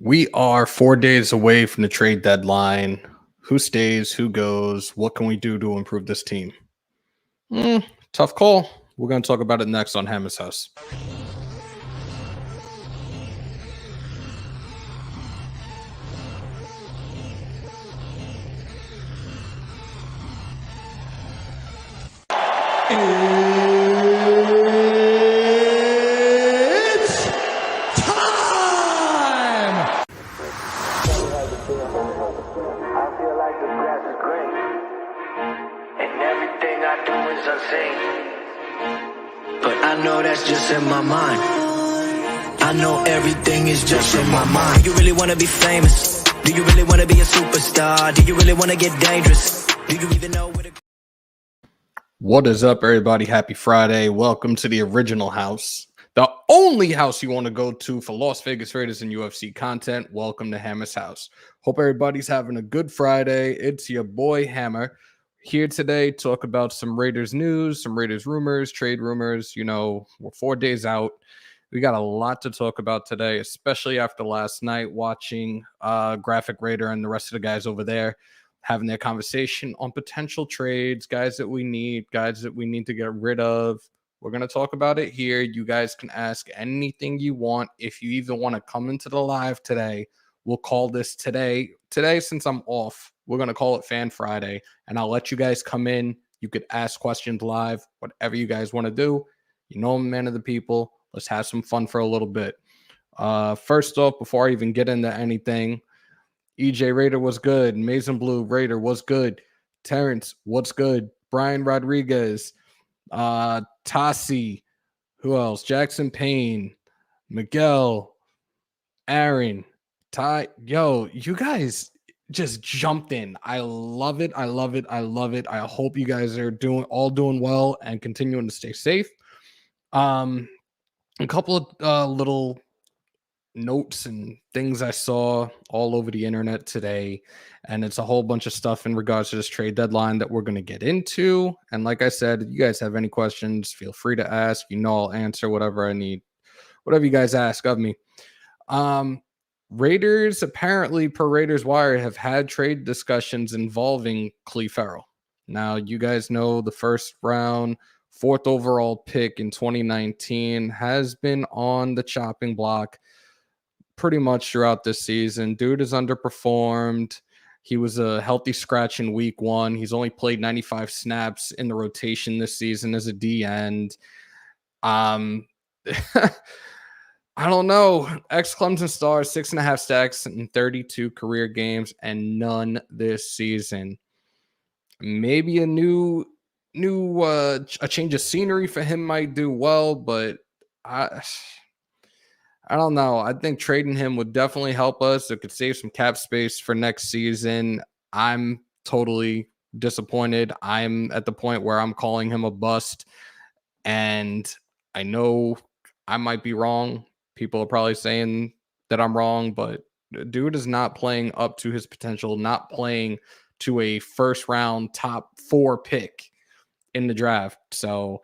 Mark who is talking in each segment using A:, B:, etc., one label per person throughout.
A: We are 4 days away from the trade deadline. Who stays? Who goes? What can we do to improve this team? Tough call. We're going to talk about it next on Hammers.House.
B: It's time!
C: I feel like the grass is green, and everything I do is unseen. But I know that's just in my mind. I know everything is just in my mind. Do you really want to be famous? Do you really want to be a superstar? Do you really want to get dangerous? Do you even know what it...
A: What is up, everybody? Happy Friday. Welcome to the original house, the only house you want to go to for Las Vegas Raiders and UFC content. Welcome to Hammers.House. Hope everybody's having a good Friday. It's your boy Hammer here today. Talk about some Raiders news, some Raiders rumors, trade rumors. You know, we're 4 days out. We got a lot to talk about today, especially after last night watching Graphic Raider and the rest of the guys over there having their conversation on potential trades, guys that we need to get rid of. We're going to talk about it here. You guys can ask anything you want. If you even want to come into the live today, we'll call this today. Today, since I'm off, we're going to call it Fan Friday, and I'll let you guys come in. You could ask questions live, whatever you guys want to do. You know I'm a man of the people. Let's have some fun for a little bit. First off, before I even get into anything, EJ Raider was good. Mason Blue Raider was good. Terrence, what's good? Brian Rodriguez, Tassi, who else? Jackson Payne, Miguel, Aaron, Ty. Yo, you guys just jumped in. I love it. I love it. I love it. I hope you guys are doing well and continuing to stay safe. A couple of little notes and things I saw all over the internet today, and it's a whole bunch of stuff in regards to this trade deadline that we're going to get into. And like I said, if you guys have any questions, feel free to ask. You know, I'll answer whatever I need, whatever you guys ask of me. Raiders, apparently per Raiders Wire, have had trade discussions involving Clee Ferrell. Now, you guys know the first round, 4th overall pick in 2019 has been on the chopping block pretty much throughout this season. Dude has underperformed. He was a healthy scratch in week 1. He's only played 95 snaps in the rotation this season as a D end. I don't know. Ex-Clemson star, 6.5 sacks in 32 career games and none this season. Maybe a change of scenery for him might do well, but I don't know. I think trading him would definitely help us. It could save some cap space for next season. I'm totally disappointed. I'm at the point where I'm calling him a bust, and I know I might be wrong. People are probably saying that I'm wrong, but dude is not playing up to his potential, not playing to a first round top 4 pick in the draft. So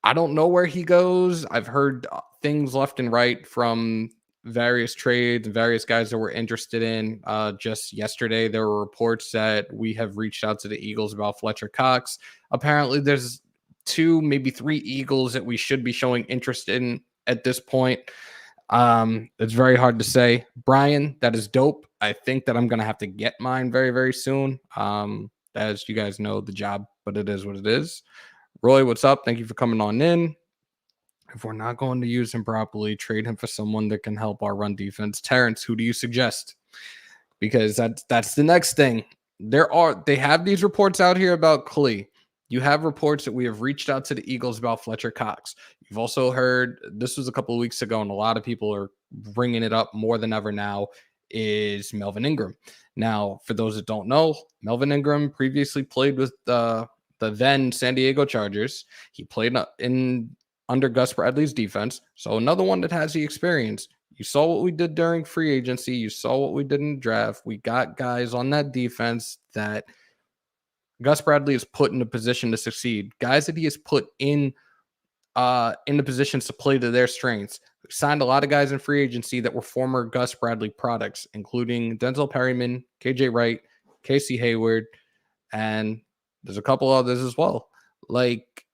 A: I don't know where he goes. I've heard things left and right from various trades and various guys that we're interested in. Just yesterday, there were reports that we have reached out to the Eagles about Fletcher Cox. Apparently, there's 2, maybe 3 Eagles that we should be showing interest in at this point. It's very hard to say. Brian, that is dope. I think that I'm going to have to get mine very, very soon. As you guys know, the job, but it is what it is. Roy, what's up? Thank you for coming on in. If we're not going to use him properly, trade him for someone that can help our run defense. Terrence, who do you suggest? Because that's the next thing. They have these reports out here about Clee. You have reports that we have reached out to the Eagles about Fletcher Cox. You've also heard, this was a couple of weeks ago, and a lot of people are bringing it up more than ever now, is Melvin Ingram. Now, for those that don't know, Melvin Ingram previously played with the then San Diego Chargers. He played under Gus Bradley's defense. So another one that has the experience. You saw what we did during free agency. You saw what we did in the draft. We got guys on that defense that Gus Bradley is put in a position to succeed. Guys that he has put in the positions to play to their strengths. signed a lot of guys in free agency that were former Gus Bradley products, including Denzel Perryman, KJ Wright, Casey Hayward, and there's a couple others as well. Like,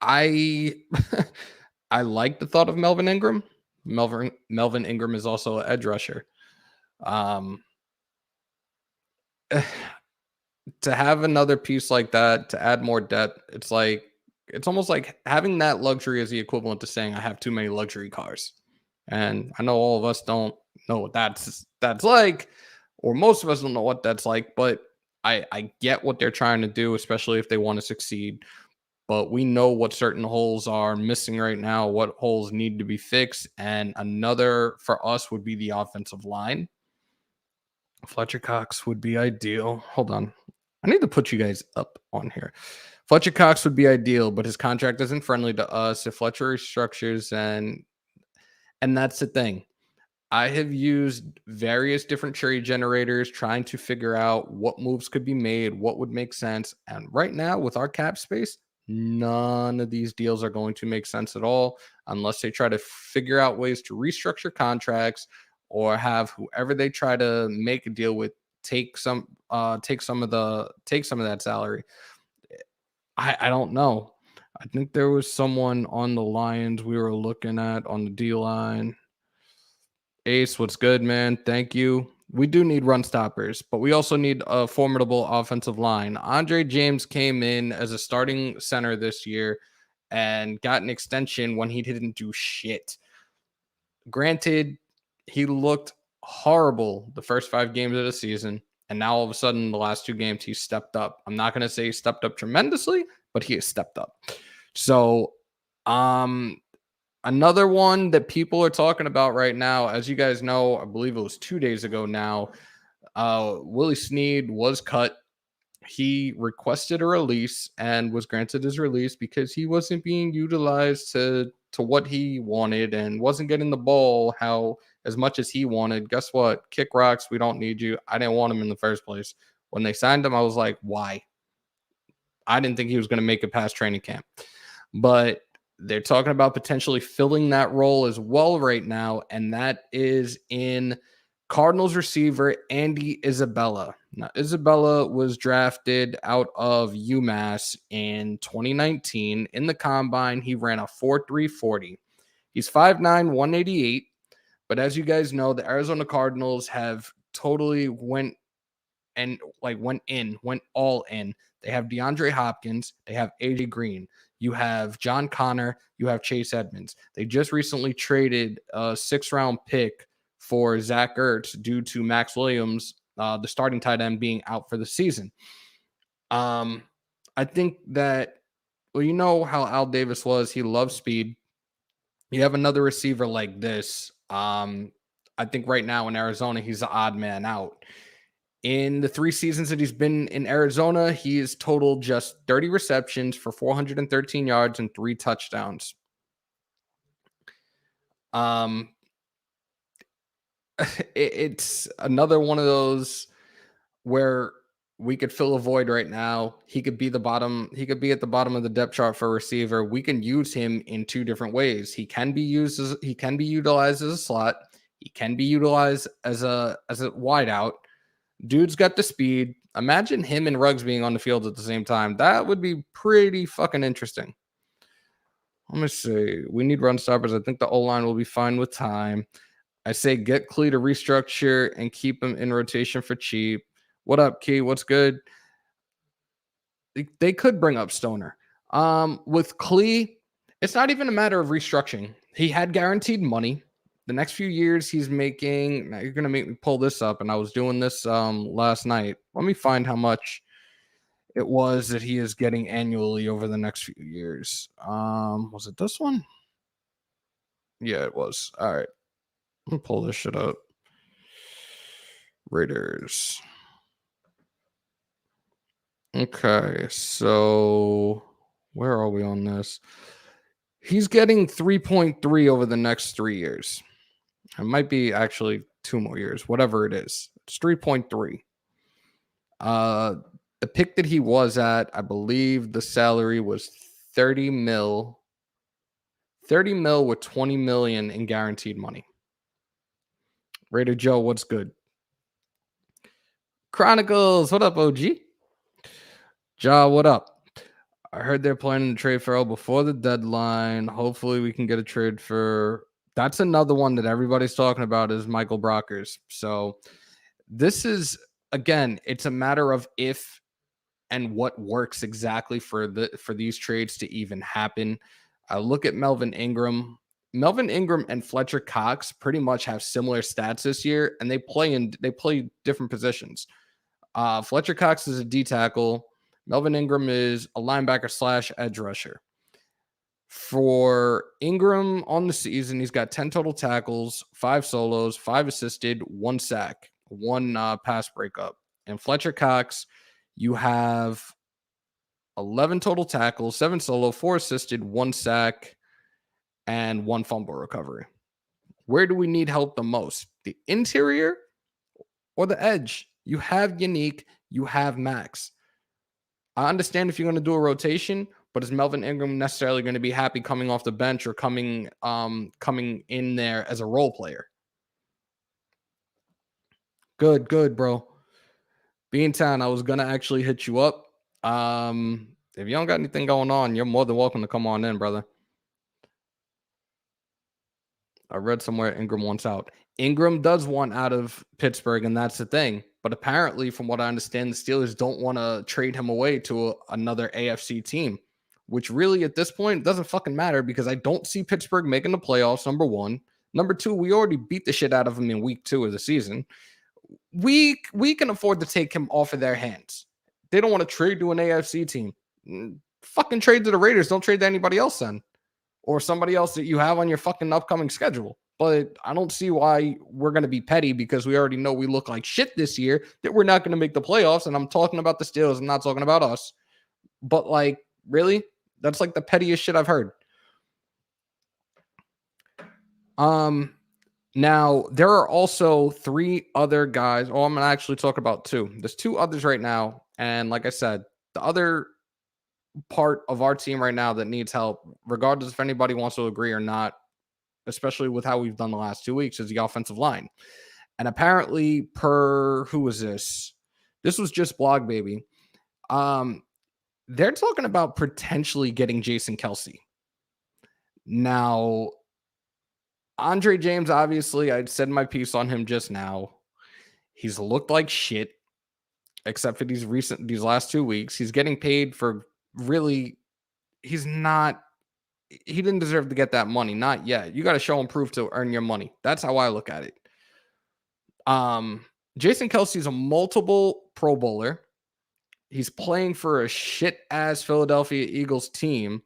A: I I like the thought of Melvin Ingram. Melvin Ingram is also an edge rusher. Um, to have another piece like that to add more depth, it's almost like having that luxury is the equivalent to saying I have too many luxury cars. And I know all of us don't know what that's like, or most of us don't know what that's like, but I get what they're trying to do, especially if they want to succeed. But we know what certain holes are missing right now, what holes need to be fixed. And another for us would be the offensive line. Fletcher Cox would be ideal. Hold on. I need to put you guys up on here. Fletcher Cox would be ideal, but his contract isn't friendly to us. If Fletcher restructures, and that's the thing. I have used various different trade generators trying to figure out what moves could be made, what would make sense. And right now, with our cap space, none of these deals are going to make sense at all unless they try to figure out ways to restructure contracts or have whoever they try to make a deal with take some of that salary. I don't know. I think there was someone on the Lions we were looking at on the D line. Ace, what's good, man? Thank you. We do need run stoppers, but we also need a formidable offensive line. Andre James came in as a starting center this year and got an extension when he didn't do shit. Granted, he looked horrible the first 5 games of the season, and now all of a sudden, the last 2 games, he stepped up. I'm not going to say he stepped up tremendously, but he has stepped up. So, another one that people are talking about right now, as you guys know, I believe it was 2 days ago now, Willie Snead was cut. He requested a release and was granted his release because he wasn't being utilized to what he wanted and wasn't getting the ball as much as he wanted. Guess what? Kick rocks. We don't need you. I didn't want him in the first place. When they signed him, I was like, why? I didn't think he was going to make it past training camp. But they're talking about potentially filling that role as well right now, and that is in Cardinals receiver Andy Isabella. Now, Isabella was drafted out of UMass in 2019. In the combine, he ran a 4.3 40. He's 5'9", 188. But as you guys know, the Arizona Cardinals have totally went all in. They have DeAndre Hopkins. They have AJ Green. You have John Connor. You have Chase Edmonds. They just recently traded a 6th-round pick for Zach Ertz due to Max Williams, the starting tight end, being out for the season. I think that, well, you know how Al Davis was. He loves speed. You have another receiver like this. I think right now in Arizona, he's the odd man out. In the 3 seasons that he's been in Arizona, he has totaled just 30 receptions for 413 yards and 3 touchdowns. It's another one of those where we could fill a void right now. He could be at the bottom of the depth chart for a receiver. We can use him in 2 different ways. He can be utilized as a slot. He can be utilized as a wide out. Dude's got the speed. Imagine him and Ruggs being on the field at the same time. That would be pretty fucking interesting. Let me see. We need run stoppers. I think the O-line will be fine with time. I say get Clee to restructure and keep him in rotation for cheap. What up, Key? What's good? They could bring up Stoner. With Clee, it's not even a matter of restructuring. He had guaranteed money. The next few years he's making, now you're going to make me pull this up, and I was doing this last night. Let me find how much it was that he is getting annually over the next few years. Was it this one? Yeah, it was. All right. Let me pull this shit up. Raiders. Okay, so where are we on this? He's getting 3.3 over the next 3 years. It might be actually 2 more years, whatever it is. It's 3.3. The pick that he was at, I believe the salary was 30 mil 30 mil with 20 million in guaranteed money. Raider Joe, what's good? Chronicles, what up, OG? Ja, what up? I heard they're planning to trade Ferrell before the deadline. Hopefully we can get a trade for... That's another one that everybody's talking about is Michael Brockers. So this is, again, it's a matter of if and what works exactly for these trades to even happen. I look at Melvin Ingram. Melvin Ingram and Fletcher Cox pretty much have similar stats this year, and they play different positions. Fletcher Cox is a D tackle. Melvin Ingram is a linebacker / edge rusher. For Ingram on the season, he's got 10 total tackles, 5 solos, 5 assisted, 1 sack, 1 pass breakup. And Fletcher Cox, you have 11 total tackles, 7 solo, 4 assisted, 1 sack, and 1 fumble recovery. Where do we need help the most? The interior or the edge? You have Unique, you have Max. I understand if you're going to do a rotation, but is Melvin Ingram necessarily going to be happy coming off the bench or coming in there as a role player? Good, bro. Beantown, I was going to actually hit you up. If you don't got anything going on, you're more than welcome to come on in, brother. I read somewhere Ingram wants out. Ingram does want out of Pittsburgh, and that's the thing. But apparently, from what I understand, the Steelers don't want to trade him away to another AFC team, which really at this point doesn't fucking matter because I don't see Pittsburgh making the playoffs, number one. Number two, we already beat the shit out of him in week 2 of the season. We can afford to take him off of their hands. They don't want to trade to an AFC team. Fucking trade to the Raiders. Don't trade to anybody else then. Or somebody else that you have on your fucking upcoming schedule. But I don't see why we're going to be petty because we already know we look like shit this year, that we're not going to make the playoffs. And I'm talking about the Steelers. I'm not talking about us. But like, really? That's like the pettiest shit I've heard. Now, there are also 3 other guys. Oh, I'm going to actually talk about 2. There's 2 others right now. And like I said, the other part of our team right now that needs help, regardless if anybody wants to agree or not, especially with how we've done the last 2 weeks, is the offensive line. And apparently, who was this? This was just Blog Baby. They're talking about potentially getting Jason Kelce. Now, Andre James, obviously, I said my piece on him just now. He's looked like shit, except for these last 2 weeks. He's getting paid for really, he didn't deserve to get that money. Not yet. You got to show and prove to earn your money. That's how I look at it. Jason Kelce's a multiple Pro Bowler. He's playing for a shit-ass Philadelphia Eagles team,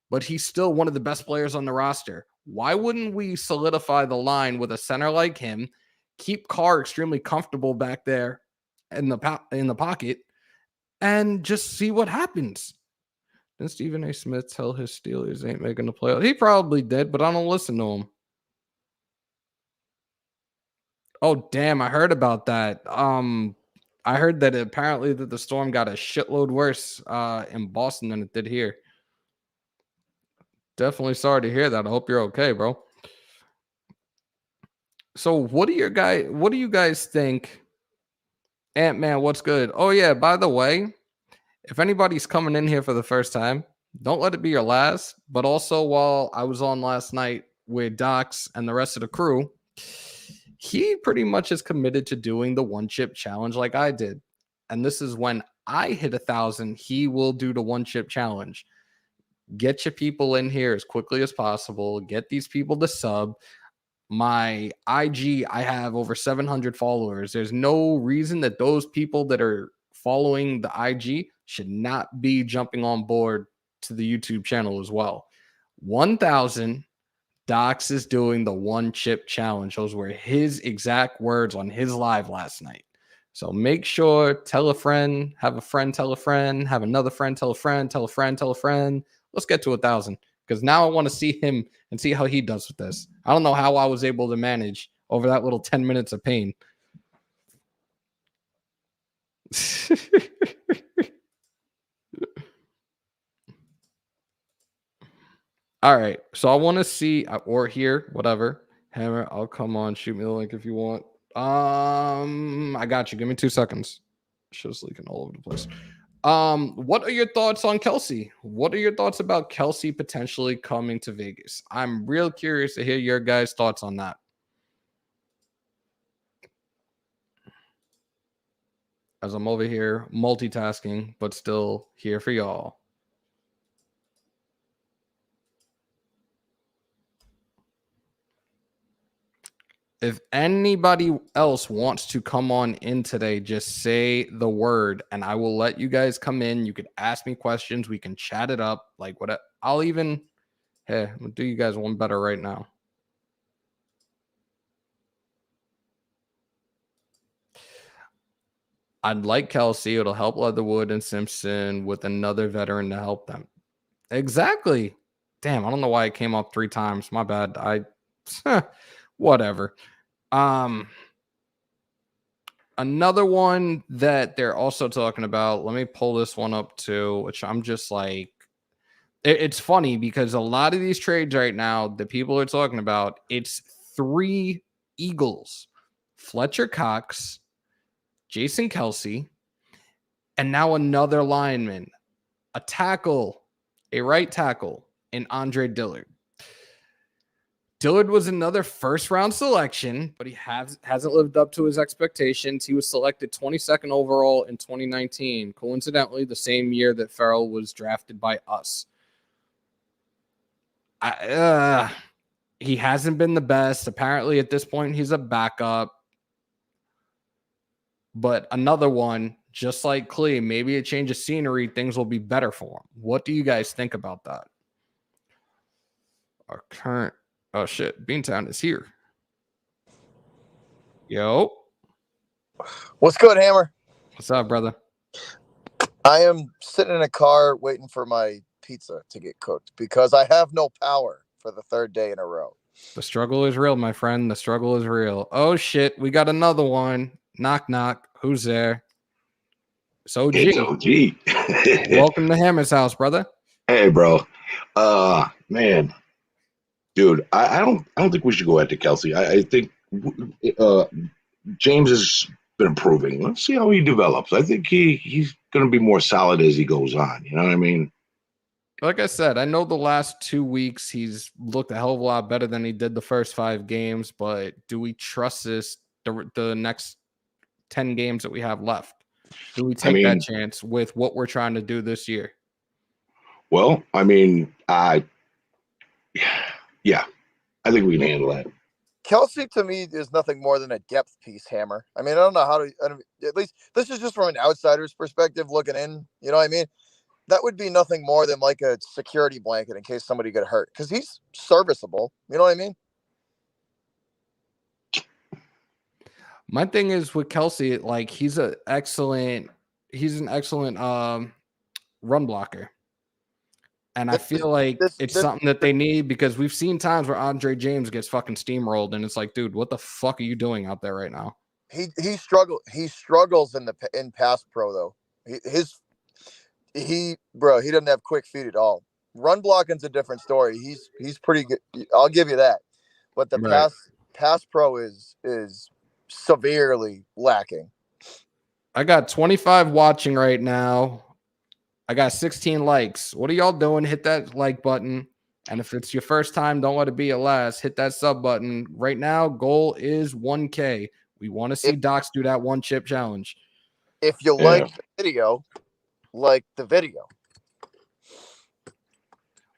A: but he's still one of the best players on the roster. Why wouldn't we solidify the line with a center like him, keep Carr extremely comfortable back there in the pocket, and just see what happens? Didn't Stephen A. Smith tell his Steelers ain't making the playoffs? He probably did, but I don't listen to him. Oh, damn, I heard about that. I heard that apparently that the storm got a shitload worse in Boston than it did here. Definitely sorry to hear that. I hope you're okay, bro. So what do you guys think? Ant-Man, what's good? Oh, yeah, by the way, if anybody's coming in here for the first time, don't let it be your last. But also, while I was on last night with Docs and the rest of the crew, he pretty much is committed to doing the 1-chip challenge like I did. And this is when I hit 1,000, he will do the 1-chip challenge. Get your people in here as quickly as possible. Get these people to sub. My IG, I have over 700 followers. There's no reason that those people that are following the IG should not be jumping on board to the YouTube channel as well. 1,000. Docs is doing the 1-chip challenge. Those were his exact words on his live last night. So make sure, tell a friend, have a friend, tell a friend, have another friend, tell a friend, tell a friend, tell a friend. Let's get to 1,000 because now I want to see him and see how he does with this. I don't know how I was able to manage over that little 10 minutes of pain. All right. So I want to see or hear whatever. Hammer, I'll come on. Shoot me the link if you want. I got you. Give me 2 seconds. Show's leaking all over the place. What are your thoughts on Kelsey? What are your thoughts about Kelsey potentially coming to Vegas? I'm real curious to hear your guys' thoughts on that. As I'm over here multitasking, but still here for y'all. If anybody else wants to come on in today, just say the word and I will let you guys come in. You could ask me questions. We can chat it up. Like what I'll even, hey, I'll do you guys one better right now. I'd like Kelsey. It'll help Leatherwood and Simpson with another veteran to help them. Exactly. Damn, I don't know why it came up 3 times. My bad. Whatever. Another one that they're also talking about, let me pull this one up too, which I'm just like, it's funny because a lot of these trades right now that people are talking about, it's 3 Eagles, Fletcher Cox, Jason Kelsey, and now another lineman, a tackle, a right tackle, and Andre Dillard. Dillard was another first-round selection, but he hasn't lived up to his expectations. He was selected 22nd overall in 2019, coincidentally the same year that Ferrell was drafted by us. He hasn't been the best. Apparently, at this point, he's a backup. But another one, just like Clee, maybe a change of scenery, things will be better for him. What do you guys think about that? Our current... Oh, shit. Beantown is here. Yo.
B: What's good, Hammer?
A: What's up, brother?
B: I am sitting in a car waiting for my pizza to get cooked because I have no power for the 3rd day in a row.
A: The struggle is real, my friend. The struggle is real. Oh, shit. We got another one. Knock, knock. Who's there? It's OG.
D: It's OG.
A: Welcome to Hammers.House, brother.
D: Hey, bro. Man. Dude, I don't think we should go after Kelsey. I think James has been improving. Let's see how he develops. I think he's going to be more solid as he goes on. You know what I mean?
A: Like I said, I know the last 2 weeks he's looked a hell of a lot better than he did the first 5 games, but do we trust this the next 10 games that we have left? Do we take that chance with what we're trying to do this year?
D: Well, yeah, I think we can handle that.
B: Kelsey, to me, is nothing more than a depth piece, Hammer. I mean, I don't know how to, at least this is just from an outsider's perspective looking in. You know what I mean? That would be nothing more than like a security blanket in case somebody got hurt because he's serviceable. You know what I mean?
A: My thing is with Kelsey, like he's an excellent run blocker. And I feel like it's something that they need because we've seen times where Andre James gets fucking steamrolled, and it's like, dude, what the fuck are you doing out there right now?
B: He struggles in pass pro though. He doesn't have quick feet at all. Run blocking's a different story. He's pretty good. I'll give you that. But the pass pro is severely lacking.
A: I got 25 watching right now. I got 16 likes. What are y'all doing? Hit that like button. And if it's your first time, don't let it be your last. Hit that sub button. Right now, goal is 1K. We want to see Docs do that 1 chip challenge.
B: If you like the video, like the video.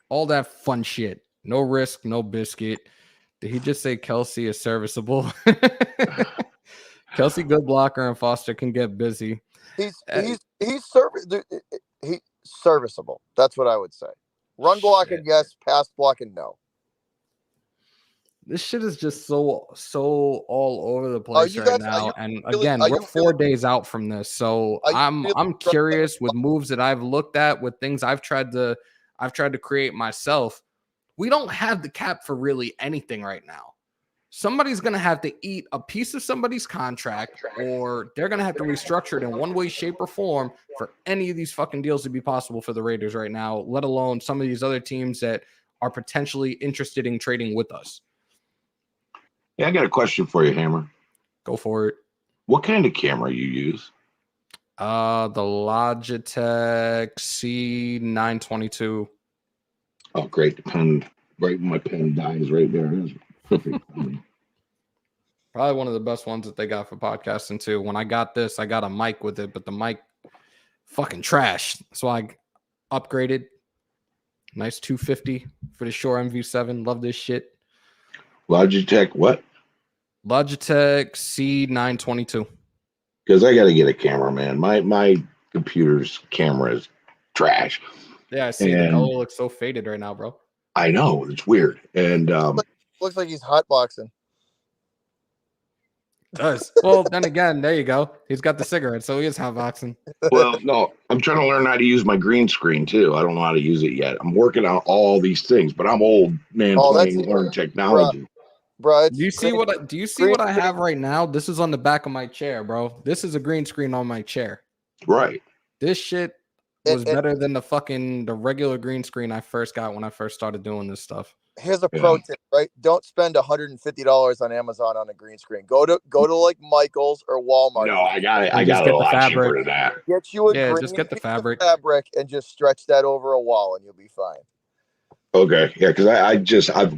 A: All that fun shit. No risk, no biscuit. Did he just say Kelsey is serviceable? Kelsey, good blocker, and Foster can get busy.
B: He's serviceable. That's what I would say. Run blocking, yes. Pass blocking, no.
A: This shit is just so all over the place right now. And again, we're 4 days out from this, so I'm curious with moves that I've looked at, with things I've tried to create myself. We don't have the cap for really anything right now. Somebody's going to have to eat a piece of somebody's contract, or they're going to have to restructure it in one way, shape, or form for any of these fucking deals to be possible for the Raiders right now, let alone some of these other teams that are potentially interested in trading with us.
D: Yeah, I got a question for you, Hammer.
A: Go for it.
D: What kind of camera you use?
A: The Logitech C922.
D: Oh, great. The pen, right when my pen dies right there. That's perfect.
A: Probably one of the best ones that they got for podcasting too. When I got this, I got a mic with it, but the mic fucking trash. So I upgraded. Nice 250 for the Shure MV7. Love this shit.
D: Logitech, what?
A: Logitech C922.
D: Because I got to get a camera, man. My computer's camera is trash.
A: Yeah, I see. The color looks so faded right now, bro.
D: I know. It's weird. And
B: looks like he's hotboxing.
A: Does. Well, then again, there you go. He's got the cigarette, so he is hotboxing.
D: well, no, I'm trying to learn how to use my green screen too. I don't know how to use it yet. I'm working on all these things, but I'm old man playing learn technology.
B: Bro,
A: do you see what I have right now? This is on the back of my chair, bro. This is a green screen on my chair.
D: Right.
A: This shit was better than the regular green screen I first got when I first started doing this stuff.
B: Here's a pro tip, right? Don't spend $150 on Amazon on a green screen. Go to like Michael's or Walmart.
D: No, I got it. I got it a lot cheaper than that.
B: Get you a green,
A: just get the fabric
B: and just stretch that over a wall, and you'll be fine.
D: Okay, yeah, because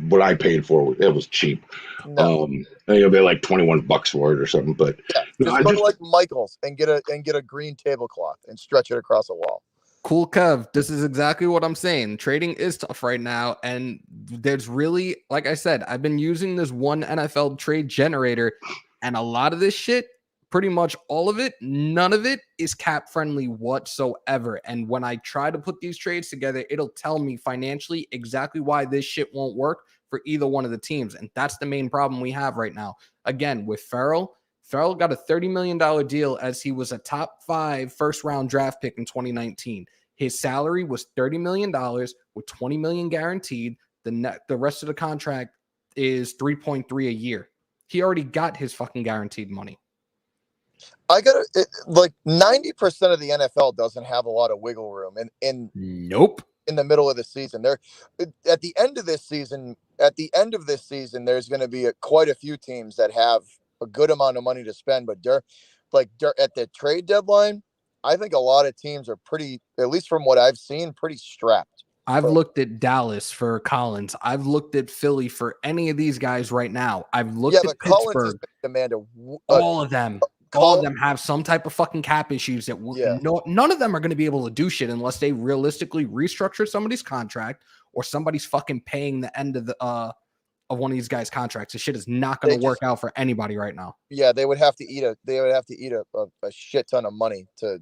D: what I paid for it was cheap.
B: No.
D: They're like $21 for it or something. But
B: just go to like Michael's and get a green tablecloth and stretch it across a wall.
A: Cool, Kev. This is exactly what I'm saying. Trading is tough right now. And there's really, like I said, I've been using this one NFL trade generator, and a lot of this shit, pretty much all of it, none of it is cap friendly whatsoever. And when I try to put these trades together, it'll tell me financially exactly why this shit won't work for either one of the teams. And that's the main problem we have right now. Again, with Ferrell got a $30 million deal as he was a top 5 first-round draft pick in 2019. His salary was $30 million with $20 million guaranteed. The rest of the contract is $3.3 a year. He already got his fucking guaranteed money.
B: Like 90% of the NFL doesn't have a lot of wiggle room
A: Nope.
B: In the middle of the season. At the end of this season, there's going to be quite a few teams that have a good amount of money to spend, but at the trade deadline, I think a lot of teams are pretty, at least from what I've seen, pretty strapped.
A: I've looked at Dallas for Collins. I've looked at Philly for any of these guys right now. I've looked at Pittsburgh. All of them. All of them have some type of fucking cap issues that none of them are going to be able to do shit unless they realistically restructure somebody's contract or somebody's fucking paying the end of one of these guys' contracts. This shit is not going to work out for anybody right now.
B: Yeah, they would have to eat a shit ton of money to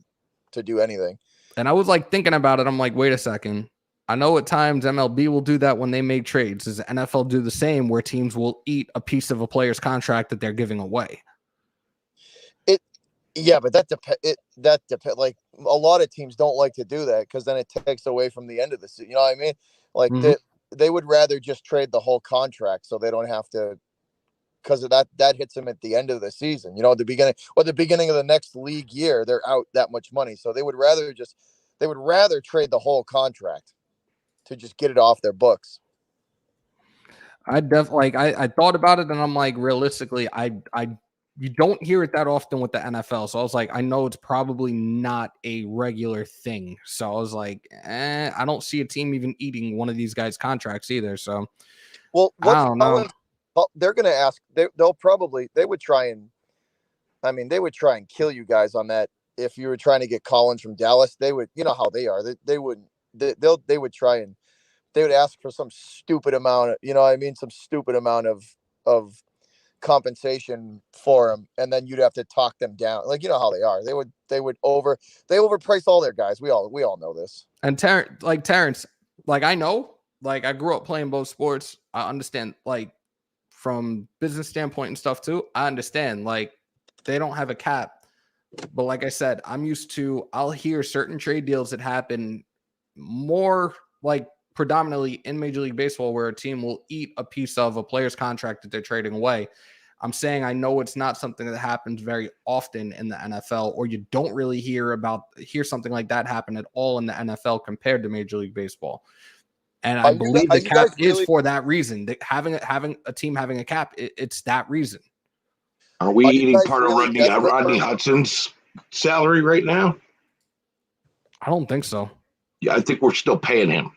B: do anything.
A: And I was like thinking about it. I'm like, wait a second. I know at times MLB will do that when they make trades. Does the NFL do the same where teams will eat a piece of a player's contract that they're giving away?
B: Yeah, but that depends. Like a lot of teams don't like to do that because then it takes away from the end of the season. You know what I mean? Like they would rather just trade the whole contract so they don't have to, because of that hits them at the end of the season. You know, at the beginning of the next league year, they're out that much money. So they would rather trade the whole contract to just get it off their books.
A: I thought about it and I'm like, realistically, you don't hear it that often with the NFL. So I was like, I know it's probably not a regular thing. So I was like, I don't see a team even eating one of these guys' contracts either. So,
B: well,
A: I don't know.
B: They're going to ask, they would try and kill you guys on that. If you were trying to get Collins from Dallas, they would, you know how they are. They would ask for some stupid amount, some stupid amount of compensation for him, and then you'd have to talk them down. Like, you know how they are. They overprice all their guys. We all know this. And
A: Terrence, I know, I grew up playing both sports. I understand, from business standpoint and stuff too. I understand, they don't have a cap, but like I said, I'll hear certain trade deals that happen more predominantly in Major League Baseball where a team will eat a piece of a player's contract that they're trading away. I'm saying I know it's not something that happens very often in the NFL, or you don't really hear something like that happen at all in the NFL compared to Major League Baseball. And I believe the cap is for that reason. Having a team having a cap, it's that reason.
D: Are we eating part of Rodney Hudson's salary right now?
A: I don't think so.
D: Yeah, I think we're still paying him.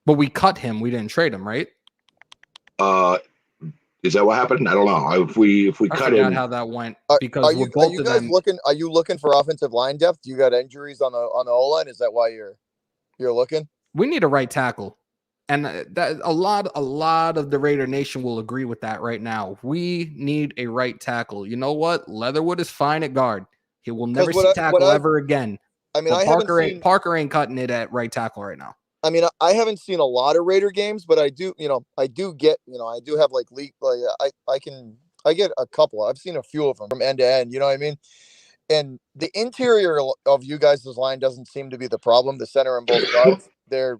A: But we cut him. We didn't trade him, right?
D: Is that what happened? I don't know. If we cut him,
A: how that went.
B: Because are you guys looking? Are you looking for offensive line depth? You got injuries on the O line. Is that why you're looking?
A: We need a right tackle, and that a lot of the Raider Nation will agree with that right now. We need a right tackle. You know what? Leatherwood is fine at guard. He will never see tackle ever again.
B: I mean,
A: Parker ain't cutting it at right tackle right now.
B: I mean, I haven't seen a lot of Raider games, but I do get, I do have like leak. I get a couple. I've seen a few of them from end to end. You know what I mean? And the interior of you guys' line doesn't seem to be the problem. The center and both guards, they're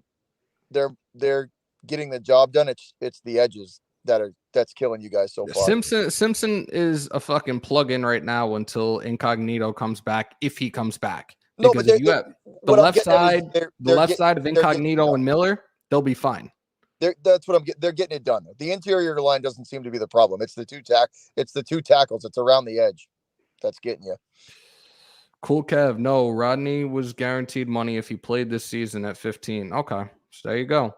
B: getting the job done. It's the edges that's killing you guys so far.
A: Simpson is a fucking plug-in right now until Incognito comes back, if he comes back.
B: No,
A: because
B: but
A: if you have the left side of Incognito and Miller, they'll be fine.
B: That's what they're getting it done. The interior line doesn't seem to be the problem. It's the two tackles. It's around the edge that's getting you.
A: Cool Kev. No, Rodney was guaranteed money if he played this season at 15. Okay. So there you go.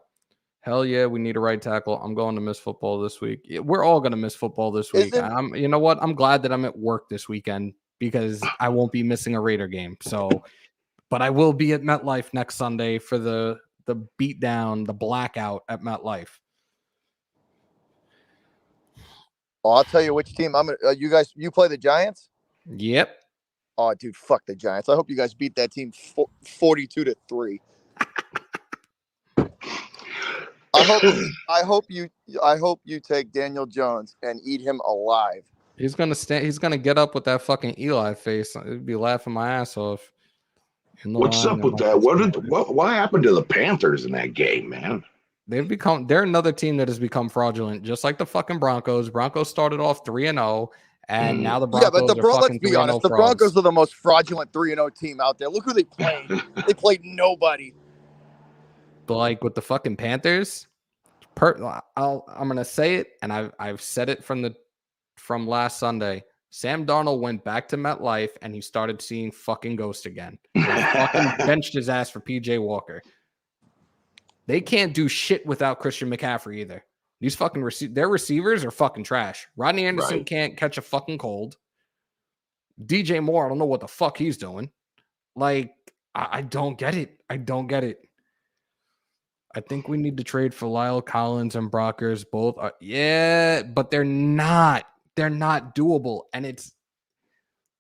A: Hell yeah, we need a right tackle. I'm going to miss football this week. We're all going to miss football this week. You know what? I'm glad that I'm at work this weekend because I won't be missing a Raider game. So, but I will be at MetLife next Sunday for the beatdown, the blackout at MetLife.
B: Oh, I'll tell you which team you play the Giants?
A: Yep.
B: Oh, dude, fuck the Giants. I hope you guys beat that team 42-3. I hope you take Daniel Jones and eat him alive.
A: He's gonna get up with that fucking Eli face. It'd be laughing my ass off.
D: What's up with that? What happened to the Panthers in that game, man?
A: They're another team that has become fraudulent, just like the fucking Broncos. Broncos started off 3-0, and now the Broncos
B: let's be honest. The Broncos are the most fraudulent 3-0 team out there. Look who they played. They played nobody.
A: But like with the fucking Panthers, I'm gonna say it, and I've said it from last Sunday. Sam Darnold went back to MetLife and he started seeing fucking ghosts again. They fucking benched his ass for PJ Walker. They can't do shit without Christian McCaffrey either. These fucking their receivers are fucking trash. Rodney Anderson can't catch a fucking cold. DJ Moore, I don't know what the fuck he's doing. Like, I don't get it. I don't get it. I think we need to trade for Lyle Collins and Brockers. Both are, but they're not. They're not doable. And it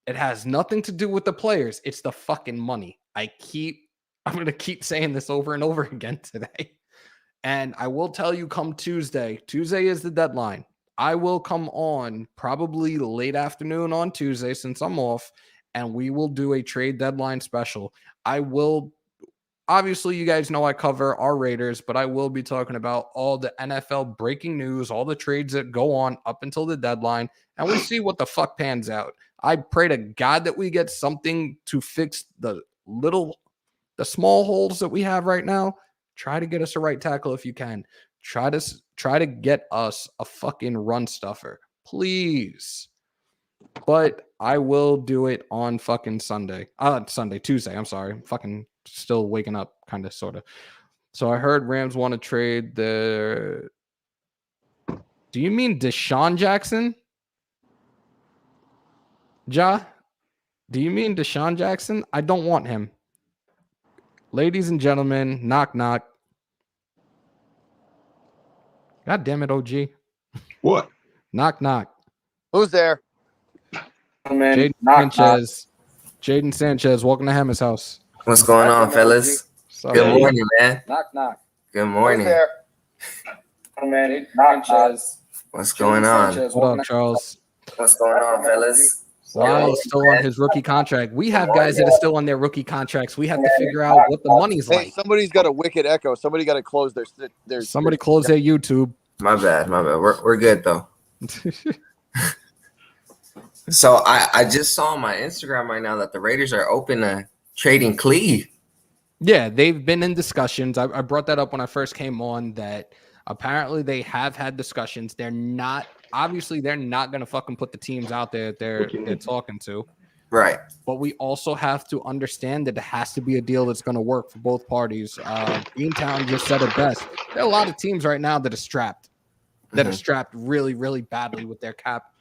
A: has nothing to do with the players. It's the fucking money. I'm going to keep saying this over and over again today. And I will tell you come Tuesday. Tuesday is the deadline. I will come on probably late afternoon on Tuesday since I'm off, and we will do a trade deadline special. Obviously, you guys know I cover our Raiders, but I will be talking about all the NFL breaking news, all the trades that go on up until the deadline, and we see what the fuck pans out. I pray to God that we get something to fix the small holes that we have right now. Try to get us a right tackle if you can. Try to get us a fucking run stuffer, please. But I will do it on fucking Tuesday. I'm sorry. I'm fucking still waking up, kind of, sort of. So I heard Rams want to trade the. Do you mean Deshaun Jackson? Ja? Do you mean Deshaun Jackson? I don't want him. Ladies and gentlemen, knock, knock. God damn it, OG.
D: What?
A: Knock, knock.
B: Who's there?
A: Jaden Sanchez, welcome to Hammers.House.
E: What's going on, fellas? Good morning, man.
F: Knock, knock.
E: Good morning.
B: Who's there?
E: What's going on?
A: What up, Charles?
E: What's going on, fellas?
A: Lyle's still on his rookie contract. We have guys that are still on their rookie contracts. We have to figure out what the money's like.
B: Somebody's got a wicked echo. Somebody got to close their
A: Somebody close their YouTube.
E: My bad. We're good though. So I just saw on my Instagram right now that the Raiders are open to trading Clee.
A: Yeah, they've been in discussions. I brought that up when I first came on, that apparently they have had discussions. They're not going to fucking put the teams out there that they're talking to.
E: Right.
A: But we also have to understand that it has to be a deal that's going to work for both parties. Beantown just said it best. There are a lot of teams right now that are strapped, are strapped really, really badly with their cap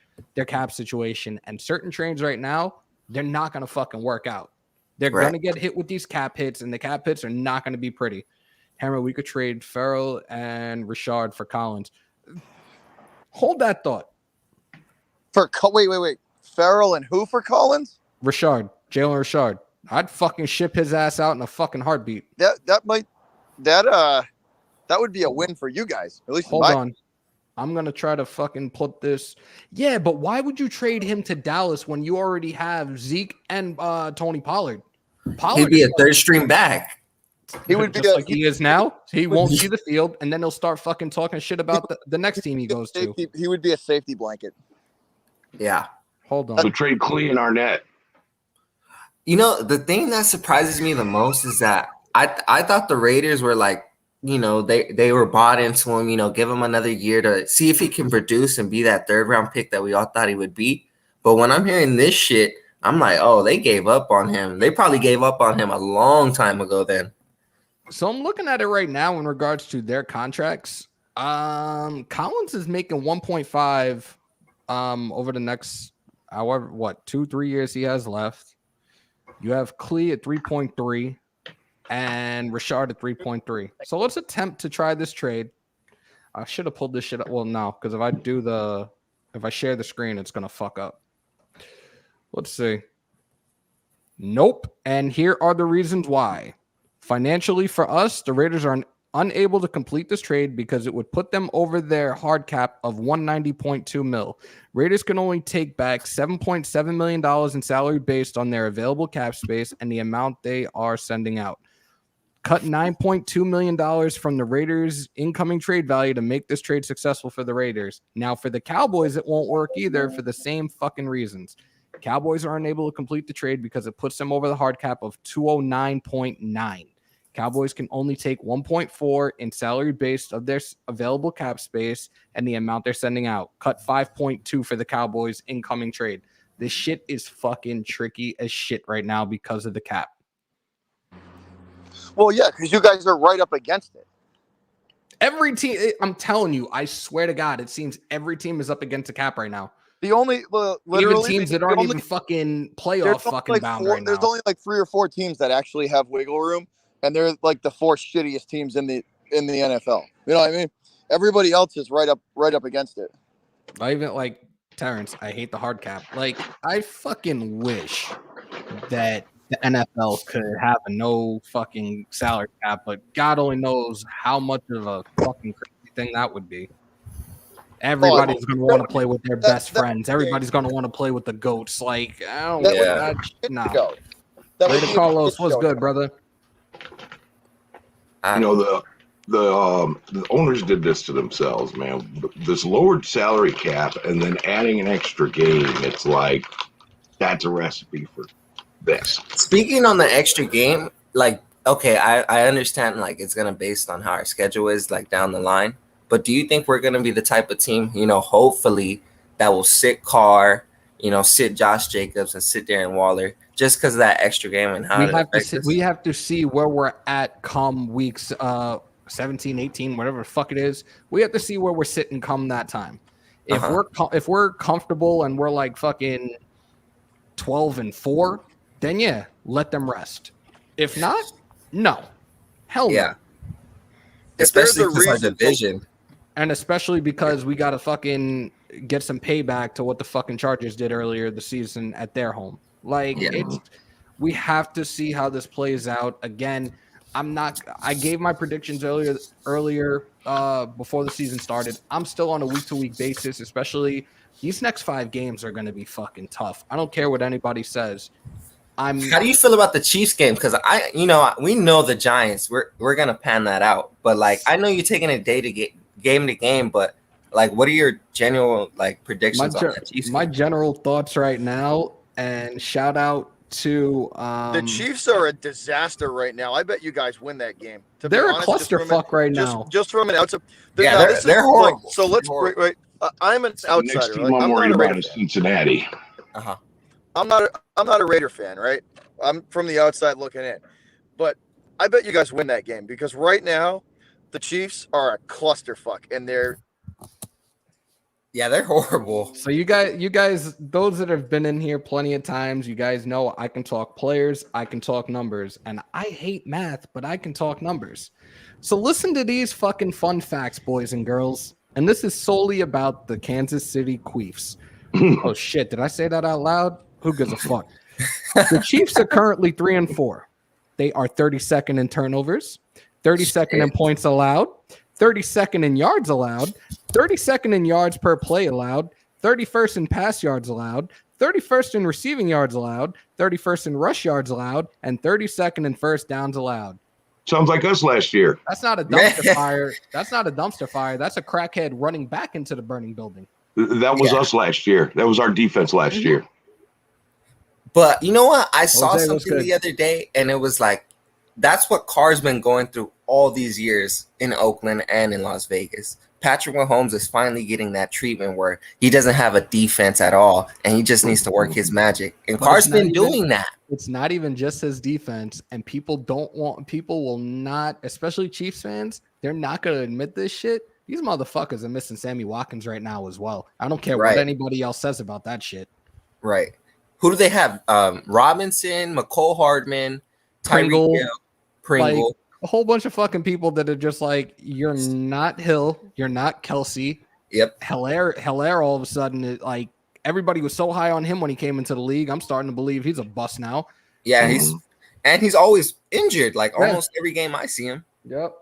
A: situation. And certain trades right now, they're not going to fucking work out. They're going to get hit with these cap hits, and the cap hits are not going to be pretty. Hammer, we could trade Ferrell and Richard for Collins. Hold that thought.
B: Wait. Ferrell and who for Collins?
A: Jalen Richard. I'd fucking ship his ass out in a fucking heartbeat.
B: That would be a win for you guys. At least
A: hold on. I'm gonna try to fucking put this. Yeah, but why would you trade him to Dallas when you already have Zeke and Tony Pollard?
E: He'd be a third string back.
B: He would be
A: like he is now. He won't see the field, and then he'll start fucking talking shit about the next team he goes to.
B: He would be a safety blanket.
E: Yeah.
A: Hold on.
D: So trade Clee and Arnett.
E: You know, the thing that surprises me the most is that I thought the Raiders were like, you know, they were bought into him, you know, give him another year to see if he can produce and be that third round pick that we all thought he would be. But when I'm hearing this shit, I'm like, oh, they gave up on him. They probably gave up on him a long time ago then.
A: So I'm looking at it right now in regards to their contracts. Collins is making 1.5 over the next, however, 2-3 years he has left. You have Clee at 3.3 and Richard at 3.3. So let's attempt to try this trade. I should have pulled this shit up. Well, no, because if I share the screen, it's gonna fuck up. Let's see. Nope. And here are the reasons why. Financially, for us, the Raiders are unable to complete this trade because it would put them over their hard cap of $190.2 million. Raiders can only take back $7.7 million in salary based on their available cap space and the amount they are sending out. Cut $9.2 million from the Raiders' incoming trade value to make this trade successful for the Raiders. Now, for the Cowboys, it won't work either for the same fucking reasons. Cowboys are unable to complete the trade because it puts them over the hard cap of 209.9. Cowboys can only take 1.4 in salary based of their available cap space and the amount they're sending out. Cut 5.2 for the Cowboys incoming trade. This shit is fucking tricky as shit right now because of the cap.
B: Well, yeah, because you guys are right up against it.
A: Every team, I'm telling you, I swear to God, it seems every team is up against the cap right now.
B: The only
A: even teams that aren't even fucking playoff fucking bound right now.
B: There's only like 3 or 4 teams that actually have wiggle room. And they're like the 4 shittiest teams in the NFL. You know what I mean? Everybody else is right up against it.
A: I even like Terrence. I hate the hard cap. Like, I fucking wish that the NFL could have a no fucking salary cap, but God only knows how much of a fucking crazy thing that would be. Everybody's going to want to play with their best friends. Everybody's going to want to play with the GOATs. Like, I don't know. Nah. Later, Carlos. What's good, brother?
D: You know, the owners did this to themselves, man. This lowered salary cap and then adding an extra game. It's like, that's a recipe for this.
E: Speaking on the extra game, like, okay, I understand, like, it's going to based on how our schedule is, like, down the line. But do you think we're going to be the type of team, you know, hopefully that will sit Carr, you know, sit Josh Jacobs and sit Darren Waller just because of that extra game and how
A: we have to see where we're at come weeks 17, 18, whatever the fuck it is. We have to see where we're sitting come that time. If we're comfortable and we're like fucking 12-4, then yeah, let them rest. If not, no. Hell
E: yeah. No. Especially because our division.
A: And especially because we got to fucking get some payback to what the fucking Chargers did earlier this season at their home. Like, we have to see how this plays out. Again, I gave my predictions earlier before the season started. I'm still on a week-to-week basis, especially these next 5 games are going to be fucking tough. I don't care what anybody says. How
E: do you feel about the Chiefs game? Because we know the Giants. We're gonna pan that out. But like, I know you're taking a day to get game to game. But like, what are your general like predictions on the Chiefs game?
A: My general thoughts right now, and shout out to
B: The Chiefs are a disaster right now. I bet you guys win that game. To
A: they're
B: be
A: a
B: honest,
A: clusterfuck right now.
B: Just from an outside.
E: Yeah,
B: now,
E: they're horrible.
B: Like, so let's
E: They're horrible.
B: wait. I'm an
D: The next
B: outsider.
D: team
B: Like,
D: I'm
B: I'm
D: worried
B: not a
D: about
B: Raider
D: is
B: fan.
D: Cincinnati.
B: I'm not a Raider fan, right? I'm from the outside looking in. But I bet you guys win that game because right now the Chiefs are a clusterfuck and they're
E: horrible.
A: So you guys, those that have been in here plenty of times, you guys know I can talk players, I can talk numbers, and I hate math, but I can talk numbers. So listen to these fucking fun facts, boys and girls. And this is solely about the Kansas City Chiefs. Oh shit, did I say that out loud? Who gives a fuck? The Chiefs are currently 3-4. They are 32nd in turnovers, 32nd in points allowed, 32nd in yards allowed, 32nd in yards per play allowed, 31st in pass yards allowed, 31st in receiving yards allowed, 31st in rush yards allowed, and 32nd in first downs allowed.
D: Sounds like us last year.
A: That's not a dumpster fire. That's not a dumpster fire. That's a crackhead running back into the burning building.
D: That was us last year. That was our defense last year.
E: But you know what? I saw
A: Jose, what's
E: something
A: good?
E: the other day, and it was like, that's what Carr's been going through all these years in Oakland and in Las Vegas. Patrick Mahomes is finally getting that treatment where he doesn't have a defense at all, and he just needs to work his magic. And
A: But
E: Carr's
A: it's not
E: been
A: even-
E: doing that.
A: It's not even just his defense, and people will not, especially Chiefs fans, they're not going to admit this shit. These motherfuckers are missing Sammy Watkins right now as well. I don't care
E: Right.
A: what anybody else says about that shit.
E: Right. Who do they have? Robinson, McCole Hardman,
A: Pringle,
E: Tyreek Hill, Pringle.
A: Like, a whole bunch of fucking people that are just like, you're not Hill, you're not Kelsey.
E: Yep.
A: Hilaire all of a sudden, like, everybody was so high on him when he came into the league. I'm starting to believe he's a bust now.
E: Yeah, he's always injured, like
A: Yeah.
E: almost every game I see him.
A: Yep.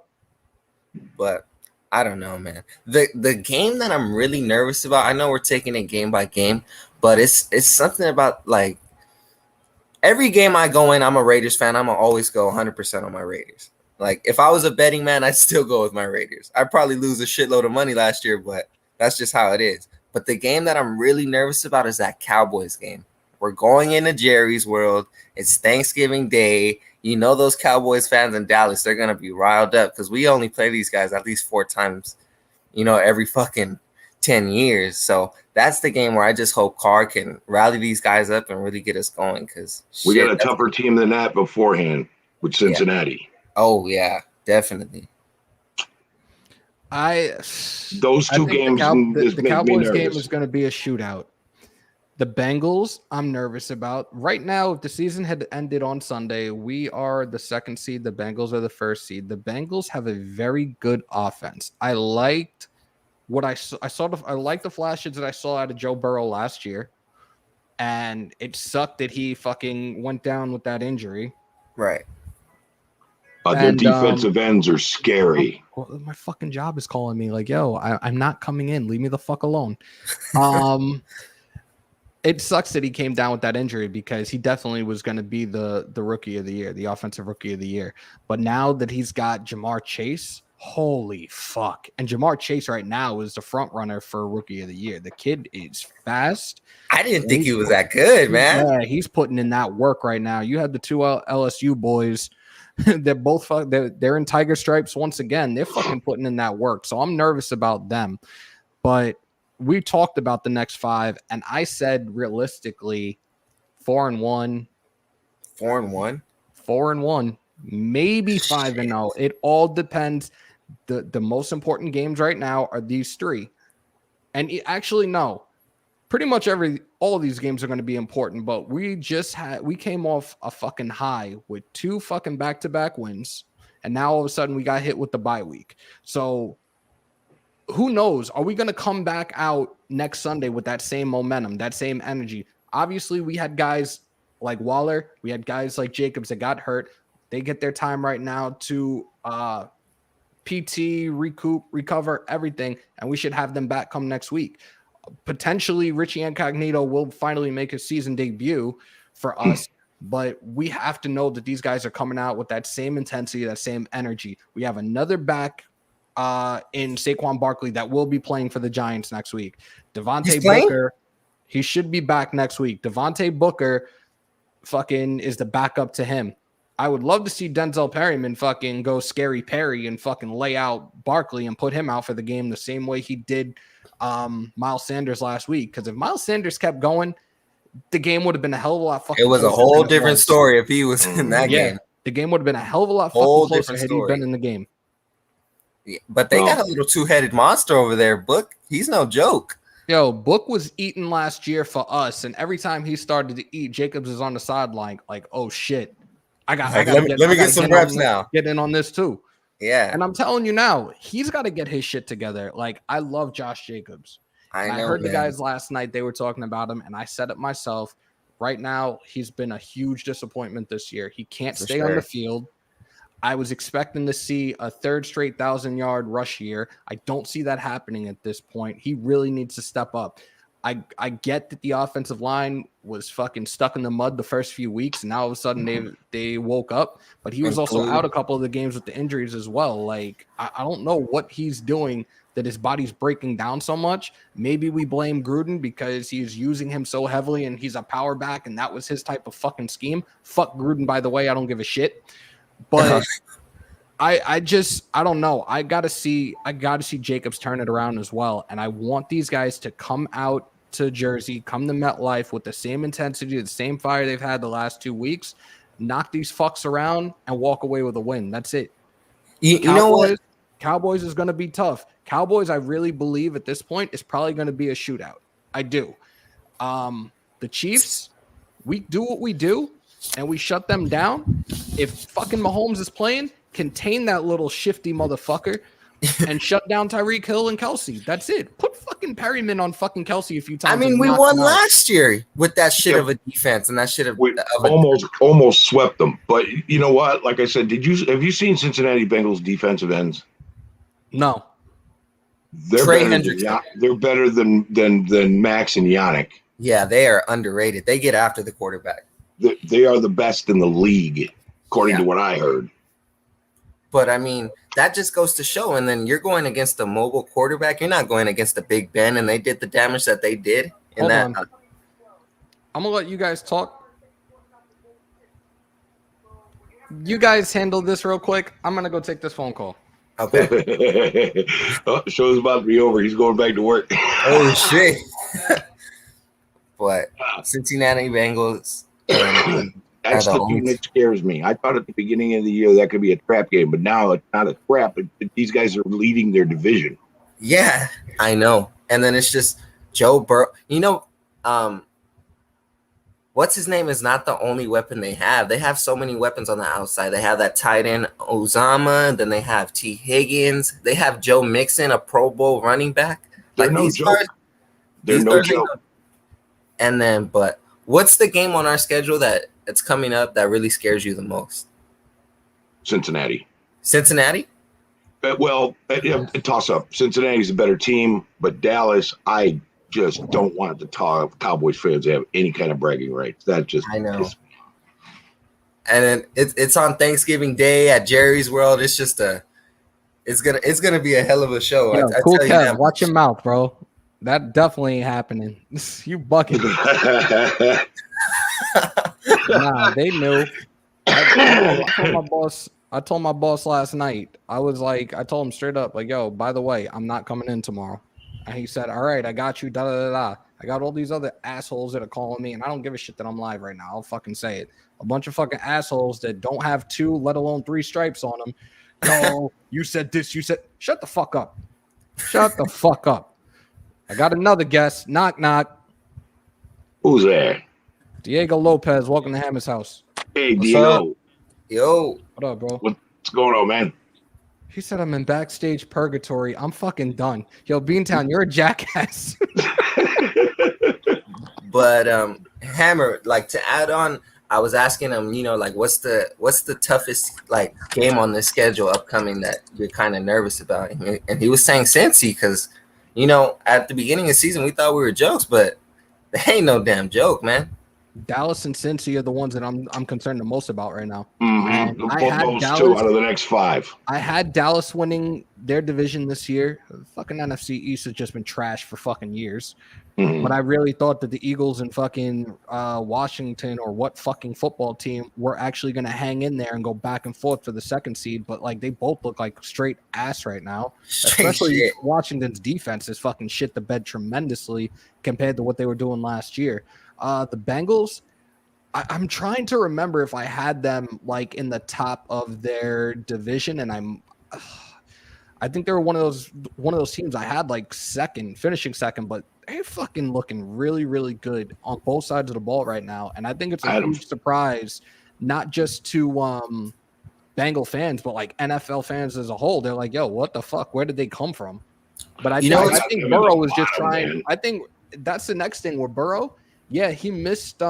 E: But I don't know, man. The game that I'm really nervous about, I know we're taking it game by game, but it's something about, like, every game I go in, I'm a Raiders fan. I'm gonna always go 100% on my Raiders. Like, if I was a betting man, I'd still go with my Raiders. I'd probably lose a shitload of money last year, but that's just how it is. But the game that I'm really nervous about is that Cowboys game. We're going into Jerry's world. It's Thanksgiving Day. You know those Cowboys fans in Dallas, they're going to be riled up because we only play these guys at least 4 times, every fucking 10 years. So that's the game where I just hope Carr can rally these guys up and really get us going because
D: We got a tougher team than that beforehand with Cincinnati.
E: Yeah. Oh, yeah, definitely.
D: Those two games,
A: the Cowboys game is going to be a shootout. The Bengals, I'm nervous about. Right now, if the season had ended on Sunday, we are the 2nd seed. The Bengals are the 1st seed. The Bengals have a very good offense. I liked what I saw. I liked the flashes that I saw out of Joe Burrow last year. And it sucked that he fucking went down with that injury.
E: Right.
D: Their defensive ends are scary.
A: My fucking job is calling me like, yo, I'm not coming in. Leave me the fuck alone. It sucks that he came down with that injury because he definitely was going to be the rookie of the year, the offensive rookie of the year. But now that he's got Jamar Chase, holy fuck. And Jamar Chase right now is the front runner for rookie of the year. The kid is fast.
E: I didn't think he was that good, man.
A: Yeah, he's putting in that work right now. You had the 2 LSU boys. They're both they're in tiger stripes once again. They're fucking putting in that work. So I'm nervous about them. But we talked about the next 5, and I said realistically 4-1.
E: 4-1?
A: 4-1, maybe 5-0. It all depends. The most important games right now are these 3. And actually, no. Pretty much all of these games are going to be important, but we came off a fucking high with 2 fucking back-to-back wins, and now all of a sudden we got hit with the bye week. So who knows? Are we going to come back out next Sunday with that same momentum, that same energy? Obviously, we had guys like Waller, we had guys like Jacobs that got hurt. They get their time right now to PT, recover everything, and we should have them back come next week. Potentially Richie Incognito will finally make his season debut for us, but we have to know that these guys are coming out with that same intensity, that same energy. We have another back in Saquon Barkley that will be playing for the Giants next week. Devontae Booker, he should be back next week. Devontae Booker, fucking is the backup to him. I would love to see Denzel Perryman fucking go Scary Perry and fucking lay out Barkley and put him out for the game the same way he did Miles Sanders last week. Because if Miles Sanders kept going, the game would have been a hell of a lot fucking
E: It was a whole different story if he was in that game.
A: The game would have been a hell of a lot fucking closer had he been in the game.
E: Yeah, but they got a little two-headed monster over there, Book. He's no joke.
A: Yo, Book was eating last year for us, and every time he started to eat, Jacobs is on the sideline like, oh shit.
E: Let me get some reps now.
A: Get in on this too.
E: Yeah.
A: And I'm telling you now, he's got to get his shit together. Like, I love Josh Jacobs. I heard the guys last night, they were talking about him, and I said it myself. Right now, he's been a huge disappointment this year. He can't stay on the field. I was expecting to see a third straight 1,000-yard rush year. I don't see that happening at this point. He really needs to step up. I get that the offensive line was fucking stuck in the mud the first few weeks, and now all of a sudden they woke up. But he was also out a couple of the games with the injuries as well. Like, I don't know what he's doing that his body's breaking down so much. Maybe we blame Gruden because he's using him so heavily and he's a power back, and that was his type of fucking scheme. Fuck Gruden, by the way. I don't give a shit. But I don't know. I gotta see Jacobs turn it around as well. And I want these guys to come out to Jersey, come to MetLife with the same intensity, the same fire they've had the last 2 weeks, knock these fucks around and walk away with a win. That's it.
E: You know what?
A: Cowboys is going to be tough. Cowboys, I really believe at this point, is probably going to be a shootout. I do. The Chiefs, we do what we do, and we shut them down. If fucking Mahomes is playing, contain that little shifty motherfucker and shut down Tyreek Hill and Kelsey. That's it. Put fucking Perryman on fucking Kelsey a few times.
E: I mean, we won last year with that shit of a defense and that shit of
D: almost swept them. But you know what? Like I said, have you seen Cincinnati Bengals defensive ends?
A: No.
D: They're better than Max and Yannick.
E: Yeah, they are underrated. They get after the quarterback.
D: They are the best in the league, according to what I heard.
E: But, I mean, that just goes to show. And then you're going against a mobile quarterback. You're not going against the Big Ben, and they did the damage that they did.
A: Hold on. I'm going to let you guys talk. You guys handle this real quick. I'm going to go take this phone call.
E: Okay.
D: Oh, the show's about to be over. He's going back to work.
E: Oh, shit. But Cincinnati Bengals.
D: That's the thing that scares me. I thought at the beginning of the year that could be a trap game, but now it's not a trap. These guys are leading their division.
E: Yeah, I know. And then it's just Joe Burrow. You know, what's his name is not the only weapon they have. They have so many weapons on the outside. They have that tight end Uzama. Then they have T. Higgins. They have Joe Mixon, a Pro Bowl running back.
D: They're no joke. They're no joke.
E: And then, but what's the game on our schedule that's coming up that really scares you the most?
D: Cincinnati.
E: Well,
D: toss up. Cincinnati's a better team, but Dallas, I just don't want the Cowboys fans to have any kind of bragging rights. That just
E: I know. And then it's on Thanksgiving Day at Jerry's World. It's just it's gonna be a hell of a show.
A: Yo, cool Kev, watch your mouth, bro. That definitely ain't happening. You bucketed. Nah, they knew. I told my boss last night. I told him straight up, like, yo, by the way, I'm not coming in tomorrow. And he said, all right, I got you. I got all these other assholes that are calling me, and I don't give a shit that I'm live right now. I'll fucking say it. A bunch of fucking assholes that don't have 2, let alone 3 stripes on them. No, you said this. You said, shut the fuck up. Shut the fuck up. I got another guest. Knock, knock.
D: Who's there?
A: Diego Lopez. Welcome to Hammers.House.
D: Hey, Diego.
E: Up? Yo.
A: What up, bro?
D: What's going on, man?
A: He said I'm in backstage purgatory. I'm fucking done. Yo, Beantown, you're a jackass.
E: But Hammer, like, to add on, I was asking him, you know, like, what's the toughest like game on the schedule upcoming that you're kind of nervous about? And he was saying Cincy because, you know, at the beginning of the season we thought we were jokes, but they ain't no damn joke, man.
A: Dallas and Cincy are the ones that I'm concerned the most about right now.
D: Mm-hmm. I had Dallas 2 out of the next 5.
A: I had Dallas winning their division this year. The fucking NFC East has just been trash for fucking years. But I really thought that the Eagles and fucking Washington or what fucking football team were actually going to hang in there and go back and forth for the second seed. But like they both look like straight ass right now. Especially
E: shit.
A: Washington's defense is fucking shit the bed tremendously compared to what they were doing last year. The Bengals, I'm trying to remember if I had them like in the top of their division, and I think they were one of those teams I had like finishing second, but they're fucking looking really, really good on both sides of the ball right now. And I think it's a huge surprise, not just to Bengal fans, but like NFL fans as a whole. They're like, yo, what the fuck? Where did they come from? But I think Burrow was just trying. Man. I think that's the next thing with Burrow. Yeah, he missed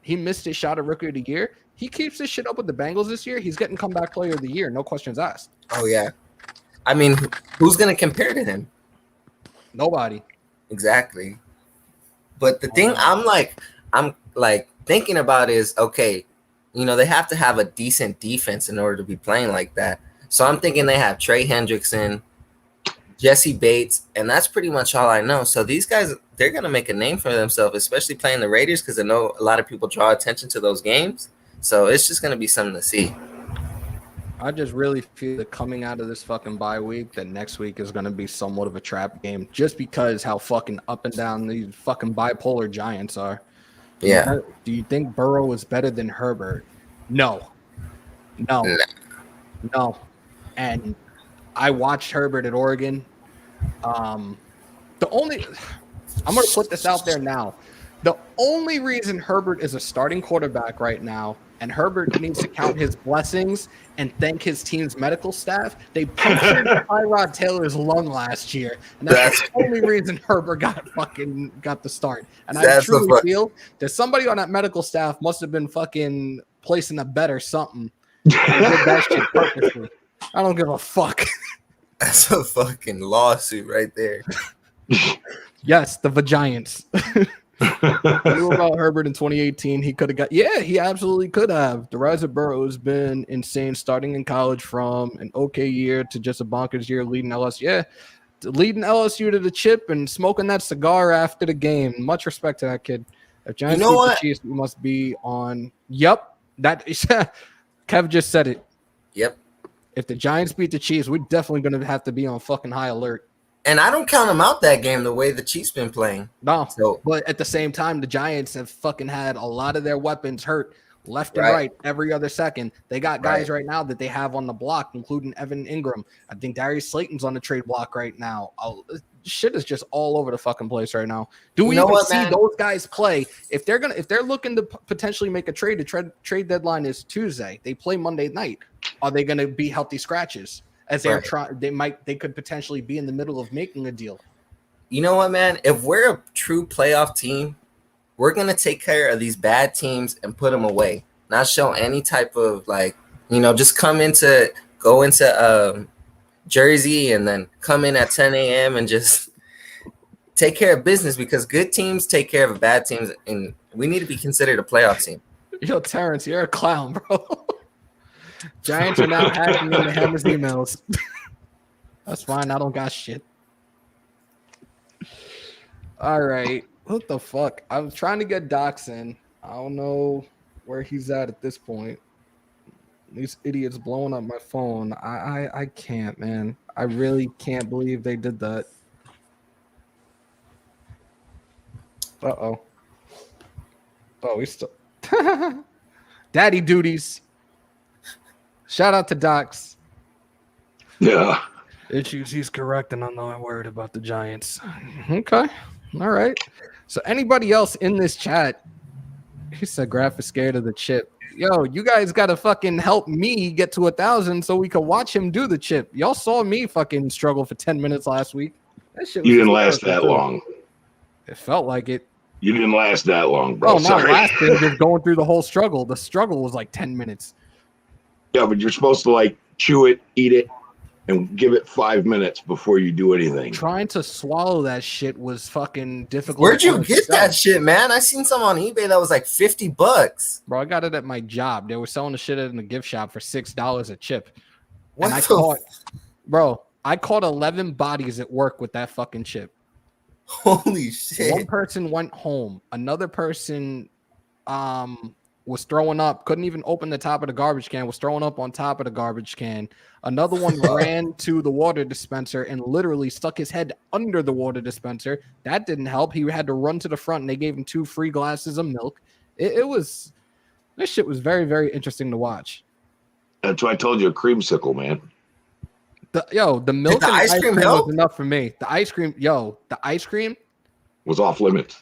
A: his shot at Rookie of the Year. He keeps this shit up with the Bengals this year. He's getting comeback player of the year. No questions asked.
E: Oh, yeah. I mean, who's going to compare to him?
A: Nobody.
E: Exactly. But the thing I'm like thinking about is, okay, you know, they have to have a decent defense in order to be playing like that. So I'm thinking they have Trey Hendrickson, Jesse Bates, and that's pretty much all I know. So these guys, they're going to make a name for themselves, especially playing the Raiders, because I know a lot of people draw attention to those games. So it's just going to be something to see.
A: I just really feel that coming out of this fucking bye week, that next week is going to be somewhat of a trap game, just because how fucking up and down these fucking bipolar Giants are.
E: Yeah.
A: Do you think Burrow is better than Herbert? No. And I watched Herbert at Oregon. I'm going to put this out there now. The only reason Herbert is a starting quarterback right now, and Herbert needs to count his blessings and thank his team's medical staff, they punctured Tyrod Taylor's lung last year. And that's the only reason Herbert got the start. And I truly feel that somebody on that medical staff must have been fucking placing a bet or something. And did that shit purposely. I don't give a fuck.
E: That's a fucking lawsuit right there.
A: Yes, the Vagiants. I knew about Herbert in 2018. He could have got, he absolutely could have. The rise of Burrow has been insane, starting in college from an okay year to just a bonkers year, leading LSU. Yeah, leading LSU to the chip and smoking that cigar after the game. Much respect to that kid. If Giants beat the Chiefs, we must be on. Yep, that is. Kev just said it.
E: Yep.
A: If the Giants beat the Chiefs, we're definitely going to have to be on fucking high alert.
E: And I don't count them out that game the way the Chiefs been playing.
A: No, but at the same time, the Giants have fucking had a lot of their weapons hurt left and right every other second. They got guys right now that they have on the block, including Evan Ingram. I think Darius Slayton's on the trade block right now. Shit is just all over the fucking place right now. Do we even see those guys play? If they're looking to potentially make a trade, the trade deadline is Tuesday. They play Monday night. Are they going to be healthy scratches? As they're trying, they could potentially be in the middle of making a deal.
E: You know what, man? If we're a true playoff team, we're gonna take care of these bad teams and put them away. Not show any type of just go into Jersey and then come in at 10 a.m. and just take care of business, because good teams take care of bad teams, and we need to be considered a playoff team.
A: Yo, Terrence, you're a clown, bro. Giants are now hacking into Hammers emails. That's fine. I don't got shit. All right. What the fuck? I was trying to get Docs in. I don't know where he's at this point. These idiots blowing up my phone. I can't, man. I really can't believe they did that. Uh-oh. Oh, he's still... Daddy duties. Shout out to Docs.
D: Yeah.
A: Issues he's correct, and I'm not worried about the Giants. Okay. All right. So anybody else in this chat, he said Graf is scared of the chip. Yo, you guys got to fucking help me get to 1,000 so we can watch him do the chip. Y'all saw me fucking struggle for 10 minutes last week. That shit was
D: you didn't last that long.
A: It felt like it.
D: You didn't last that long, bro.
A: Oh, not lasting, just going through the whole struggle. The struggle was like 10 minutes.
D: Yeah, but you're supposed to chew it, eat it, and give it 5 minutes before you do anything.
A: Trying to swallow that shit was fucking difficult.
E: Where'd you get that shit, man? I seen some on eBay that was like $50.
A: Bro, I got it at my job. They were selling the shit in the gift shop for $6 a chip.
E: What
A: I caught 11 bodies at work with that fucking chip.
E: Holy shit.
A: One person went home. Another person was throwing up, couldn't even open the top of the garbage can, was throwing up on top of the garbage can. Another one ran to the water dispenser and literally stuck his head under the water dispenser. That didn't help. He had to run to the front and they gave him 2 free glasses of milk. This shit was very, very interesting to watch.
D: That's why I told you a creamsicle, man.
A: The milk and ice cream was enough for me. The ice cream
D: was off limits.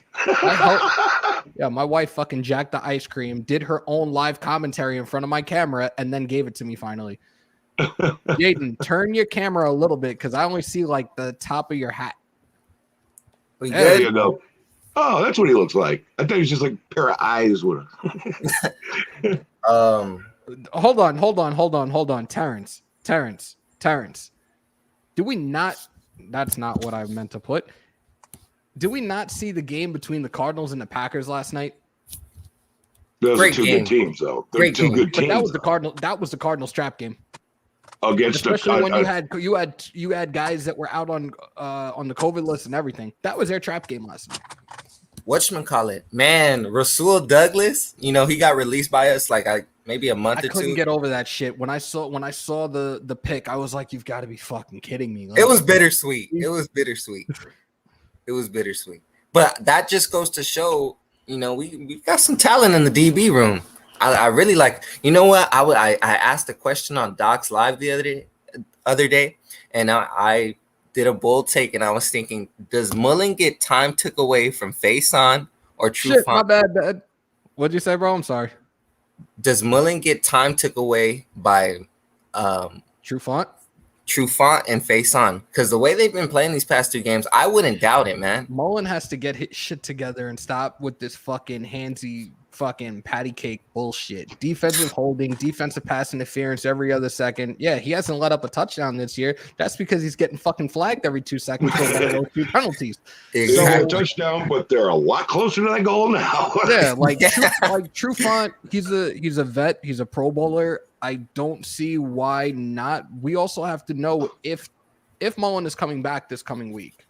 A: My wife fucking jacked the ice cream, did her own live commentary in front of my camera, and then gave it to me finally. Jaden, turn your camera a little bit because I only see like the top of your hat.
D: There you go. Oh, that's what he looks like. I thought he was just like a pair of eyes with him.
A: Hold on. Terrence. Do we not? That's not what I meant to put. Did we not see the game between the Cardinals and the Packers last night?
D: Those are 2 good teams, though. They're 2 good teams.
A: But that was the Cardinals trap game.
D: Especially
A: when you had guys that were out on the COVID list and everything. That was their trap game last night.
E: Whatchamacallit? Man, Rasul Douglas, he got released by us maybe a month or 2.
A: I couldn't get over that shit. When I saw the pick, I was like, you've got to be fucking kidding me.
E: It was bittersweet. But that just goes to show, we got some talent in the DB room. I really like, what? I asked a question on Doc's Live the other day, and I did a bold take, and I was thinking, does Mullen get time took away from Faison or True Font?
A: My bad. What'd you say, bro? I'm sorry.
E: Does Mullen get time took away by
A: True Font
E: and Faison? Because the way they've been playing these past 2 games, I wouldn't doubt it, man.
A: Mullen has to get his shit together and stop with this fucking handsy fucking patty cake bullshit. Defensive holding, defensive pass interference every other second. Yeah, he hasn't let up a touchdown this year. That's because he's getting fucking flagged every 2 seconds for one of those 2 penalties.
D: Exactly. A touchdown, but they're a lot closer to that goal now.
A: Yeah, True Font, he's a vet, he's a Pro Bowler. I don't see why not. We also have to know if Mullen is coming back this coming week.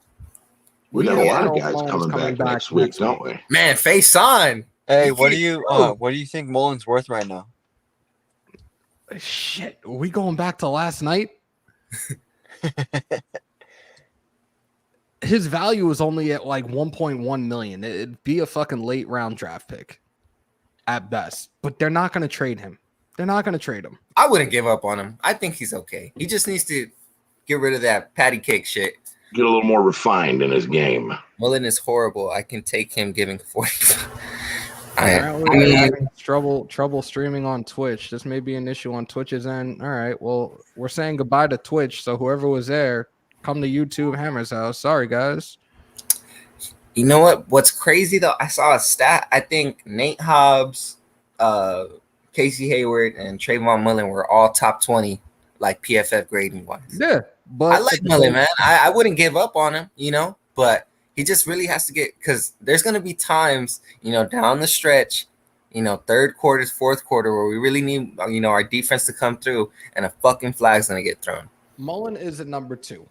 D: We got a lot of guys coming back next week, don't we?
E: Man, Faison.
F: Hey, what do you think Mullen's worth right now?
A: Shit, are we going back to last night? His value is only at like 1.1 million. It'd be a fucking late round draft pick at best, but they're not going to trade him.
E: I wouldn't give up on him. I think he's okay. He just needs to get rid of that patty cake shit.
D: Get a little more refined in his game.
E: Mullen is horrible. I can take him giving 40.
A: Apparently having trouble streaming on Twitch. This may be an issue on Twitch's end. All right, well, we're saying goodbye to Twitch, so whoever was there, come to YouTube Hammers.House. Sorry, guys.
E: You know what? What's crazy, though? I saw a stat. I think Nate Hobbs, Casey Hayward, and Trayvon Mullen were all top 20, like PFF grading-wise.
A: Yeah, but
E: I like Mullen, man. I wouldn't give up on him, but he just really has to get, because there's going to be times, down the stretch, 3rd quarters, 4th quarter, where we really need, our defense to come through and a fucking flag's going to get thrown.
A: Mullen is at number 2.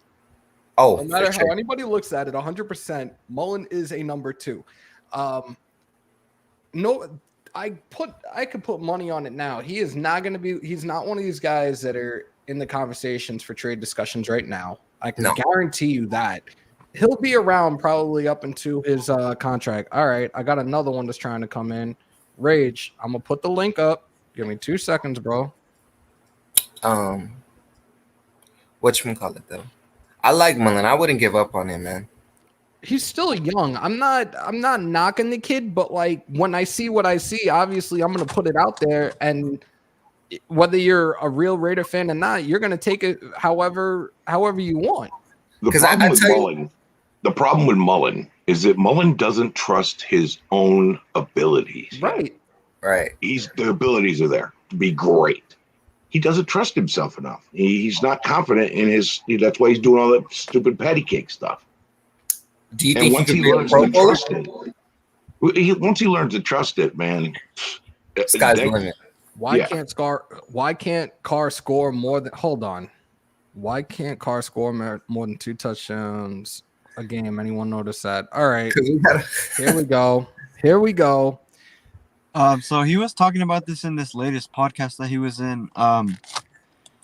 E: Oh,
A: no matter how anybody looks at it, 100%, Mullen is a number 2. No, I could put money on it now. He is not going to be, he's not one of these guys that are in the conversations for trade discussions right now. I can guarantee you that. He'll be around probably up into his contract. All right, I got another one that's trying to come in. Rage, I'm going to put the link up. Give me 2 seconds, bro.
E: Whatchamacallit, though? I like Mullen. I wouldn't give up on him, man.
A: He's still young. I'm not knocking the kid, but like when I see what I see, obviously I'm going to put it out there, and whether you're a real Raider fan or not, you're going to take it however you want.
D: The problem with Mullen is that Mullen doesn't trust his own abilities.
A: Right.
D: The abilities are there to be great. He doesn't trust himself enough. He's not confident in his. That's why he's doing all that stupid patty cake stuff.
E: Do you think once he learns to trust
D: it, once he learns to trust it, man,
E: sky's the limit.
A: Why can't Carr score more than? Hold on. Why can't Carr score more than 2 touchdowns? a game. Anyone notice that? All right.
E: 'Cause we gotta-
A: Here we go. Here we go.
F: So he was talking about this in this latest podcast that he was in.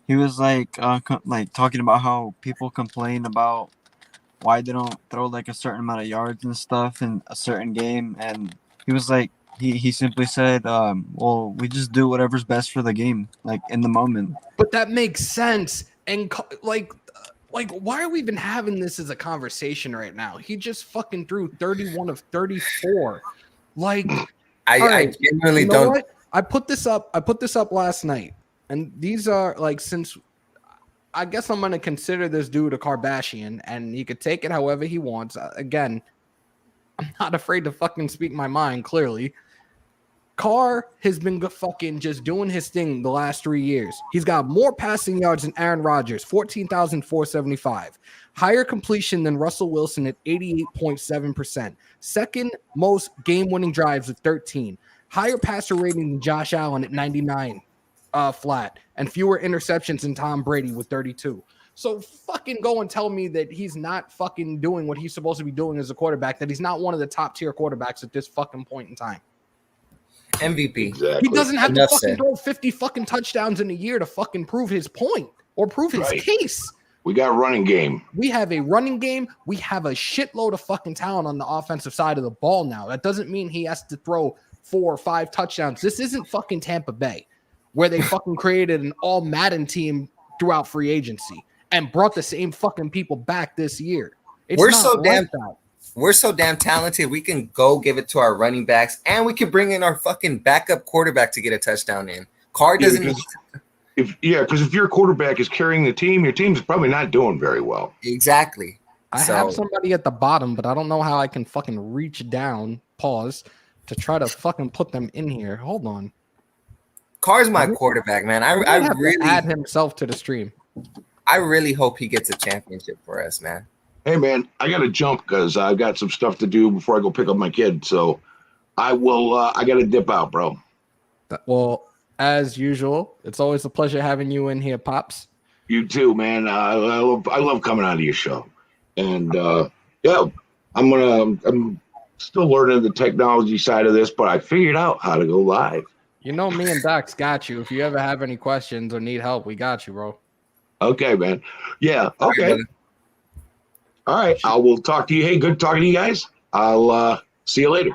F: He was like talking about how people complain about why they don't throw like a certain amount of yards and stuff in a certain game, and he was like, he simply said, well, we just do whatever's best for the game, like in the moment.
A: But that makes sense. And like, why are we even having this as a conversation right now? He just fucking threw 31 of 34. Like,
E: I genuinely
A: you know
E: don't.
A: what? I put this up last night, and these are like, since I guess I'm gonna consider this dude a Kardashian, and he could take it however he wants. Again, I'm not afraid to fucking speak my mind. Clearly, Carr has been fucking just doing his thing the last 3 years. He's got more passing yards than Aaron Rodgers, 14,475. Higher completion than Russell Wilson at 88.7%. Second most game-winning drives with 13. Higher passer rating than Josh Allen at 99 flat. And fewer interceptions than Tom Brady with 32. So fucking go and tell me that he's not fucking doing what he's supposed to be doing as a quarterback, that he's not one of the top-tier quarterbacks at this fucking point in time.
E: MVP.
D: Exactly.
A: He doesn't have
E: Enough
A: to fucking
E: said.
A: throw 50 fucking touchdowns in a year to fucking prove his point or prove his
D: Right.
A: case.
D: We got a running game.
A: We have a running game. We have a shitload of fucking talent on the offensive side of the ball now. That doesn't mean he has to throw 4 or 5 touchdowns. This isn't fucking Tampa Bay, where they fucking created an all Madden team throughout free agency and brought the same fucking people back this year. It's
E: We're
A: not
E: so
A: like
E: damn
A: that.
E: We're so damn talented. We can go give it to our running backs, and we can bring in our fucking backup quarterback to get a touchdown in. Carr
D: Yeah,
E: doesn't
D: because if your quarterback is carrying the team, your team's probably not doing very well.
E: exactly.
A: I
E: So-
A: have somebody at the bottom, but I don't know how I can fucking reach down, pause, to try to fucking put them in here. Hold on.
E: Carr's my quarterback, man.
A: He might
E: I
A: have to
E: really,
A: add himself to the stream.
E: I really hope he gets a championship for us, man.
D: Hey, man, I got to jump because I've got some stuff to do before I go pick up my kid. So I will. I got to dip out, bro.
A: Well, as usual, it's always a pleasure having you in here, Pops.
D: You too, man. I love coming on to your show, and yeah, I'm still learning the technology side of this, but I figured out how to go live.
A: You know, me and Docs got you. If you ever have any questions or need help, we got you, bro.
D: Okay, man. Yeah. Okay.
E: brother.
D: All right. I will talk to you. Hey, good talking to you guys. I'll see you later.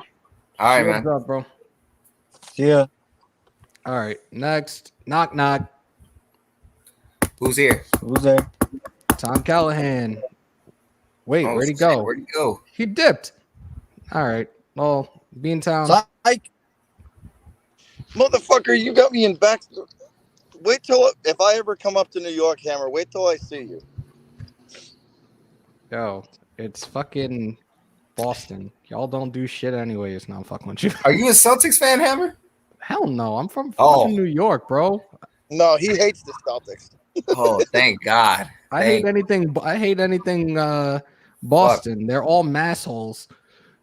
E: All right,
A: What's
E: man.
A: up, bro?
F: Yeah.
A: All right. Next, knock knock.
E: Who's here?
F: Who's there?
A: Tom Callahan. Wait,
E: Oh,
A: where'd he
E: shit,
A: go?
E: Where'd he go?
A: He dipped. All right. Well, Beantown.
B: Psych. Motherfucker, you got me in back. Wait till if I ever come up to New York, Hammer. Wait till I see you.
A: Yo, it's fucking Boston. Y'all don't do shit anyways. Now I'm fucking with you.
E: Are you a Celtics fan, Hammer?
A: Hell no. I'm from
E: Oh.
A: fucking New York, bro.
B: No, he hates the Celtics.
E: Oh, thank God.
A: I hate anything. I hate anything. Boston. They're all massholes.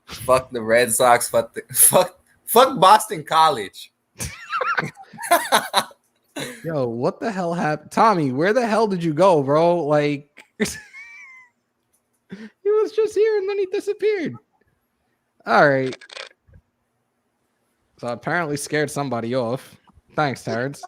E: Fuck the Red Sox. Fuck Boston College.
A: Yo, what the hell happened? Tommy, where the hell did you go, bro? Like, he was just here and then he disappeared. All right. So apparently scared somebody off. Thanks, Terrence.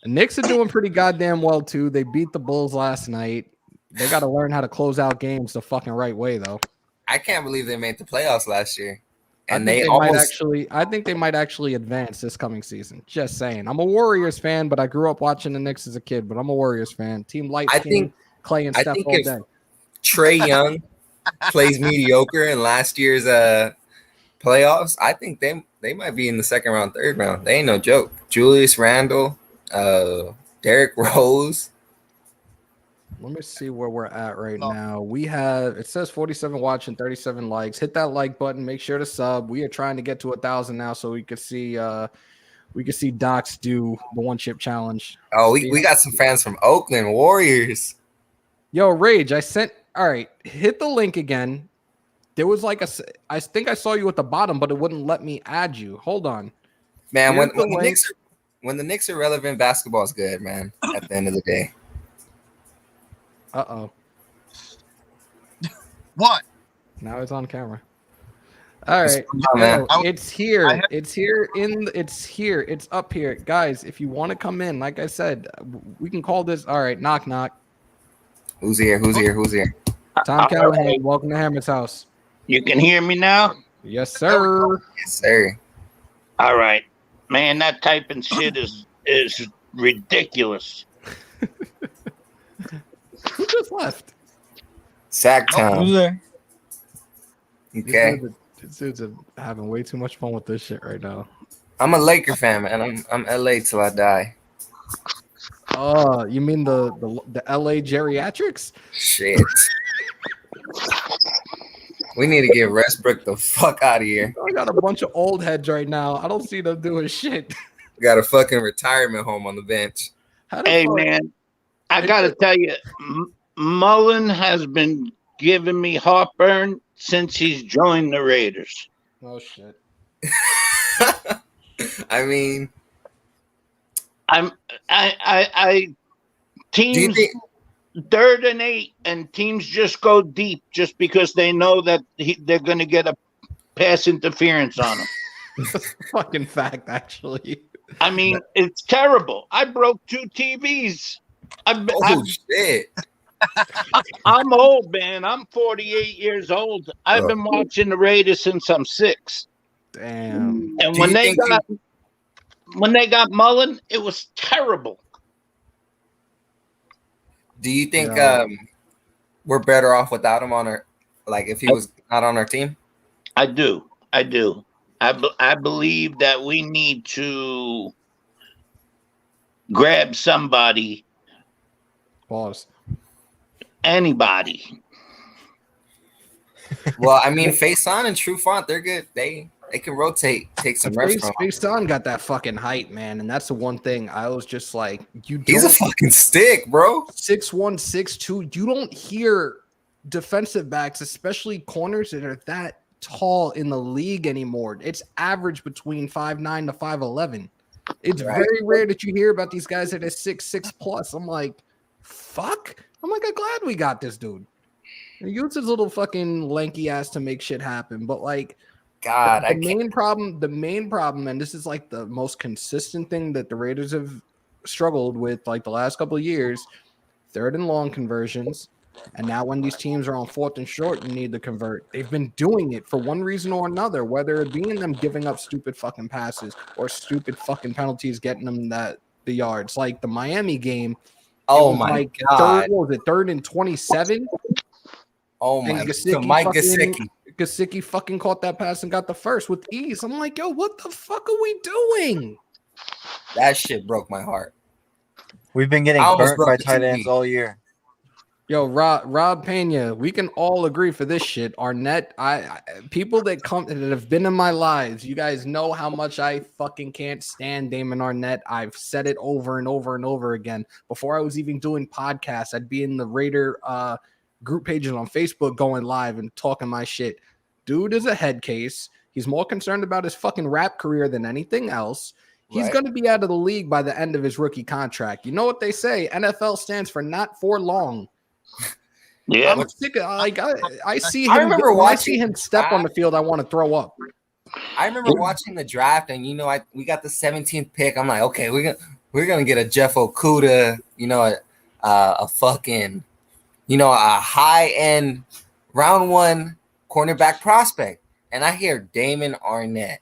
A: Knicks are doing pretty goddamn well, too. They beat the Bulls last night. They got to learn how to close out games the fucking right way, though.
E: I can't believe they made the playoffs last year. And
A: I
E: they
A: think
E: almost
A: I think they might actually advance this coming season. Just saying. I'm a Warriors fan, but I grew up watching the Knicks as a kid. But I'm a Warriors fan. Team Light
E: I
A: Skin,
E: think-
A: Clay and
E: I
A: Steph
E: think
A: all
E: if-
A: day.
E: Trey Young plays mediocre in last year's playoffs, I think they might be in the second round, third round. They ain't no joke. Julius Randle, Derrick Rose.
A: Let me see where we're at right
B: No.
A: now. We have, it says 47 watching, 37 likes. Hit that like button. Make sure to sub. We are trying to get to 1,000 now, so we could see Docs do the one chip challenge.
E: Oh, we got some fans from Oakland Warriors.
A: Yo, Rage, all right, hit the link again. There was like I think I saw you at the bottom, but it wouldn't let me add you. Hold on.
E: Man,
A: Here's
E: when
A: the
E: the Knicks are relevant, basketball is good, man. At the end of the day.
A: Uh-oh.
B: What?
A: Now it's on camera. All right,
E: man.
A: it's here. It's here. It's here. It's up here, guys. If you want to come in, like I said, we can call this. All right, knock knock.
E: Who's here? Who's here? Who's here?
A: Tom Callahan, welcome to Hammers.House.
G: You can hear me now?
A: Yes, sir.
E: Yes, sir.
G: All right. Man, that typing shit is ridiculous.
A: Who just left?
E: Sack time.
F: Who's there?
E: Okay.
A: These dudes are having way too much fun with this shit right now.
E: I'm a Laker fan, man. I'm LA till I die.
A: Oh, you mean the LA geriatrics?
E: Shit. We need to get Westbrook the fuck out of here.
A: I got a bunch of old heads right now. I don't see them doing shit.
E: We got a fucking retirement home on the bench.
G: Hey, man, I got to tell you, Mullen has been giving me heartburn since he's joined the Raiders.
A: Oh, shit.
E: I mean,
G: teams 3rd and 8, and teams just go deep just because they know that they're going to get a pass interference on them.
A: That's a fucking fact, actually.
G: I mean, it's terrible. I broke 2 TVs.
E: Shit.
G: I'm old, man. I'm 48 years old. I've been watching the Raiders since I'm 6.
A: Damn.
G: And when they got Mullen, it was terrible.
E: Do you think we're better off without him on our, like if he was not on our team?
G: I do. I believe that we need to grab somebody.
A: Pause.
G: Anybody.
E: Well, I mean, Faison and True Font, they're good. They can rotate, take some reps from him.
A: Faison got that fucking height, man, and that's the one thing I was just like,
E: he's a fucking stick, bro.
A: 6'1", 6'2". You don't hear defensive backs, especially corners, that are that tall in the league anymore. It's average between 5'9" to 5'11". It's very rare that you hear about these guys that are 6'6" plus. I'm like, fuck. I'm glad we got this dude. He uses his little fucking lanky ass to make shit happen, but like,
E: God,
A: the main problem, and this is like the most consistent thing that the Raiders have struggled with like the last couple of years, 3rd and long conversions. And now when these teams are on 4th and short and need to convert, they've been doing it for one reason or another, whether it being them giving up stupid fucking passes or stupid fucking penalties, getting them the yards. Like the Miami game.
E: Oh my God.
A: What was it, 3rd and 27?
E: Oh my God. Mike Gesicki.
A: Gesicki fucking caught that pass and got the first with ease. I'm like, yo, what the fuck are we doing?
E: That shit broke my heart.
F: We've been getting burnt by tight ends all year.
A: Yo, Rob Pena, we can all agree for this shit. Arnett, people that have been in my lives, you guys know how much I fucking can't stand Damon Arnett. I've said it over and over and over again. Before I was even doing podcasts, I'd be in the Raider group pages on Facebook going live and talking my shit. Dude is a head case. He's more concerned about his fucking rap career than anything else. He's going to be out of the league by the end of his rookie contract. You know what they say? NFL stands for not for long.
G: Yeah,
A: I'm sick of, like I see him.
E: I remember
A: when I see him step on the field, I want to throw up.
E: I remember watching the draft, and we got the 17th pick. I'm like, okay, we're gonna get a Jeff Okudah, a fucking, a high end round 1 cornerback prospect, and I hear Damon Arnett.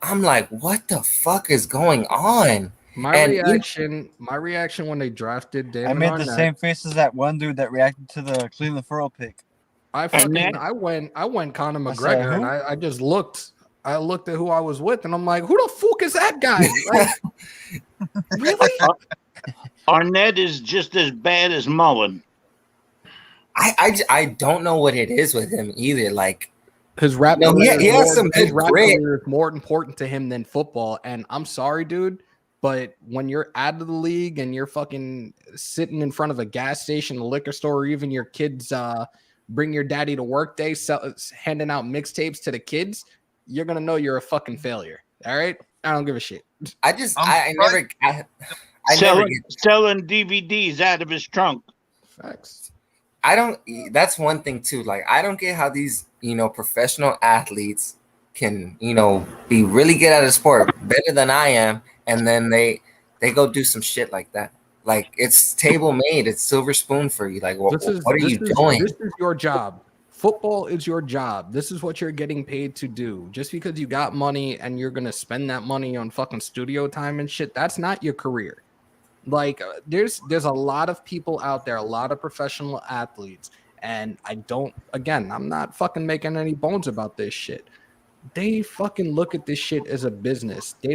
E: I'm like, what the fuck is going on?
A: My reaction when they drafted Damon
F: Arnett. I made
A: Arnett,
F: the same face as that one dude that reacted to the Clee Ferrell pick.
A: I went Conor McGregor, and I just looked. I looked at who I was with, and I'm like, who the fuck is that guy? Like, really?
G: Arnett is just as bad as Mullen.
E: I don't know what it is with him either. Like
A: his rap,
E: he has some good grit.
A: Is more important to him than football. And I'm sorry, dude, but when you're out of the league and you're fucking sitting in front of a gas station, a liquor store, or even your kids bring your daddy to work day, handing out mixtapes to the kids, you're gonna know you're a fucking failure. All right, I don't give a shit.
G: Selling DVDs out of his trunk.
A: Facts.
E: I don't. That's one thing too. Like, I don't get how these, professional athletes can, be really good at a sport, better than I am, and then they go do some shit like that. Like, it's table made. It's silver spoon for you. Like, what are you doing?
A: This is your job. Football is your job. This is what you're getting paid to do. Just because you got money and you're gonna spend that money on fucking studio time and shit, that's not your career. Like, there's a lot of people out there, a lot of professional athletes, and I'm not fucking making any bones about this shit. They fucking look at this shit as a business. They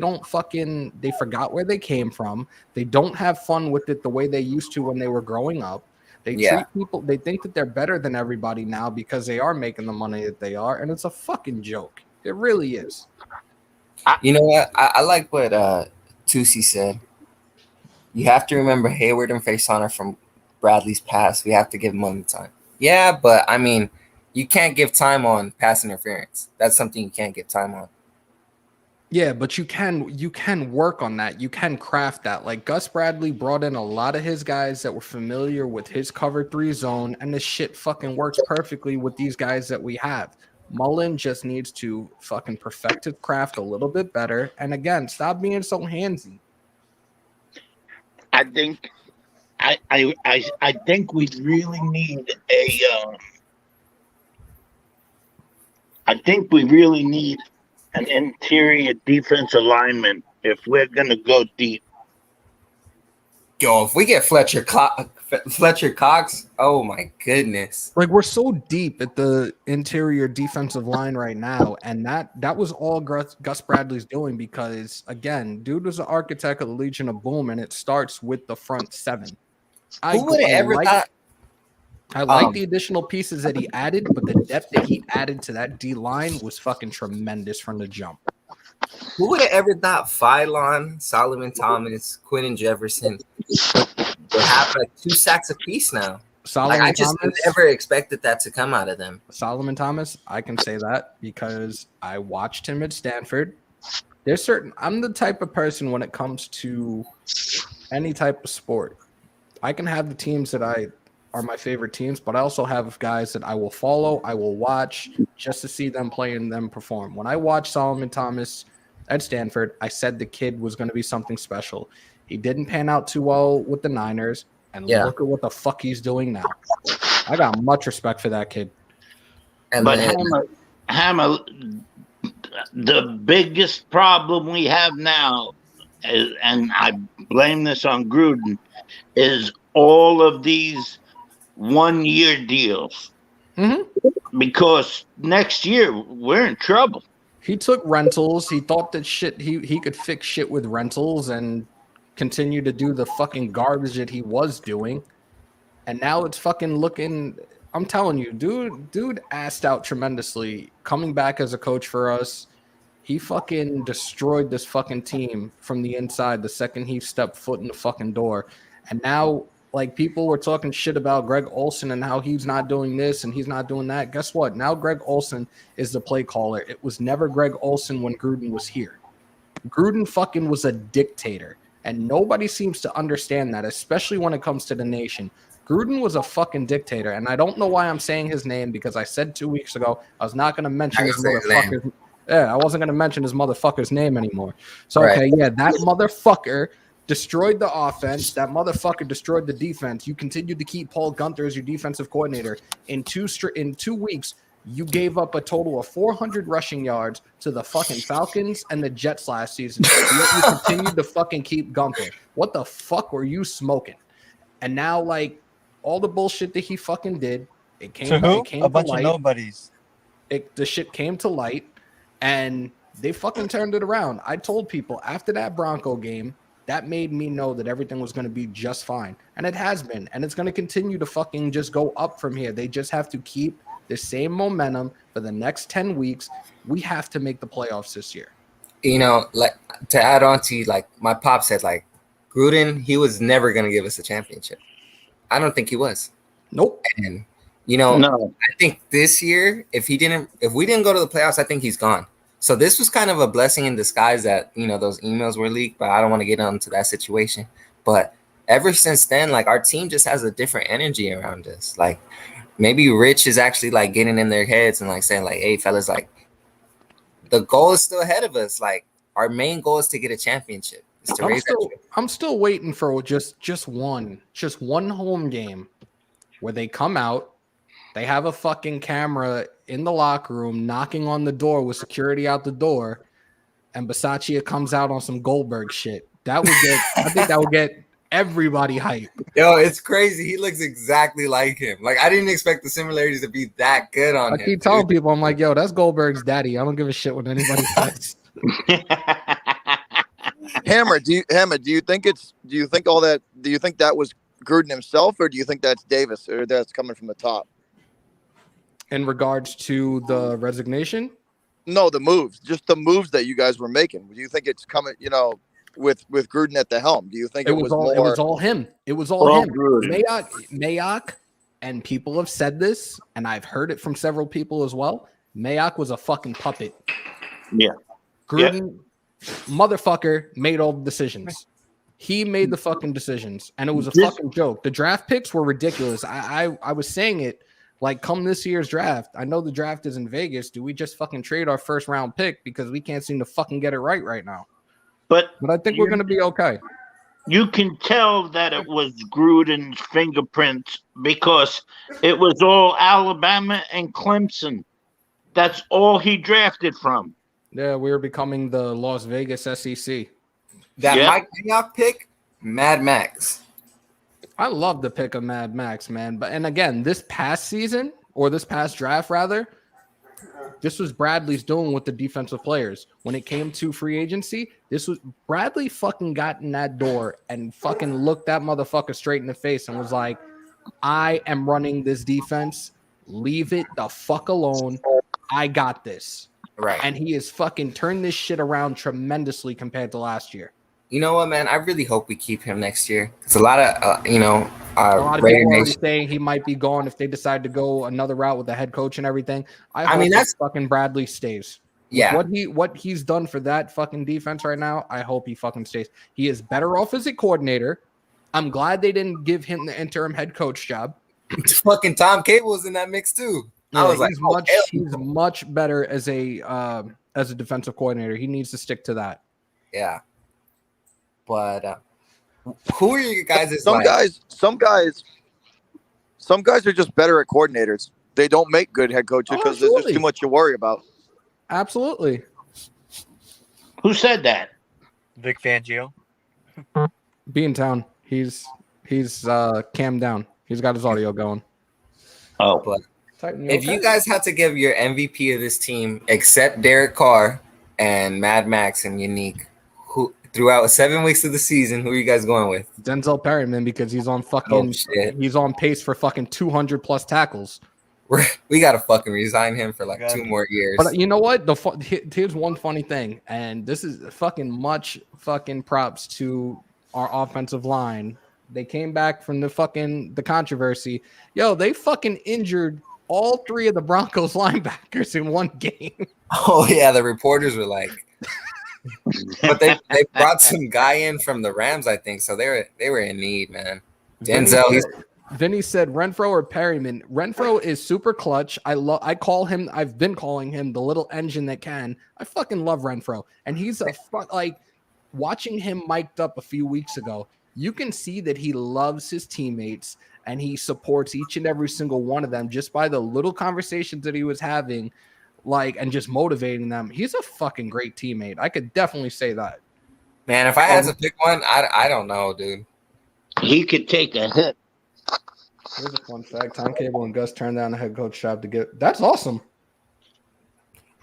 A: forgot where they came from. They don't have fun with it the way they used to when they were growing up. They treat people, they think that they're better than everybody now because they are making the money that they are, and it's a fucking joke. It really is.
E: You know what? I like what Tusi said. You have to remember Hayward and Faison are from Bradley's past. We have to give them time. Yeah, but I mean, you can't give time on pass interference. That's something you can't give time on.
A: Yeah, but you can work on that. You can craft that. Like, Gus Bradley brought in a lot of his guys that were familiar with his cover 3 zone, and this shit fucking works perfectly with these guys that we have. Mullen just needs to fucking perfect his craft a little bit better. And again, stop being so handsy.
G: I think I think we really need an interior defensive lineman if we're gonna go deep.
E: Yo, if we get Fletcher Cox, oh my goodness!
A: Like, we're so deep at the interior defensive line right now, and that was all Gus Bradley's doing because, again, dude was the architect of the Legion of Boom, and it starts with the front 7.
E: Who would have ever thought?
A: I like the additional pieces that he added, but the depth that he added to that D line was fucking tremendous from the jump.
E: Who would have ever thought Phylon, Solomon Thomas, Quentin Jefferson would have like 2 sacks apiece now? I just never expected that to come out of them.
A: Solomon Thomas, I can say that because I watched him at Stanford. I'm the type of person when it comes to any type of sport. I can have the teams that are my favorite teams, but I also have guys that I will follow, I will watch just to see them play and them perform. When I watched Solomon Thomas at Stanford, I said the kid was going to be something special. He didn't pan out too well with the Niners, and look at what the fuck he's doing now. I got much respect for that kid.
G: But Hammer, the biggest problem we have now, and I blame this on Gruden, is all of these 1-year deals. Mm-hmm. Because next year we're in trouble.
A: He took rentals. He thought that he could fix shit with rentals and continue to do the fucking garbage that he was doing. And now it's fucking looking, I'm telling you, dude assed out tremendously coming back as a coach for us. He fucking destroyed this fucking team from the inside the second he stepped foot in the fucking door. And now, like, people were talking shit about Greg Olsen and how he's not doing this and he's not doing that. Guess what? Now Greg Olsen is the play caller. It was never Greg Olsen when Gruden was here. Gruden fucking was a dictator. And nobody seems to understand that, especially when it comes to the nation. Gruden was a fucking dictator. And I don't know why I'm saying his name because I said 2 weeks ago I was not going to mention his motherfucker's. Yeah, I wasn't going to mention his motherfucker's name anymore. So, okay, yeah, that motherfucker destroyed the offense. That motherfucker destroyed the defense. You continued to keep Paul Gunther as your defensive coordinator. In 2 weeks, you gave up a total of 400 rushing yards to the fucking Falcons and the Jets last season. Yet you continued to fucking keep Gunther. What the fuck were you smoking? And now, like, all the bullshit that he fucking did, it came
F: a
A: to
F: bunch
A: light.
F: of nobodies.
A: The shit came to light, and they fucking turned it around. I told people after that Bronco game, that made me know that everything was going to be just fine. And it has been. And it's going to continue to fucking just go up from here. They just have to keep the same momentum for the next 10 weeks. We have to make the playoffs this year.
E: You know, like, to add on to, like, my pop said, like, Gruden, he was never going to give us a championship. I don't think he was.
A: Nope.
E: And, no. I think this year, if we didn't go to the playoffs, I think he's gone. So this was kind of a blessing in disguise that, those emails were leaked, but I don't want to get into that situation. But ever since then, like our team just has a different energy around us. Like maybe Rich is actually like getting in their heads and like saying like, hey fellas, like the goal is still ahead of us. Like our main goal is to get a championship. Is to raise that trophy.
A: I'm still waiting for just one home game where they come out, they have a fucking camera in the locker room knocking on the door with security out the door, and Bisaccia comes out on some Goldberg shit. That would get I think that would get everybody hype.
E: Yo, it's crazy. He looks exactly like him. Like I didn't expect the similarities to be that good on him.
A: I keep telling people, I'm like, yo, that's Goldberg's daddy. I don't give a shit what anybody says.
B: Hammer, do you think that was Gruden himself, or do you think that's Davis, or that's coming from the top?
A: In regards to the resignation?
B: No, the moves that you guys were making. Do you think it's coming, with Gruden at the helm? Do you think it was
A: all him? It was all him.
G: Gruden.
A: Mayock, and people have said this, and I've heard it from several people as well. Mayock was a fucking puppet.
G: Yeah.
A: Gruden, motherfucker, made all the decisions. He made the fucking decisions, and it was a fucking joke. The draft picks were ridiculous. I was saying it, like, come this year's draft. I know the draft is in Vegas. Do we just fucking trade our first round pick because we can't seem to fucking get it right now? But I think we're going to be okay.
G: You can tell that it was Gruden's fingerprints because it was all Alabama and Clemson. That's all he drafted from.
A: Yeah, we're becoming the Las Vegas SEC.
E: That Mike Mayock pick, Mad Max.
A: I love the pick of Mad Max, man. And again, this past season, or this past draft rather, this was Bradley's doing with the defensive players. When it came to free agency, this was Bradley fucking got in that door and fucking looked that motherfucker straight in the face and was like, I am running this defense. Leave it the fuck alone. I got this.
E: Right.
A: And he has fucking turned this shit around tremendously compared to last year.
E: You know what, man? I really hope we keep him next year. It's a lot of,
A: a lot of people are saying he might be gone if they decide to go another route with the head coach and everything. I mean, that's fucking Bradley stays.
E: Yeah.
A: What he's done for that fucking defense right now, I hope he fucking stays. He is better off as a coordinator. I'm glad they didn't give him the interim head coach job.
E: Fucking Tom Cable was in that mix too.
A: Yeah, I was he's much better as a defensive coordinator. He needs to stick to that.
E: Yeah. But who are you guys?
B: Some guys are just better at coordinators. They don't make good head coaches because there's just too much to worry about.
A: Absolutely.
G: Who said that?
F: Vic Fangio.
A: Be in town. He's cammed down. He's got his audio going.
E: Oh, but if you guys had to give your MVP of this team, except Derek Carr and Mad Max and Unique, who throughout 7 weeks of the season, who are you guys going with?
A: Denzel Perryman, because he's on fucking he's on pace for fucking 200 plus tackles.
E: We gotta fucking resign him for like 2 more years.
A: But you know what? Here's one funny thing, and this is fucking much fucking props to our offensive line. They came back from the controversy. Yo, they fucking injured all 3 of the Broncos linebackers in one game.
E: Oh yeah, the reporters were like, but they brought some guy in from the Rams, I think. So they were in need, man. Denzel.
A: Vinny said Renfro or Perryman. Renfro is super clutch. I've been calling him the little engine that can. I fucking love Renfro. And he's watching him mic'd up a few weeks ago. You can see that he loves his teammates and he supports each and every single one of them just by the little conversations that he was having, and just motivating them. He's a fucking great teammate. I could definitely say that.
E: Man, if I had to pick one, I don't know, dude.
G: He could take a hit.
A: Here's a fun fact. Tom Cable and Gus turned down the head coach job to get. That's awesome.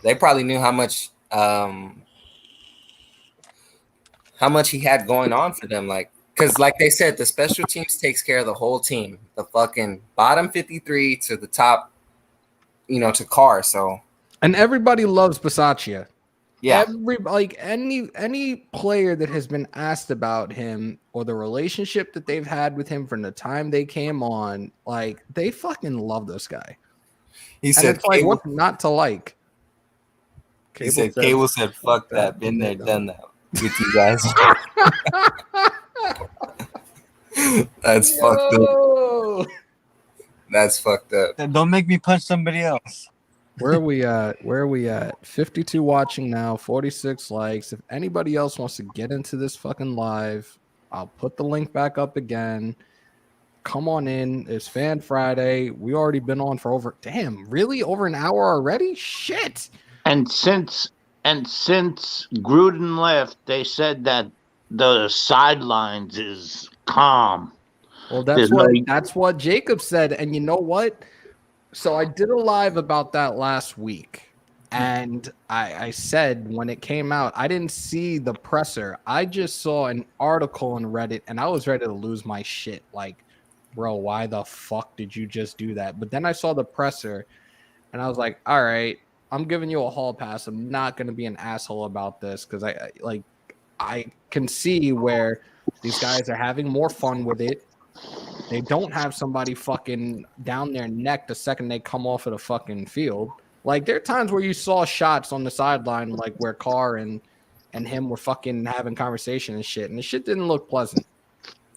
E: They probably knew how much he had going on for them. Because like they said, the special teams takes care of the whole team. The fucking bottom 53 to the top, to Carr. So. And
A: everybody loves Bisaccia.
E: Yeah.
A: Any player that has been asked about him or the relationship that they've had with him from the time they came on, they fucking love this guy.
E: He said,
A: it's what's not to like?
E: Cable said, fuck that. Been there, done that with you guys. That's fucked up.
A: Yo!
E: That's fucked up.
F: Don't make me punch somebody else.
A: Where are we at? 52 watching now, 46 likes. If anybody else wants to get into this fucking live, I'll put the link back up again. Come on in. It's Fan Friday. We already been on for over an hour already? Shit.
G: And since Gruden left, they said that the sidelines is calm.
A: Well, that's what Jacob said. And you know what? So I did a live about that last week. And I said when it came out, I didn't see the presser. I just saw an article on Reddit and I was ready to lose my shit. Like, bro, why the fuck did you just do that? But then I saw the presser and I was like, all right, I'm giving you a hall pass. I'm not going to be an asshole about this because I can see where these guys are having more fun with it. They don't have somebody fucking down their neck the second they come off of the fucking field. Like, there are times where you saw shots on the sideline, like where Carr and him were fucking having conversation and shit, and the shit didn't look pleasant.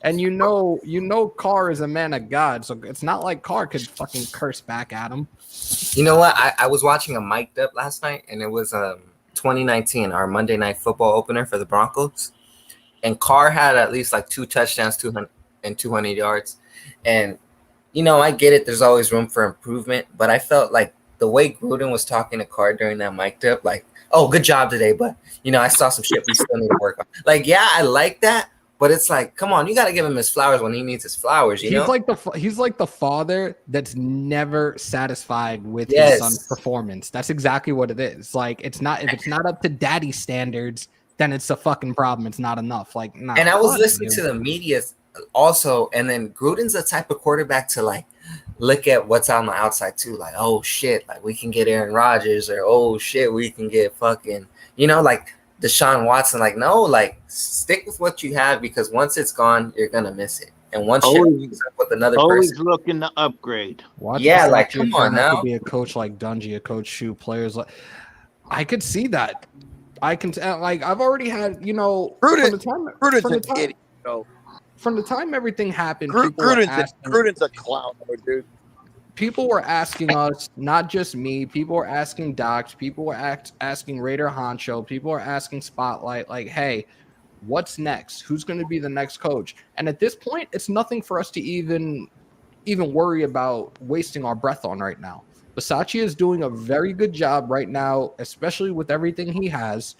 A: And you know Carr is a man of God, so it's not like Carr could fucking curse back at him.
E: You know what? I was watching a mic'd up last night, and it was 2019, our Monday Night Football opener for the Broncos. And Carr had at least like 2 touchdowns, 200 yards. And, you know, I get it. There's always room for improvement. But I felt like the way Gruden was talking to Carr during that mic'd up, like, oh, good job today. But, you know, I saw some shit we still need to work on. Like, yeah, I like that. But it's like, come on, you got to give him his flowers when he needs his flowers, you know?
A: He's like the father that's never satisfied with his son's performance. That's exactly what it is. Like, if it's not up to daddy standards, then it's a fucking problem. It's not enough. Like, nah,
E: and I was listening to the media also, and then Gruden's the type of quarterback to like look at what's on the outside too. Like, oh shit, like we can get Aaron Rodgers, or oh shit, we can get fucking, you know, like Deshaun Watson. Like, no, like stick with what you have, because once it's gone, you're gonna miss it. And once you're with another person,
G: looking to upgrade.
E: Like come on now.
A: Could be a coach like Dungy, a coach who players like. I could see that. I can like I've already had, you know,
B: Gruden's an idiot.
A: From the time everything happened,
B: Gruden's a clown, dude.
A: People were asking us, not just me. People were asking Docs. People were asking Raider Honcho. People were asking Spotlight, like, hey, what's next? Who's going to be the next coach? And at this point, it's nothing for us to even worry about wasting our breath on right now. Bisaccia is doing a very good job right now, especially with everything he has.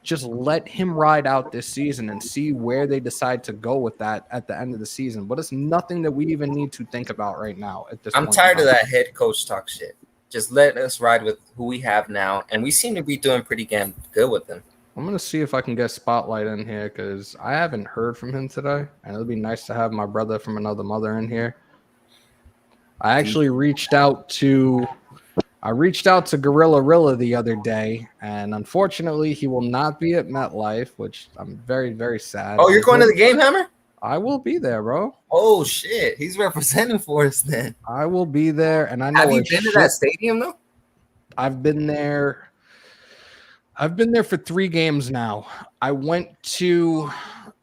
A: Just let him ride out this season and see where they decide to go with that at the end of the season. But it's nothing that we even need to think about right now at this point.
E: I'm tired of that head coach talk shit. Just let us ride with who we have now, and we seem to be doing pretty damn good with them.
A: I'm going to see if I can get Spotlight in here because I haven't heard from him today, and it'll be nice to have my brother from another mother in here. I actually reached out to Gorilla Rilla the other day, and unfortunately, he will not be at MetLife, which I'm very, very sad.
E: Oh, you're going to the game, Hammer?
A: I will be there, bro.
E: Oh shit, he's representing for us then.
A: I will be there, and I know.
E: Have you been to that stadium though?
A: I've been there. I've been there for 3 games now. I went to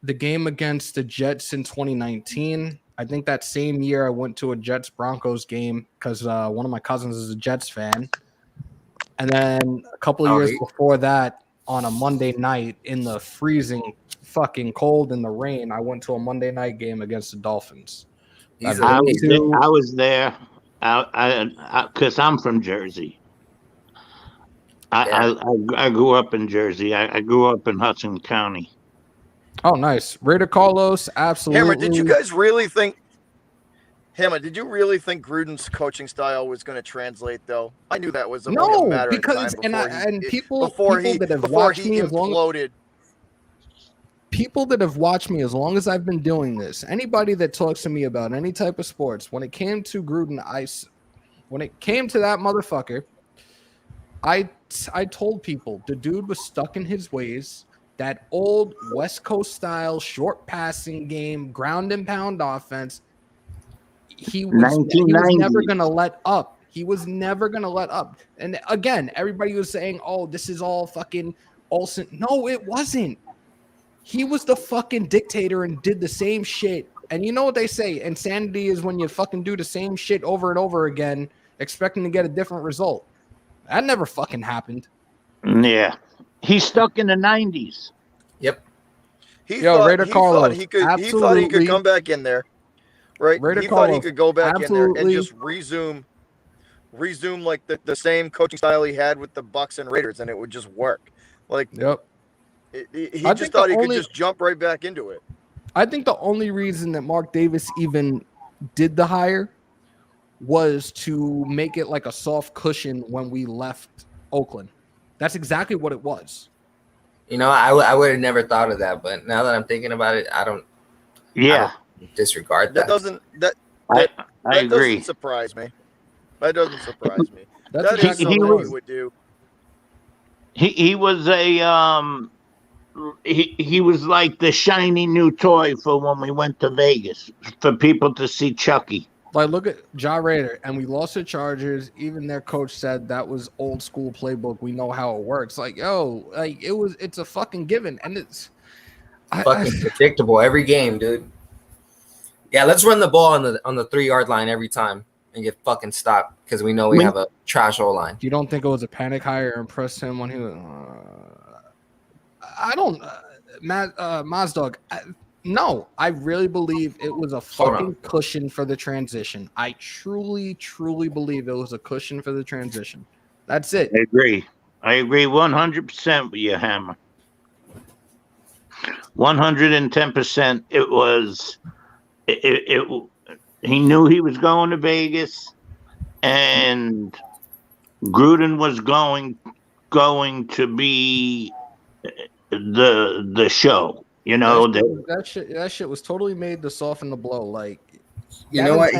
A: the game against the Jets in 2019. I think that same year I went to a Jets-Broncos game because one of my cousins is a Jets fan. And then a couple of years before that, on a Monday night in the freezing fucking cold in the rain, I went to a Monday night game against the Dolphins.
G: I was there because I'm from Jersey. I grew up in Jersey. I grew up in Hudson County.
A: Oh, nice. Raider Carlos, absolutely.
B: Hammer, did you really think Gruden's coaching style was going to translate, though? I knew that was a matter of time before he imploded.
A: People that have watched me as long as I've been doing this, anybody that talks to me about any type of sports, when it came to Gruden, when it came to that motherfucker, I told people the dude was stuck in his ways. That old West Coast style short passing game, ground and pound offense. He was never going to let up. He was never going to let up. And again, everybody was saying, oh, this is all fucking Olsen. No, it wasn't. He was the fucking dictator and did the same shit And you know what they say? Insanity is when you fucking do the same shit over and over again, expecting to get a different result. That never fucking happened.
G: Yeah. He's stuck in the 90s.
E: Yep.
B: He
A: Yo,
B: thought
A: Raider
B: he
A: Carlos,
B: thought he could. He thought he
A: absolutely.
B: could come back in there, right?
A: Raider
B: He thought he
A: Carlos,
B: could go back in there and
A: absolutely.
B: just resume like the same coaching style he had with the Bucks and Raiders, and it would just work. Like,
A: Yep.
B: he
A: I
B: just
A: think
B: thought
A: the
B: he could
A: only-
B: just jump right back into it.
A: I think the only reason that Mark Davis even did the hire was to make it like a soft cushion when we left Oakland. That's exactly what it was.
E: You know, I would have never thought of that, but now that I'm thinking about it, I don't disregard
B: That
E: that.
B: doesn't that
G: I
B: that
G: agree.
B: doesn't surprise me. That doesn't surprise me.
A: That's
B: That is
A: exactly
B: something
A: what it
B: he
A: was.
B: would do.
G: He was he was like the shiny new toy for when we went to Vegas for people to see Chucky.
A: Like, look at Ja Raider, and we lost the Chargers. Even their coach said that was old school playbook. We know how it works. Like, yo, like it's a fucking given, and it's
E: Fucking predictable every game, dude. Yeah, let's run the ball on the 3-yard line every time and get fucking stopped because we know we have a trash O-line.
A: You don't think it was a panic hire or impressed him when he was? I don't, Mazdog. No, I really believe it was a fucking cushion for the transition. I truly, truly believe it was a cushion for the transition. That's it.
G: I agree 100% with you, Hammer. 110%. It was. He knew he was going to Vegas, and Gruden was going to be the show. You know
A: that shit was totally made to soften the blow. Like,
E: you know what?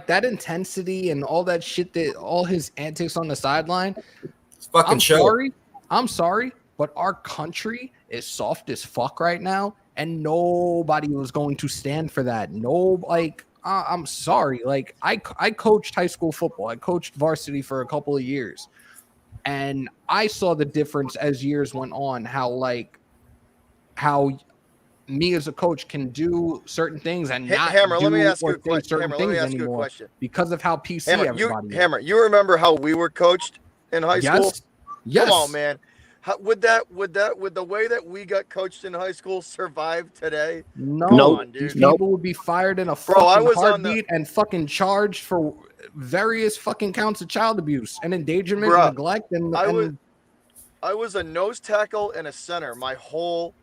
A: That intensity and all that shit, that all his antics on the sideline.
E: It's fucking
A: I'm sorry, but our country is soft as fuck right now, and nobody was going to stand for that. No, like, I'm sorry. Like, I coached high school football. I coached varsity for a couple of years, and I saw the difference as years went on. How me as a coach can do certain things and not
B: Hammer,
A: do
B: let me ask you
A: or
B: a
A: say
B: question.
A: certain
B: Hammer, let me
A: things
B: ask you a
A: anymore
B: question.
A: because of how PC everybody is.
B: Hammer, you remember how we were coached in high school?
A: Yes.
B: Come on, man. How, would the way that we got coached in high school survive today?
A: No,
B: Come on, dude.
A: These people would be fired in a fucking heartbeat and fucking charged for various fucking counts of child abuse and endangerment and neglect.
B: I was a nose tackle and a center my whole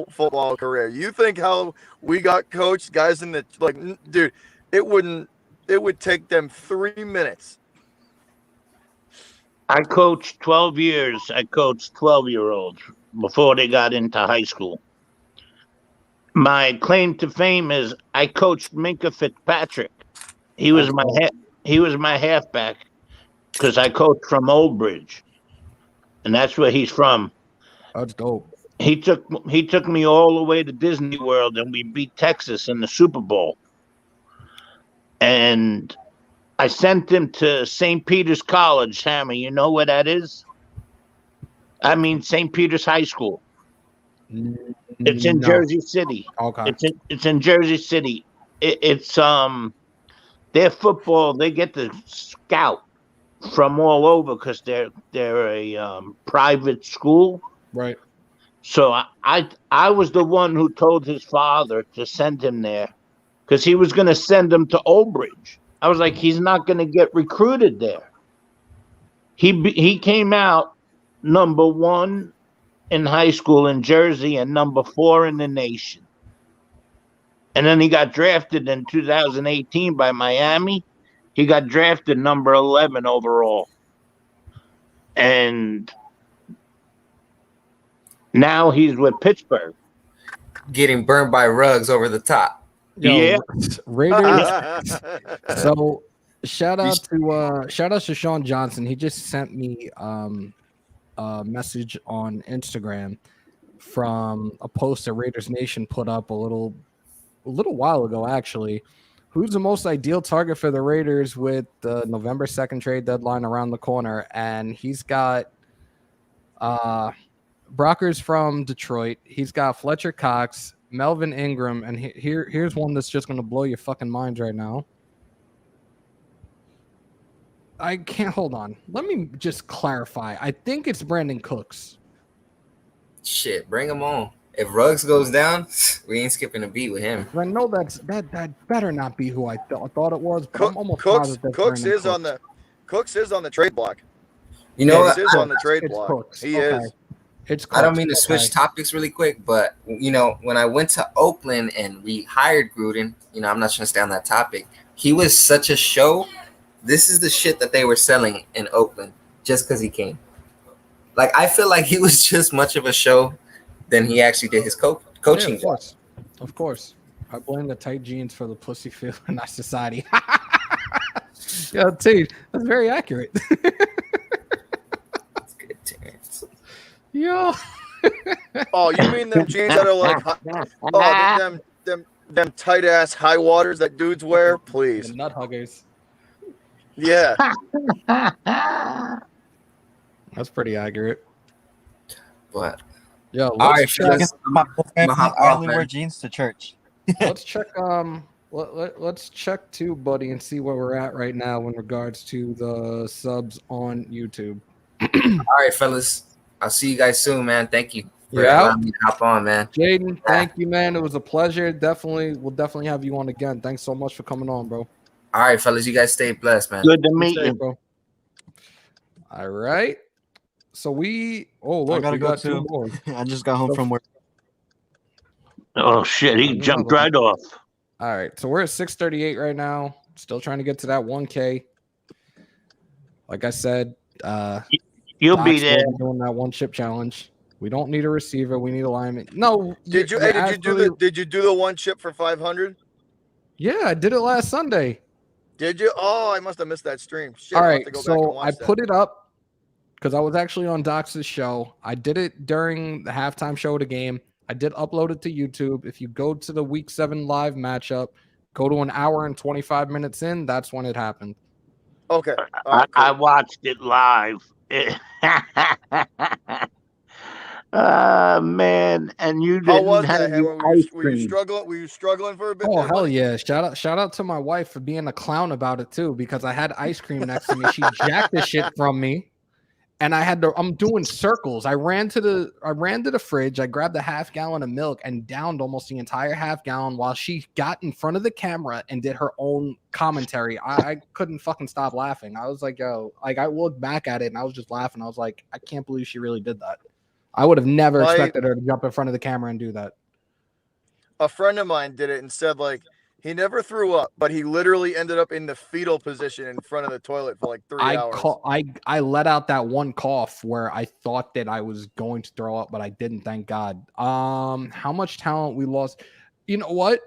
B: football career. You think how we got coached, guys in the dude? It would take them 3 minutes.
G: I coached 12 years. I coached 12-year-olds before they got into high school. My claim to fame is I coached Minka Fitzpatrick. He was my halfback because I coached from Old Bridge, and that's where he's from.
A: That's dope.
G: He took me all the way to Disney World, and we beat Texas in the Super Bowl. And I sent him to St. Peter's College, Hammer. You know where that is? I mean, St. Peter's High School. It's in Jersey City.
A: Okay.
G: It's in Jersey City. It's their football. They get to scout from all over because they're a private school.
A: Right.
G: So I was the one who told his father to send him there because he was going to send him to Old Bridge. I was like, he's not going to get recruited there. He came out number 1 in high school in Jersey and number 4 in the nation. And then he got drafted in 2018 by Miami. He got drafted number 11 overall. And now he's with Pittsburgh.
E: Getting burned by Ruggs over the top.
G: Yeah.
A: Raiders. So shout out to Sean Johnson. He just sent me a message on Instagram from a post that Raiders Nation put up a little while ago, actually. Who's the most ideal target for the Raiders with the November 2nd trade deadline around the corner? And he's got Brockers from Detroit. He's got Fletcher Cox, Melvin Ingram, and here's one that's just gonna blow your fucking minds right now. I can't hold on. Let me just clarify. I think it's Brandon Cooks.
E: Shit, bring him on. If Ruggs goes down, we ain't skipping a beat with him.
A: I know that better not be who I thought it was, but I'm almost
B: Cooks
A: positive that's
B: Cooks
A: Brandon
B: is on the Cooks is on the trade block.
E: You know
B: Cooks
E: what?
B: is on the trade
A: It's
B: block.
A: Cooks.
B: He
A: Okay.
B: is.
A: It's Cooks.
E: I don't mean to switch
A: Okay.
E: topics really quick, but you know, when I went to Oakland and we hired Gruden, you know, I'm not trying to stay on that topic. He was such a show. This is the shit that they were selling in Oakland just because he came. Like, I feel like he was just much of a show than he actually did his coaching
A: of
E: job.
A: course. Of course. I blame the tight jeans for the pussy feel in our society. Yeah, T, that's very accurate.
E: That's good, Terrence.
A: Yo.
B: Oh, you mean them jeans that are like them tight ass high waters that dudes wear?
A: The
B: Please.
A: nut huggers.
B: Yeah.
A: That's pretty accurate.
E: But
A: Yeah,
E: all right,
A: let's check.
E: fellas,
F: My
E: I'ma hop
F: I
E: off,
F: only
E: man.
F: wear jeans to church.
A: Let's check. Let's check too, buddy, and see where we're at right now in regards to the subs on YouTube.
E: All right, fellas. I'll see you guys soon, man. Thank you for
A: Yeah.
E: allowing me to hop on, man.
A: Jaden, thank you, man. It was a pleasure. We'll definitely have you on again. Thanks so much for coming on, bro.
E: All right, fellas. You guys stay blessed, man.
G: Good to
A: Be
G: meet
A: safe,
G: you.
A: bro. All right. So we. Oh, look,
F: I gotta
A: we
F: go
A: got two
F: too.
A: more.
F: I just got home from work.
G: Oh shit, he jumped right off.
A: All right, so we're at 638 right now. Still trying to get to that 1K. Like I said,
G: You'll
A: Doc's
G: be there.
A: will be doing that one chip challenge. We don't need a receiver. We need a lineman. No,
B: Did you do the one chip for 500?
A: Yeah, I did it last Sunday.
B: Did you? Oh, I must have missed that stream. Shit,
A: All
B: I'll have
A: right,
B: to go back
A: so
B: and watch
A: I
B: that.
A: put it up because I was actually on Doc's show. I did it during the halftime show of the game. I did upload it to YouTube. If you go to the Week 7 live matchup, go to an hour and 25 minutes in, that's when it happened.
B: Okay. All right,
G: I
B: cool.
G: watched it live. Man, and you
B: How
G: didn't
B: was
G: have
B: that,
G: your
B: Hammer? Were
G: ice
B: you
G: cream.
B: struggling? Were you struggling for a bit?
A: Oh,
B: there,
A: hell
B: buddy?
A: yeah. Shout out to my wife for being a clown about it too, because I had ice cream next to me. She jacked the shit from me. And I'm doing circles. I ran to the fridge. I grabbed a half gallon of milk and downed almost the entire half gallon while she got in front of the camera and did her own commentary. I couldn't fucking stop laughing. I was like, yo, like I looked back at it and I was just laughing. I was like, I can't believe she really did that. I would have never expected her to jump in front of the camera and do that.
B: A friend of mine did it and said like he never threw up, but he literally ended up in the fetal position in front of the toilet for like 3 hours.
A: I let out that one cough where I thought that I was going to throw up, but I didn't, thank God. How much talent we lost. You know what?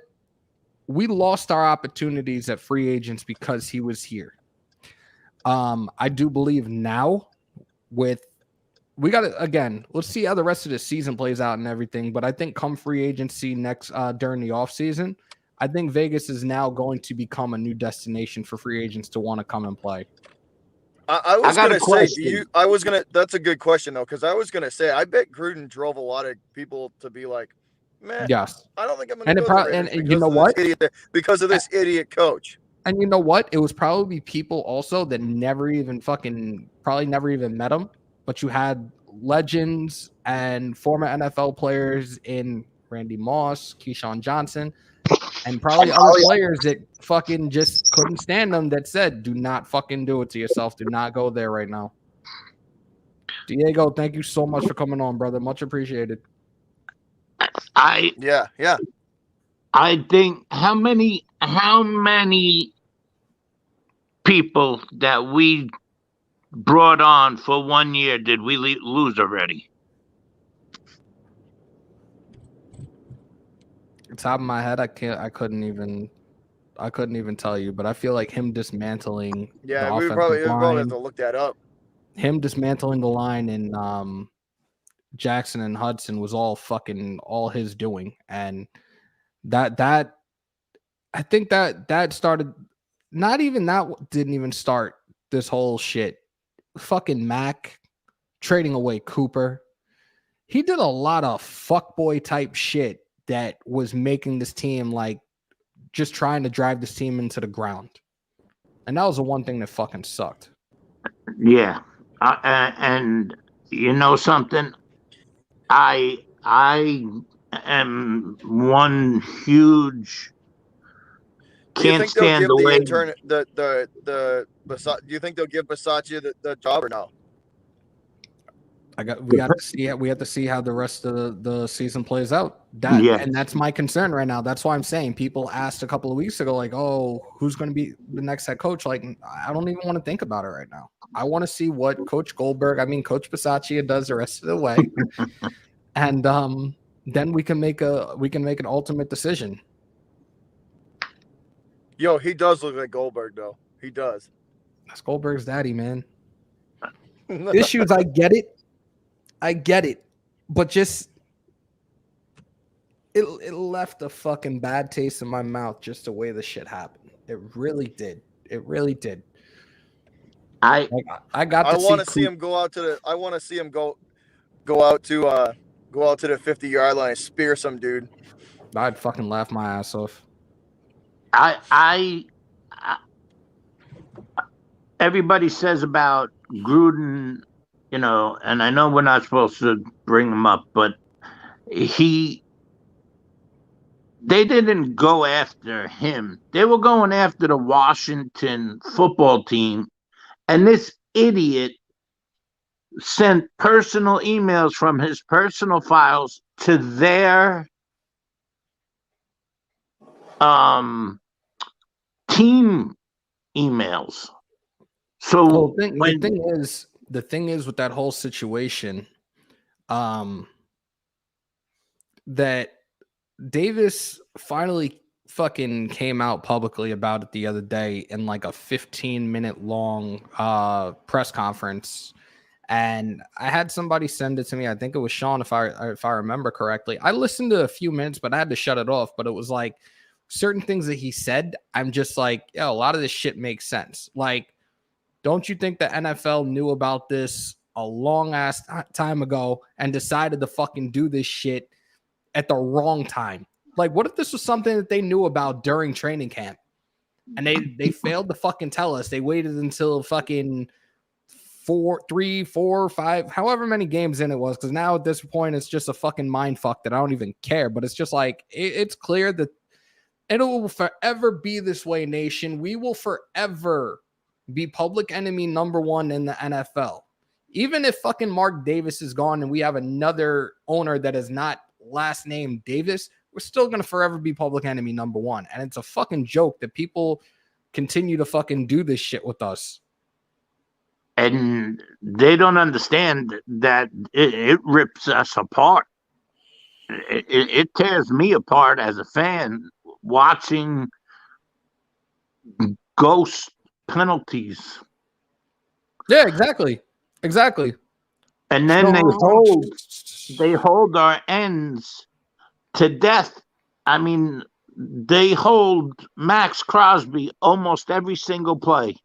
A: We lost our opportunities at free agents because he was here. I do believe now we got to, again, let's see how the rest of the season plays out and everything. But I think come free agency next during the offseason, I think Vegas is now going to become a new destination for free agents to want to come and play.
B: I was
G: got
B: gonna
G: a
B: say,
G: question.
B: that's a good question though, because I was gonna say I bet Gruden drove a lot of people to be like, man,
A: Yes.
B: I don't think I'm gonna
A: And
B: go
A: it
B: to the
A: probably,
B: Raiders
A: and
B: because
A: you know
B: of this
A: what?
B: idiot there, because of this idiot coach.
A: And you know what? It was probably people also that probably never even met him, but you had legends and former NFL players in Randy Moss, Keyshawn Johnson, and probably other players that fucking just couldn't stand them that said, do not fucking do it to yourself. Do not go there right now. Diego, thank you so much for coming on, brother. Much appreciated.
B: Yeah.
G: I think how many people that we brought on for 1 year did we lose already?
A: Top of my head, I couldn't even tell you, but I feel like him dismantling
B: Yeah,
A: the
B: we
A: offensive
B: probably
A: line,
B: have to look that up.
A: him dismantling the line in Jackson and Hudson was all his doing, and that I think that started. Not even that didn't even start this whole shit. Fucking Mac trading away Cooper. He did a lot of fuckboy type shit that was making this team like just trying to drive this team into the ground. And that was the one thing that fucking sucked.
G: Yeah. And you know something? I am one huge
B: Do you
G: can't
B: think they'll
G: stand
B: give
G: the
B: the
G: way
B: intern do you think they'll give Bisaccia the job or no?
A: We have to see how the rest of the season plays out.
G: Yes.
A: And that's my concern right now. That's why I'm saying people asked a couple of weeks ago, like, oh, who's going to be the next head coach? Like, I don't even want to think about it right now. I want to see what Coach Bisaccia does the rest of the way. And then we can make an ultimate decision.
B: Yo, he does look like Goldberg though. He does.
A: That's Goldberg's daddy, man. Issues, I get it, but just it left a fucking bad taste in my mouth just the way the shit happened. It really did. I want to see him go out to the. I want to see him go out to the 50-yard line and spear some dude. I'd fucking laugh my ass off.
G: I everybody says about Gruden, you know, and I know we're not supposed to bring him up, but they didn't go after him. They were going after the Washington football team, and this idiot sent personal emails from his personal files to their team emails. So
A: the thing is with that whole situation, that Davis finally fucking came out publicly about it the other day in like a 15-minute long press conference. And I had somebody send it to me. I think it was Sean, if I remember correctly. I listened to a few minutes, but I had to shut it off. But it was like certain things that he said, I'm just like, yeah, a lot of this shit makes sense. Like, don't you think the NFL knew about this a long ass time ago and decided to fucking do this shit at the wrong time? Like, what if this was something that they knew about during training camp and they failed to fucking tell us? They waited until fucking 3, 4, 5, however many games in it was, because now at this point it's just a fucking mind fuck that I don't even care. But it's just like it's clear that it will forever be this way, nation. We will forever be public enemy number one in the NFL. Even if fucking Mark Davis is gone and we have another owner that is not last name Davis, we're still going to forever be public enemy number one. And it's a fucking joke that people continue to fucking do this shit with us.
G: And they don't understand that it rips us apart. It tears me apart as a fan watching ghost penalties.
A: Yeah, exactly.
G: And then they hold our ends to death. I mean, they hold Max Crosby almost every single play.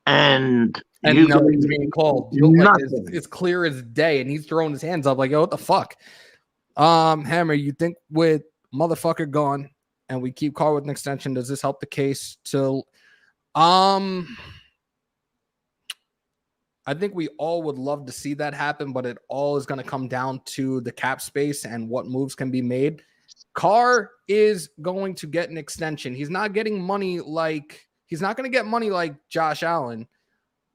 G: And
A: nothing's being called. It's clear as day, and he's throwing his hands up like, yo, what the fuck? Hammer, you think with motherfucker gone and we keep Carr with an extension, does this help the case till I think we all would love to see that happen, but it all is going to come down to the cap space and what moves can be made. Carr is going to get an extension. He's not getting money he's not going to get money like Josh Allen,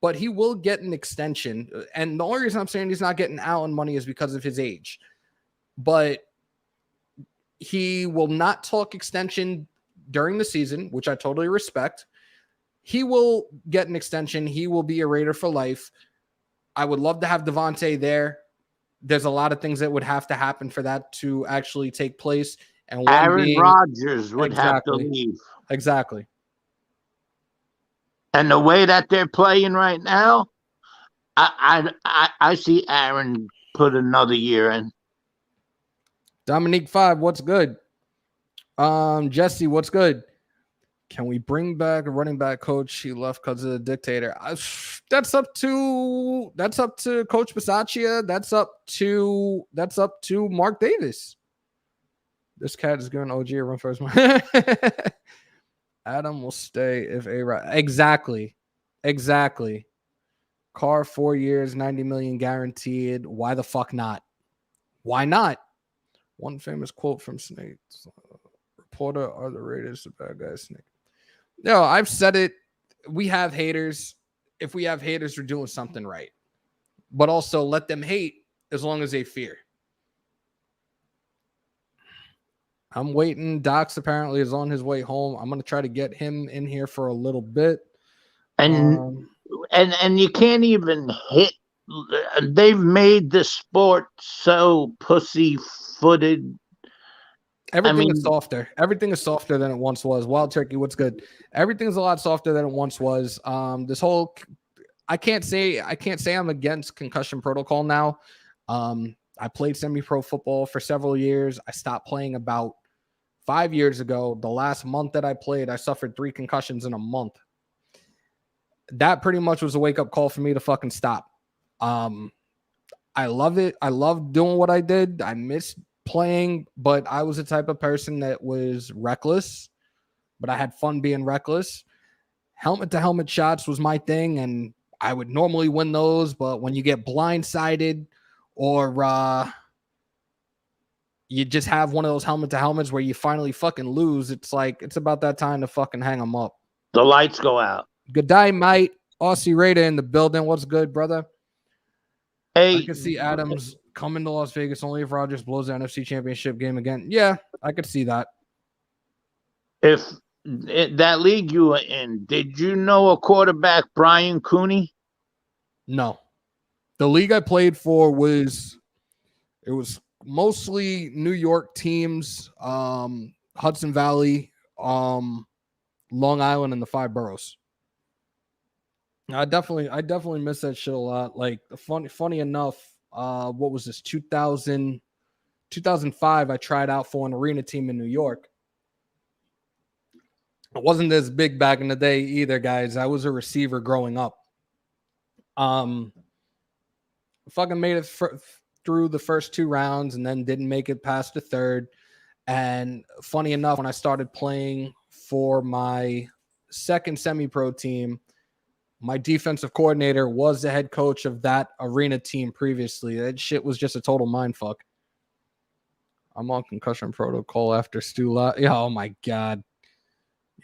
A: but he will get an extension. And the only reason I'm saying he's not getting Allen money is because of his age. But he will not talk extension during the season, which I totally respect. He will get an extension. He will be a Raider for life. I would love to have Devontae there. There's a lot of things that would have to happen for that to actually take place. And
G: Aaron Rodgers would have to leave.
A: Exactly.
G: And the way that they're playing right now, I see Aaron put another year in.
A: Dominique 5, what's good? Jesse, what's good? Can we bring back a running back coach? He left because of the dictator. That's up to Coach Bisaccia. That's up to Mark Davis. This cat is giving OG a run for his money. Adam will stay if A-Rod. Exactly. Carr, 4 years, $90 million guaranteed. Why the fuck not? Why not? One famous quote from Snake. Reporter, are the Raiders the bad guys? Snake. No, I've said it. We have haters. If we have haters, we're doing something right. But also let them hate as long as they fear. I'm waiting. Docs apparently is on his way home. I'm going to try to get him in here for a little bit.
G: And you can't even hit. They've made the sport so pussy-footed.
A: Everything is softer. Everything is softer than it once was. Wild Turkey, what's good? Everything's a lot softer than it once was. This whole, I can't say I'm against concussion protocol now. I played semi-pro football for several years. I stopped playing about 5 years ago. The last month that I played, I suffered 3 concussions in a month. That pretty much was a wake-up call for me to fucking stop. I love it. I love doing what I did. I miss playing, but I was the type of person that was reckless, but I had fun being reckless. Helmet-to-helmet shots was my thing, and I would normally win those, but when you get blindsided or you just have one of those helmet-to-helmets where you finally fucking lose, it's like, it's about that time to fucking hang them up.
G: The lights go out.
A: Good day, mate. Aussie Raider in the building. What's good, brother?
G: Hey,
A: I can see Adams coming to Las Vegas only if Rodgers blows the NFC Championship game again. Yeah, I could see that.
G: If that league you were in, did you know a quarterback, Brian Cooney?
A: No. The league I played for was mostly New York teams, Hudson Valley, Long Island, and the 5 boroughs. I definitely miss that shit a lot. Like, funny enough, what was this? 2005, I tried out for an arena team in New York. It wasn't as big back in the day either, guys. I was a receiver growing up. Fucking made it through the first 2 rounds and then didn't make it past the third. And funny enough, when I started playing for my second semi-pro team, my defensive coordinator was the head coach of that arena team previously. That shit was just a total mindfuck. I'm on concussion protocol after Stu. Oh my God.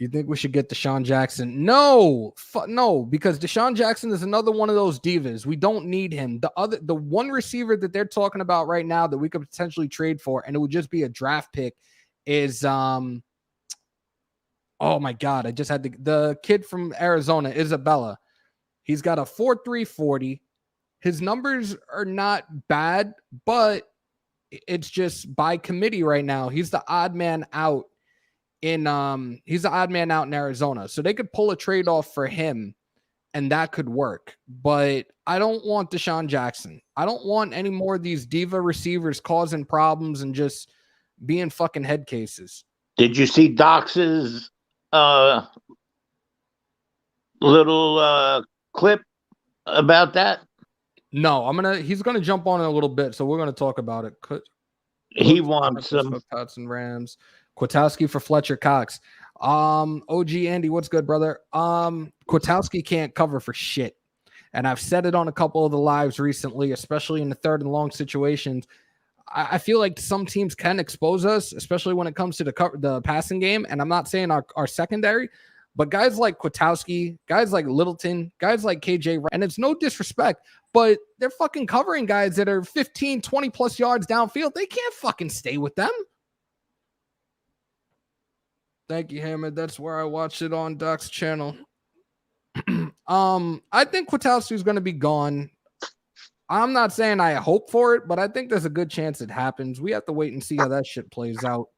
A: You think we should get Deshaun Jackson? No, no, because Deshaun Jackson is another one of those divas. We don't need him. The one receiver that they're talking about right now that we could potentially trade for, and it would just be a draft pick, is oh my God, I just had the kid from Arizona, Isabella. He's got a 4.3 40. His numbers are not bad, but it's just by committee right now. He's the odd man out in Arizona. So they could pull a trade off for him and that could work. But I don't want Deshaun Jackson. I don't want any more of these diva receivers causing problems and just being fucking head cases.
G: Did you see Dox's little clip about that?
A: No, he's gonna jump on in a little bit, so we're gonna talk about it.
G: He wants some
A: Pats and Rams. Kwiatkowski for Fletcher Cox. OG Andy, what's good, brother? Kwiatkowski can't cover for shit. And I've said it on a couple of the lives recently, especially in the 3rd and long situations. I feel like some teams can expose us, especially when it comes to the passing game. And I'm not saying our secondary, but guys like Kwiatkowski, guys like Littleton, guys like KJ, and it's no disrespect, but they're fucking covering guys that are 15, 20 plus yards downfield. They can't fucking stay with them. Thank you, Hammer. That's where I watched it on Doc's channel. I think Kwiatkowski is going to be gone. I'm not saying I hope for it, but I think there's a good chance it happens. We have to wait and see how that shit plays out.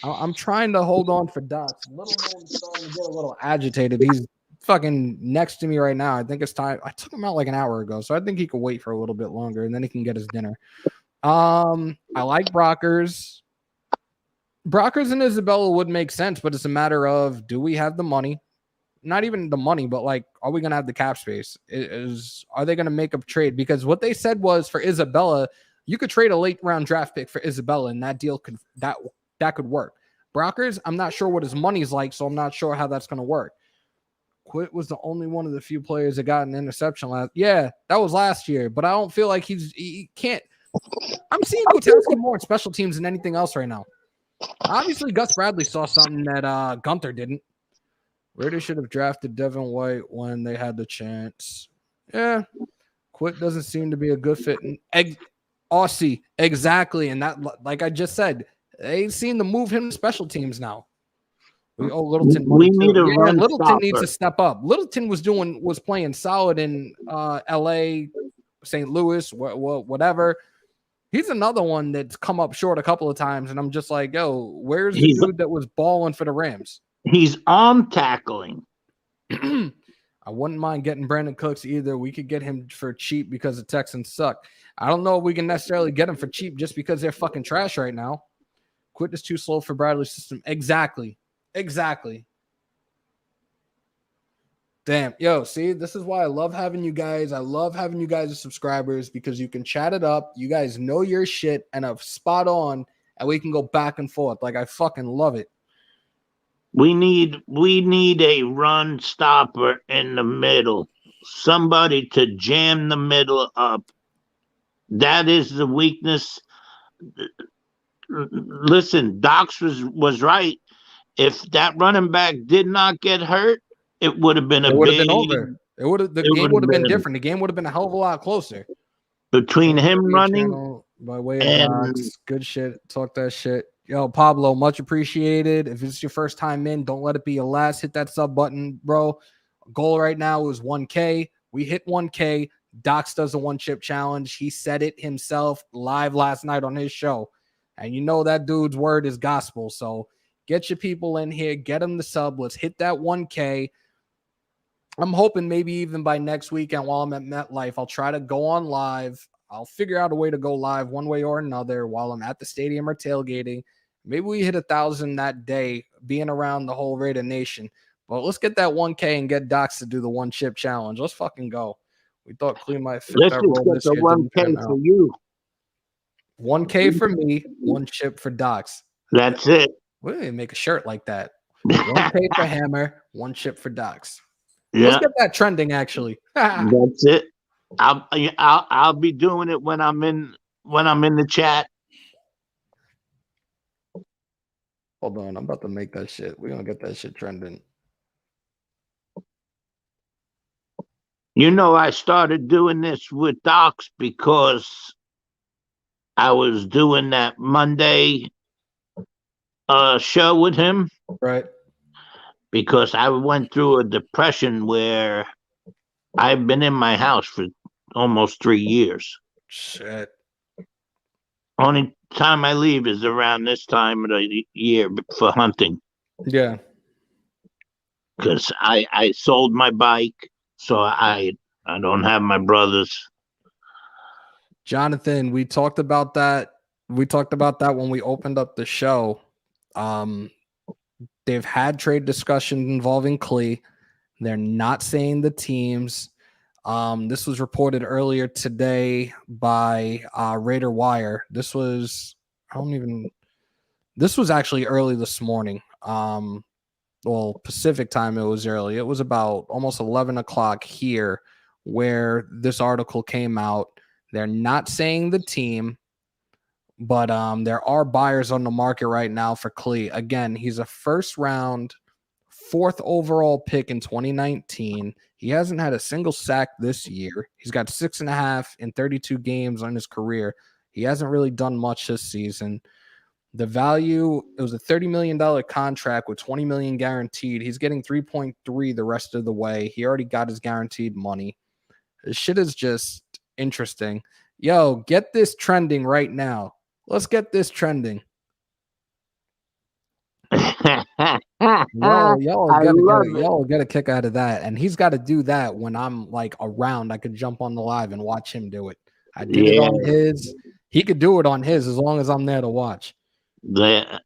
A: I'm trying to hold on for Docs. Little man's starting to get a little agitated. He's fucking next to me right now. I think it's time. I took him out like an hour ago, so I think he could wait for a little bit longer, and then he can get his dinner. I like Brockers. Brockers and Isabella would make sense, but it's a matter of, do we have the money? Not even the money, but like, are we going to have the cap space? Are they going to make a trade? Because what they said was for Isabella, You could trade a late round draft pick for Isabella, and that deal could work. Brockers, I'm not sure what his money's like, so I'm not sure how that's going to work. Quitt was the only one of the few players that got an interception last. Yeah, that was last year, but I don't feel like he can't. I'm seeing Gutowski more in special teams than anything else right now. Obviously, Gus Bradley saw something that Gunther didn't. Raiders should have drafted Devin White when they had the chance. Yeah, Quitt doesn't seem to be a good fit. Aussie, exactly. And that, like I just said, they seem to move him to special teams now. We owe Littleton money.
G: We need a run
A: Littleton
G: stopper.
A: needs to step up. Littleton was playing solid in LA, St. Louis, whatever. He's another one that's come up short a couple of times, and I'm just like, yo, where's the dude that was balling for the Rams?
G: He's arm tackling.
A: I wouldn't mind getting Brandon Cooks either. We could get him for cheap because the Texans suck. I don't know if we can necessarily get him for cheap just because they're fucking trash right now. Quitt is too slow for Bradley's system. Exactly. Damn. Yo, see, this is why I love having you guys. I love having you guys as subscribers because you can chat it up. You guys know your shit and are spot on, and we can go back and forth. Like, I fucking love it.
G: We need a run stopper in the middle. Somebody to jam the middle up. That is the weakness. Listen, Docs was right. If that running back did not get hurt, it would have been been over.
A: The game would have been different. The game would have been a hell of a lot closer.
G: Between him running
A: by way of Docs, good shit. Talk that shit. Yo, Pablo, much appreciated. If it's your first time in, don't let it be your last. Hit that sub button, bro. Goal right now is 1K. We hit 1K. Docs does a one-chip challenge. He said it himself live last night on his show. And you know that dude's word is gospel. So get your people in here. Get them the sub. Let's hit that 1K. I'm hoping maybe even by next weekend while I'm at MetLife, I'll try to go on live. I'll figure out a way to go live one way or another while I'm at the stadium or tailgating. Maybe we hit 1,000 that day being around the whole Raider Nation. But let's get that 1K and get Docs to do the one-chip challenge. Let's fucking go. We thought Clee might fit that role this year.
G: 1K for you.
A: 1K for me, one chip for Docs.
G: That's it.
A: We didn't make a shirt like that. 1K for Hammer, one chip for Docs.
G: Yeah.
A: Let's get that trending, actually.
G: That's it. I'll be doing it when I'm in the chat.
A: Hold on, I'm about to make that shit. We're gonna get that shit trending.
G: You know, I started doing this with Docs because I was doing that Monday show with him.
A: Right.
G: Because I went through a depression where I've been in my house for almost 3 years.
A: Shit.
G: Only time I leave is around this time of the year for hunting.
A: Yeah.
G: Because I sold my bike, so I don't have my brothers.
A: Jonathan, we talked about that. We talked about that when we opened up the show. They've had trade discussions involving Clee. They're not saying the teams. This was reported earlier today by Raider Wire. This was actually early this morning. Well, Pacific time, it was early. It was about almost 11 o'clock here where this article came out. They're not saying the team, but there are buyers on the market right now for Clee. Again, he's a first round, 4th overall pick in 2019. He hasn't had a single sack this year. He's got 6.5 in 32 games on his career. He hasn't really done much this season. The value, it was a $30 million contract with $20 million guaranteed. He's getting 3.3 the rest of the way. He already got his guaranteed money. This shit is just interesting. Yo, get this trending right now. Let's get this trending. Y'all get a kick out of that. And he's got to do that when I'm like around. I could jump on the live and watch him do it. I did it on his. He could do it on his as long as I'm there to watch.
G: And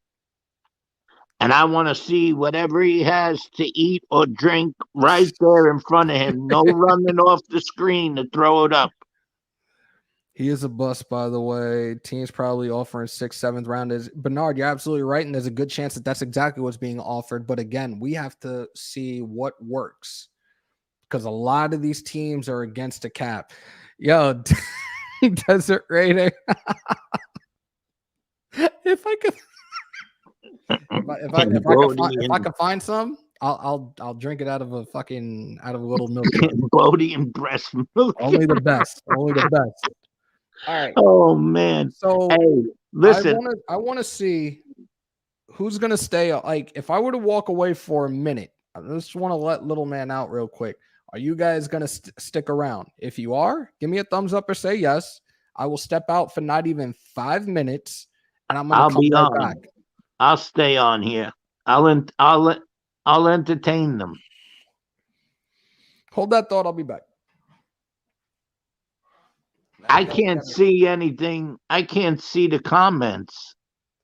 G: I want to see whatever he has to eat or drink right there in front of him. No running off the screen to throw it up.
A: He is a bust, by the way. Teams probably offering 6th, 7th round. Bernard, you're absolutely right, and there's a good chance that that's exactly what's being offered. But again, we have to see what works because a lot of these teams are against the cap. Yo, Desert Raider. If I could, if I could find some, I'll drink it out of a little milk.
G: Bodie and breast milk.
A: Only the best. Only the best. All right.
G: Oh man.
A: So
G: hey, listen.
A: I want to see who's gonna stay. Like, if I were to walk away for a minute, I just want to let little man out real quick. Are you guys gonna stick around? If you are, give me a thumbs up or say yes. I will step out for not even 5 minutes, and I'll come right back.
G: I'll stay on here. I'll entertain them.
A: Hold that thought. I'll be back.
G: I can't see anything. I can't see the comments.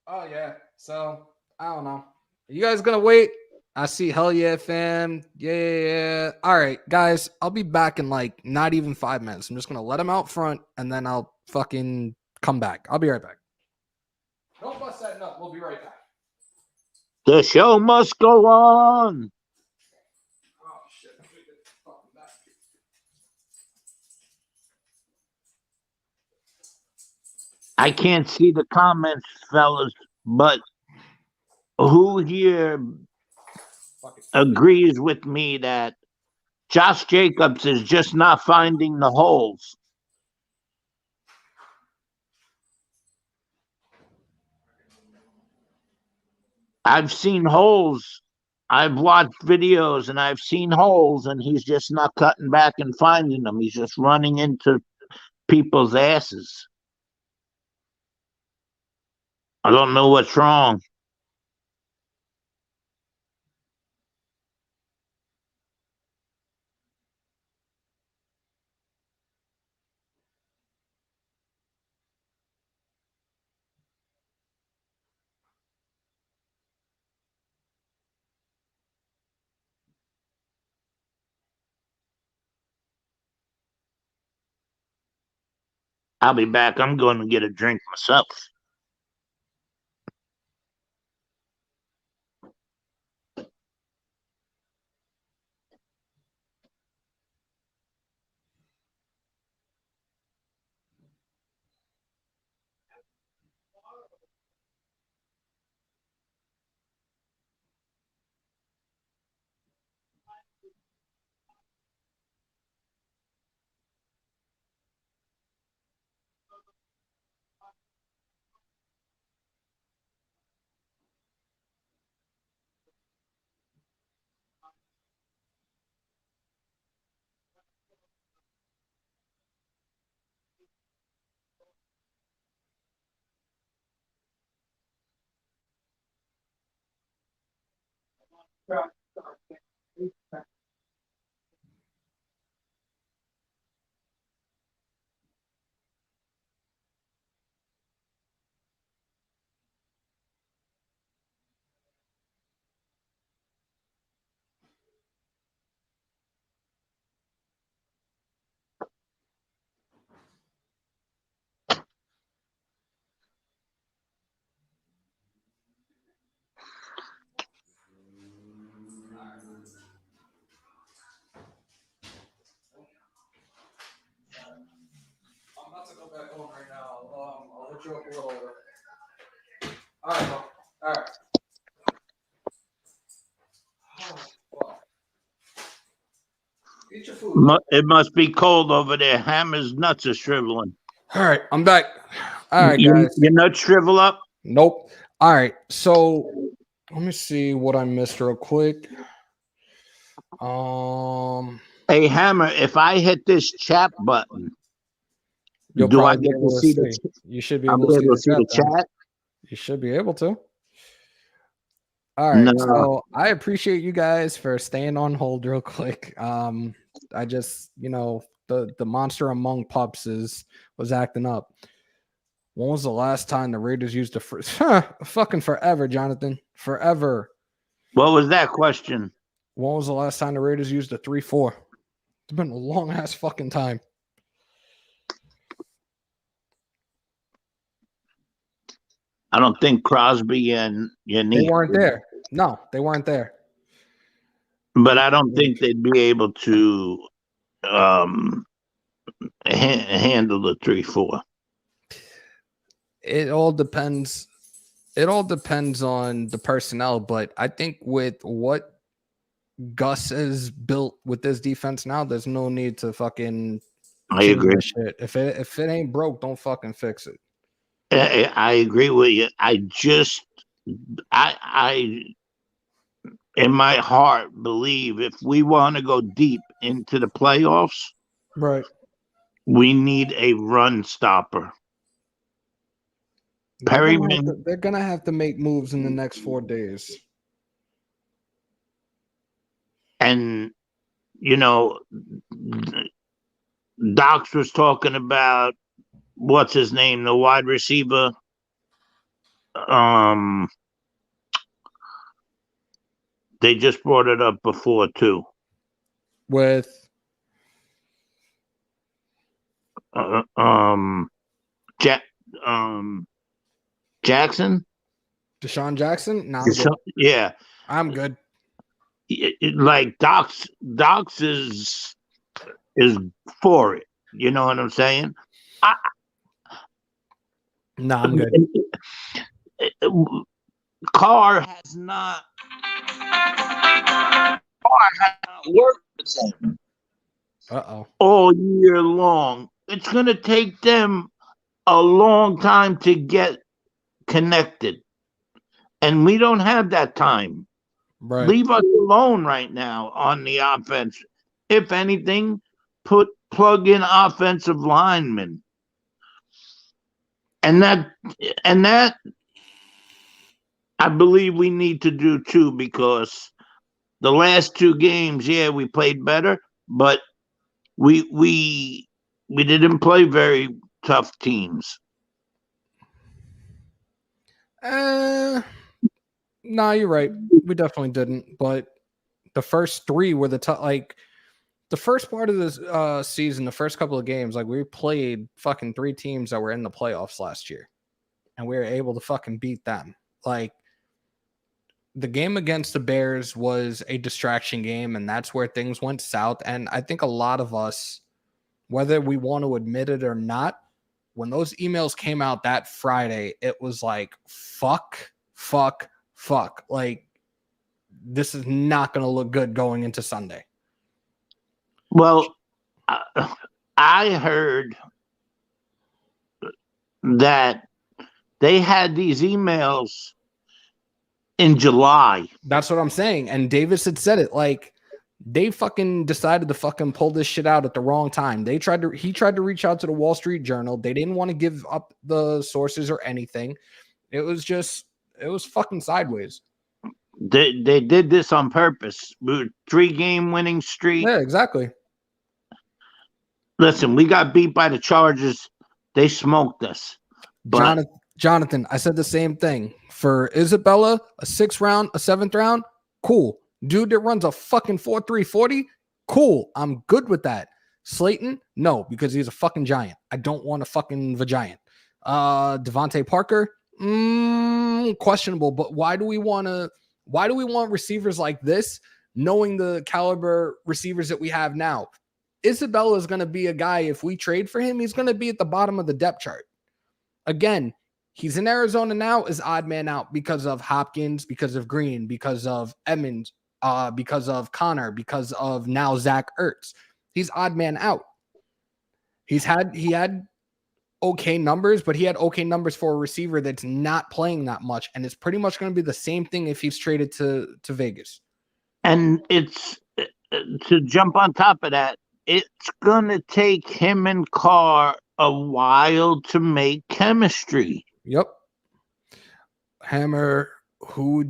A: Oh, yeah. So, I don't know. Are you guys going to wait? I see hell yeah, fam. Yeah. All right, guys. I'll be back in like not even 5 minutes. I'm just going to let him out front, and then I'll fucking come back. I'll be right back. Don't bust that nut. We'll be right back.
G: The show must go on.
A: Oh, shit. Let me get the fucking back.
G: I can't see the comments, fellas, but who here agrees with me that Josh Jacobs is just not finding the holes? I've seen holes. I've watched videos and I've seen holes, and he's just not cutting back and finding them. He's just running into people's asses. I don't know what's wrong. I'll be back. I'm going to get a drink myself.
A: I'm about to go back on right now. I'll hit you up a little later. All right, bro. All right. Oh, fuck. Eat your food.
G: It must be cold over there. Hammer's nuts are shriveling.
A: All right, I'm back. All right, guys.
G: Your nuts shrivel up?
A: Nope. All right, so let me see what I missed real quick.
G: Hey, Hammer, if I hit this chat button, do I get to see the chat?
A: You should be able to see the chat. You should be able to. All right, so I appreciate you guys for staying on hold real quick. I just, the monster among pups was acting up. When was the last time the Raiders used fucking forever, Jonathan? Forever.
G: What was that question?
A: When was the last time the Raiders used a 3-4? It's been a long ass fucking time.
G: I don't think Crosby and
A: They
G: Yannick
A: weren't there. No, they weren't there.
G: but I don't think they'd be able to handle the 3-4.
A: It all depends. It all depends on the personnel, but I think with what Gus has built with this defense now, there's no need to fucking
G: I
A: change
G: agree.
A: that shit. If it ain't broke, don't fucking fix it.
G: I agree with you. I in my heart believe if we want to go deep into the playoffs,
A: Right.
G: we need a run stopper.
A: They're gonna have to make moves in the next 4 days.
G: And Docs was talking about what's his name, the wide receiver. They just brought it up before too.
A: With
G: Jackson?
A: Deshaun Jackson? Nah,
G: yeah.
A: I'm good.
G: Like Docs is for it. You know what I'm saying?
A: Nah, I'm good.
G: Carr has not worked with him all year long. It's going to take them a long time to get connected. And we don't have that time.
A: Right.
G: Leave us alone right now on the offense. If anything, plug in offensive linemen. And that I believe we need to do too, because the last 2 games, we played better, but we didn't play very tough teams.
A: Nah, you're right. We definitely didn't. But the first 3 were the tough. Like the first part of this season, the first couple of games, like we played fucking 3 teams that were in the playoffs last year, and we were able to fucking beat them. Like the game against the Bears was a distraction game, and that's where things went south. And I think a lot of us, whether we want to admit it or not, when those emails came out that Friday, it was like, fuck. Like, this is not going to look good going into Sunday.
G: Well, I heard that they had these emails in July.
A: That's what I'm saying. And Davis had said it. Like, they fucking decided to fucking pull this shit out at the wrong time. He tried to reach out to the Wall Street Journal. They didn't want to give up the sources or anything. It was fucking sideways.
G: They did this on purpose. 3-game winning streak.
A: Yeah, exactly.
G: Listen, we got beat by the Chargers. They smoked us. But
A: Jonathan, I said the same thing. For Isabella, a 6th round, a 7th round, cool. Dude that runs a fucking 4.3 40, cool. I'm good with that. Slayton, no, because he's a fucking giant. I don't want a fucking giant. Devontae Parker, questionable. But why do we want receivers like this, knowing the caliber receivers that we have now? Isabella is going to be a guy, if we trade for him, he's going to be at the bottom of the depth chart. Again, he's in Arizona now as odd man out because of Hopkins, because of Green, because of Edmonds, because of Connor, because of now Zach Ertz. He's odd man out. He had okay numbers, but he had okay numbers for a receiver that's not playing that much. And it's pretty much going to be the same thing if he's traded to Vegas.
G: And it's to jump on top of that, it's going to take him and Carr a while to make chemistry.
A: Yep. Hammer, who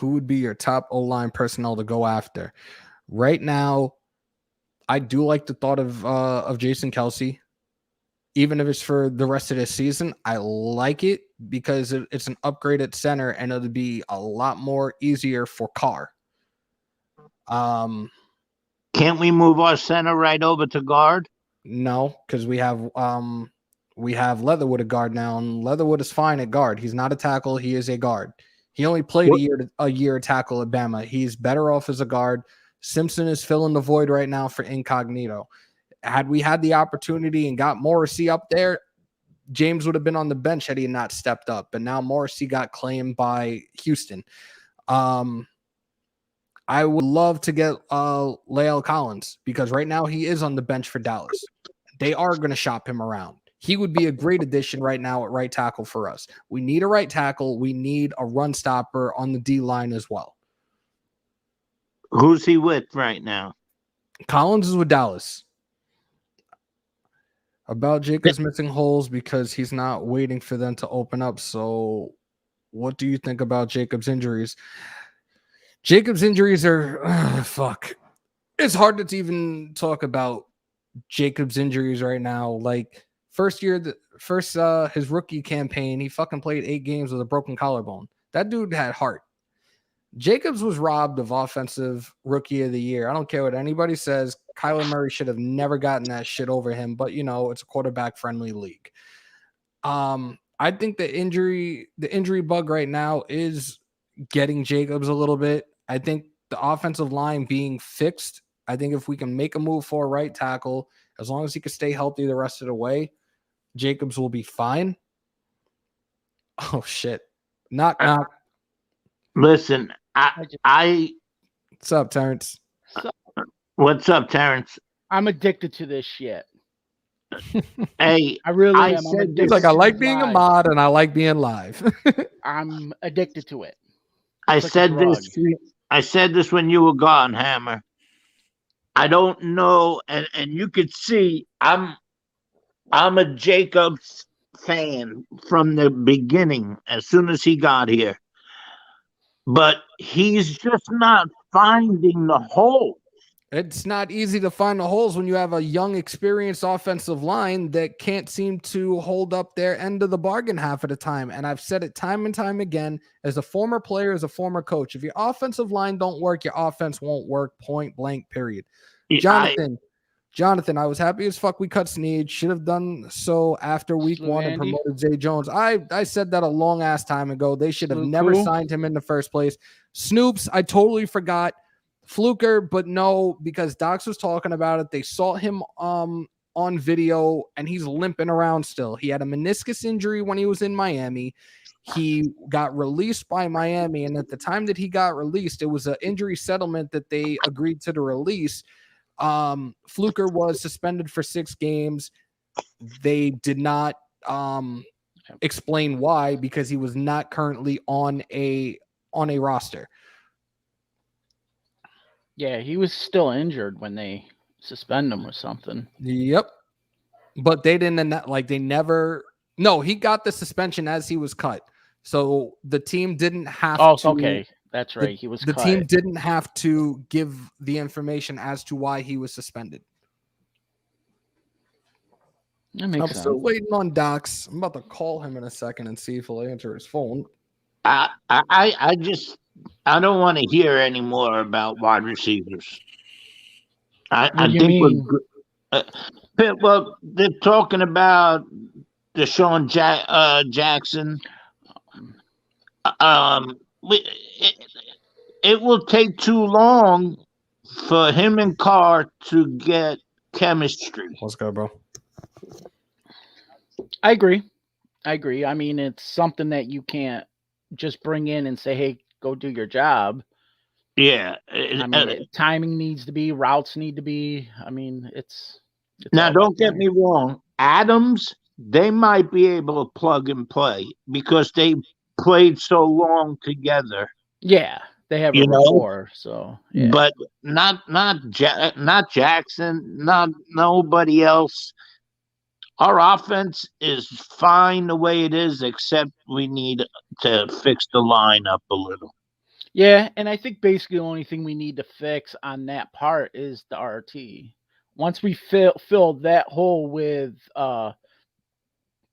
A: would be your top O-line personnel to go after? Right now, I do like the thought of Jason Kelce. Even if it's for the rest of this season, I like it because it's an upgrade at center and it'll be a lot more easier for Carr.
G: Can't we move our center right over to guard?
A: No, because we have we have Leatherwood a guard now, and Leatherwood is fine at guard. He's not a tackle. He is a guard. He only played a year tackle at Bama. He's better off as a guard. Simpson is filling the void right now for Incognito. Had we had the opportunity and got Morrissey up there, James would have been on the bench had he not stepped up. But now Morrissey got claimed by Houston. I would love to get Lael Collins because right now he is on the bench for Dallas. They are going to shop him around. He would be a great addition right now at right tackle for us. We need a right tackle. We need a run stopper on the D line as well.
G: Who's he with right now?
A: Collins is with Dallas. About Jacobs missing holes because he's not waiting for them to open up. So what do you think about Jacobs' injuries? Jacobs' injuries are fuck. It's hard to even talk about Jacobs' injuries right now. Like his rookie campaign, he fucking played 8 games with a broken collarbone. That dude had heart. Jacobs was robbed of offensive rookie of the year. I don't care what anybody says. Kyler Murray should have never gotten that shit over him, but it's a quarterback friendly league. I think the injury bug right now is getting Jacobs a little bit. I think the offensive line being fixed. I think if we can make a move for a right tackle, as long as he can stay healthy the rest of the way, Jacobs will be fine. Oh shit. Knock.
G: Listen,
A: What's up, Terrence?
G: What's up, Terrence?
H: I'm addicted to this shit.
G: Hey,
H: I really am.
A: He's like, I like being a mod and I like being live.
H: I'm addicted to it.
G: I said this when you were gone, Hammer. I don't know, and you could see I'm a Jacobs fan from the beginning, as soon as he got here. But he's just not finding the hole.
A: It's not easy to find the holes when you have a young, experienced offensive line that can't seem to hold up their end of the bargain half of the time. And I've said it time and time again, as a former player, as a former coach, if your offensive line don't work, your offense won't work, point blank, period. Jonathan, I was happy as fuck we cut Snead. Should have done so after week 1 and promoted Zay Jones. I said that a long ass time ago. They should have never signed him in the first place. Snoops, I totally forgot. Fluker, but no, because Docs was talking about it. They saw him on video, and he's limping around still. He had a meniscus injury when he was in Miami. He got released by Miami, and at the time that he got released, it was an injury settlement that they agreed to the release. Fluker was suspended for 6 games. They did not explain why, because he was not currently on a roster.
H: Yeah, he was still injured when they suspended him or something.
A: Yep. But they didn't, like, they never. No, he got the suspension as he was cut. So the team didn't have to.
H: Oh, okay. That's right. He was cut.
A: The team didn't have to give the information as to why he was suspended.
H: That makes sense.
A: I'm still waiting on Docs. I'm about to call him in a second and see if he'll answer his phone.
G: I don't want to hear any more about wide receivers. I think well, they're talking about Deshaun Jackson. It will take too long for him and Carr to get chemistry.
A: Let's go, bro.
H: I agree. I mean, it's something that you can't just bring in and say, hey, go do your job.
G: Yeah.
H: I mean, timing needs to be, routes need to be. I mean, it's
G: now, don't get me wrong. Adams, they might be able to plug and play because they played so long together.
H: Yeah, they have a rapport. So, yeah.
G: But not Jackson, not nobody else. Our offense is fine the way it is, except we need to fix the line up a little.
H: Yeah, and I think basically the only thing we need to fix on that part is the RT. Once we fill that hole with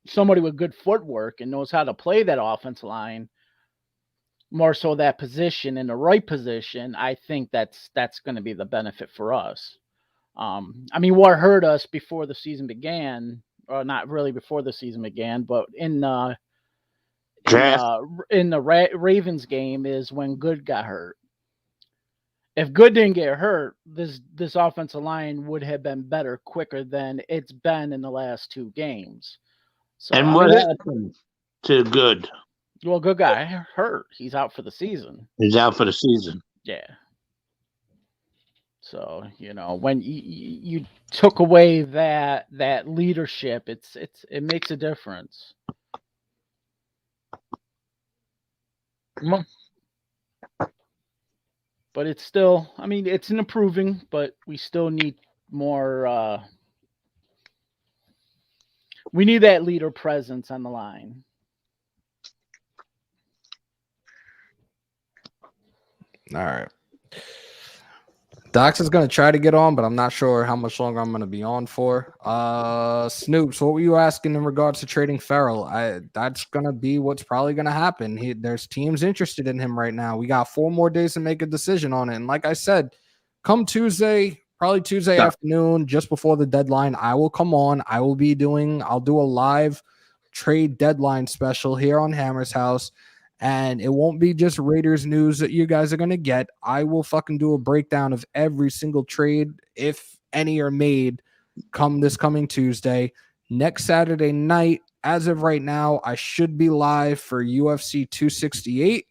H: somebody with good footwork and knows how to play that offense line, more so that position in the right position, I think that's going to be the benefit for us. I mean, what hurt us before the season began, or not really before the season began, but in the
G: Draft.
H: Ravens game is when Good got hurt. If Good didn't get hurt, this offensive line would have been better quicker than it's been in the last 2 games. So,
G: And what happened to Good?
H: Well, Good got hurt. He's out for the season.
G: He's out for the season.
H: Yeah. So, when you took away that leadership, it makes a difference. But it's still, it's an improving, but we still need more. We need that leader presence on the line.
A: All right. Dox is going to try to get on, but I'm not sure how much longer I'm going to be on for. Snoops, what were you asking in regards to trading Ferrell? That's going to be what's probably going to happen. There's teams interested in him right now. We got 4 more days to make a decision on it. And like I said, come Tuesday, probably Tuesday afternoon, just before the deadline, I will come on. I'll do a live trade deadline special here on Hammers.House. And it won't be just Raiders news that you guys are going to get. I will fucking do a breakdown of every single trade, if any are made, this coming Tuesday. Next Saturday night, as of right now, I should be live for UFC 268.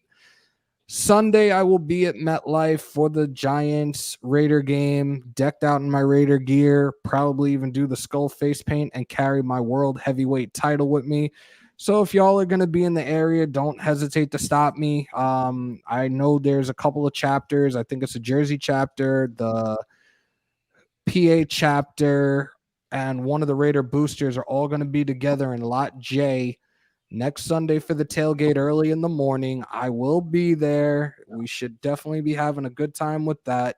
A: Sunday, I will be at MetLife for the Giants-Raider game, decked out in my Raider gear, probably even do the skull face paint and carry my world heavyweight title with me. So if y'all are going to be in the area, don't hesitate to stop me. I know there's a couple of chapters. I think it's a Jersey chapter, the PA chapter, and one of the Raider boosters are all going to be together in Lot J next Sunday for the tailgate early in the morning. I will be there. We should definitely be having a good time with that.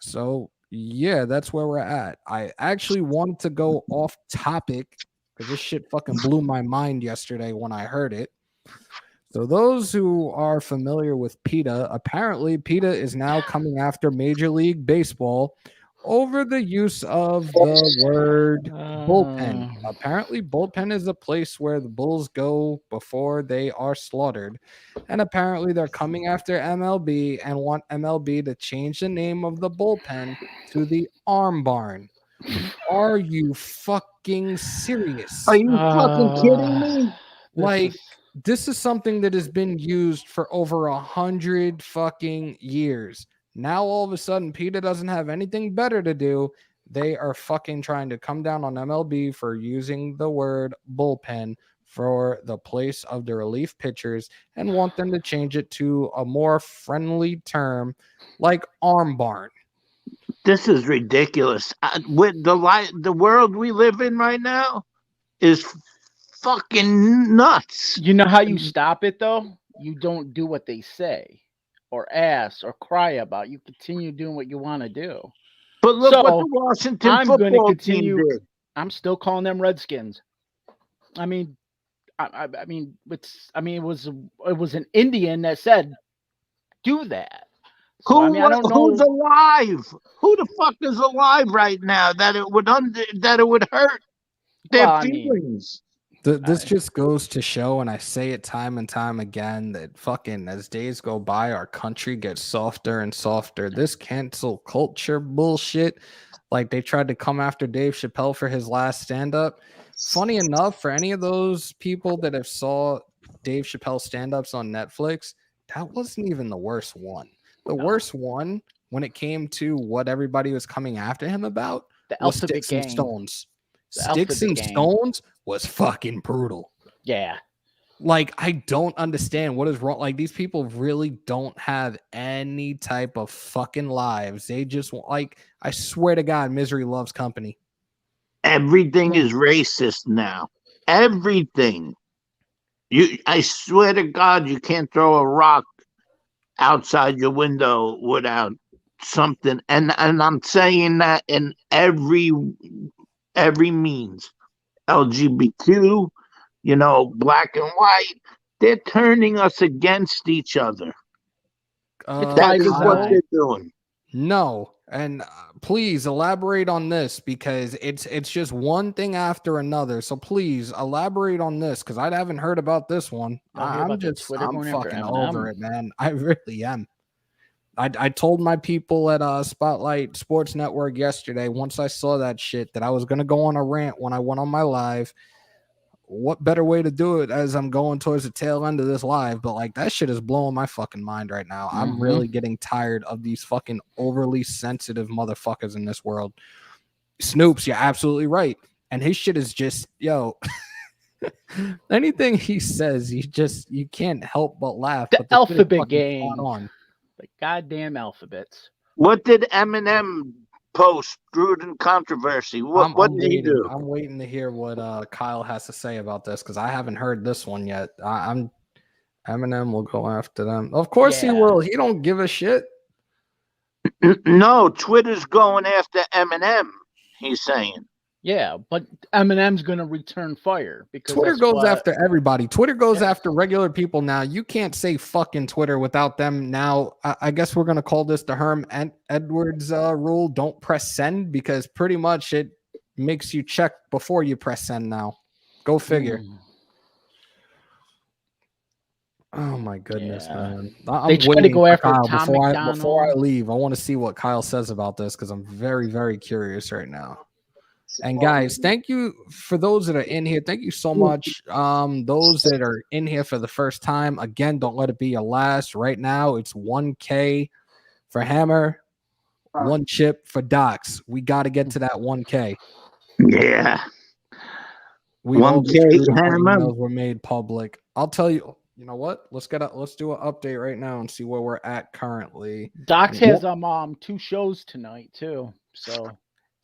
A: So, yeah, that's where we're at. I actually wanted to go off topic because this shit fucking blew my mind yesterday when I heard it. So those who are familiar with PETA, apparently PETA is now coming after Major League Baseball over the use of the word bullpen. Apparently bullpen is a place where the bulls go before they are slaughtered. And apparently they're coming after MLB and want MLB to change the name of the bullpen to the Arm Barn. Are you fucking serious?
G: Are you fucking kidding me?
A: This is something that has been used for over 100 fucking years. Now all of a sudden, PETA doesn't have anything better to do. They are fucking trying to come down on MLB for using the word bullpen for the place of the relief pitchers and want them to change it to a more friendly term like Arm Barn.
G: This is ridiculous. With the world we live in right now is fucking nuts.
H: You know how you stop it, though? You don't do what they say or ask or cry about. You continue doing what you want to do.
G: But look what the Washington football team did.
H: I'm still calling them Redskins. It was an Indian that said, do that. So, I don't know
G: who's alive. Who the fuck is alive right now that it would hurt their feelings?
A: This just goes to show, and I say it time and time again, that fucking as days go by, our country gets softer and softer. This cancel culture bullshit, like they tried to come after Dave Chappelle for his last stand-up. Funny enough, for any of those people that have saw Dave Chappelle stand-ups on Netflix, that wasn't even the worst one. The worst one, when it came to what everybody was coming after him about, was Sticks and Stones. Sticks and Stones was fucking brutal.
H: Yeah.
A: I don't understand what is wrong. These people really don't have any type of fucking lives. They just I swear to God, misery loves company.
G: Everything is racist now. Everything. I swear to God, you can't throw a rock outside your window without something. And I'm saying that in every means. LGBTQ, black and white, they're turning us against each other. That is what they're doing.
A: No. And please elaborate on this because it's just one thing after another. So please elaborate on this because I haven't heard about this one. I'm fucking over it, man. I really am. I told my people at Spotlight Sports Network yesterday, once I saw that shit, that I was going to go on a rant when I went on my live. What better way to do it as I'm going towards the tail end of this live? But like that shit is blowing my fucking mind right now. I'm really getting tired of these fucking overly sensitive motherfuckers in this world. Snoops, you're absolutely right. And his shit is just, yo, anything he says, you can't help but laugh.
H: The
A: but
H: alphabet game. The goddamn alphabets.
G: What did Eminem post? Gruden controversy. What did he do?
A: I'm waiting to hear what Kyle has to say about this because I haven't heard this one yet. Eminem will go after them. Of course he will. He don't give a shit.
G: No, Twitter's going after Eminem. He's saying.
H: Yeah, but Eminem's going to return fire because
A: Twitter goes after everybody. Twitter goes after regular people now. You can't say fucking Twitter without them. Now, I guess we're going to call this the Herm Edwards rule. Don't press send because pretty much it makes you check before you press send now. Go figure. Oh my goodness, man.
H: They try to go after
A: Kyle
H: Tom
A: before I leave. I want to see what Kyle says about this because I'm very, very curious right now. And guys, thank you for those that are in here. Thank you so much. Those that are in here for the first time, again, don't let it be your last. Right now, it's 1K for Hammer, 1 chip for Docs. We got to get to that 1K.
G: Yeah.
A: 1K Hammer were made public. I'll tell you. You know what? Let's do an update right now and see where we're at currently.
H: Docs has 2 shows tonight too. So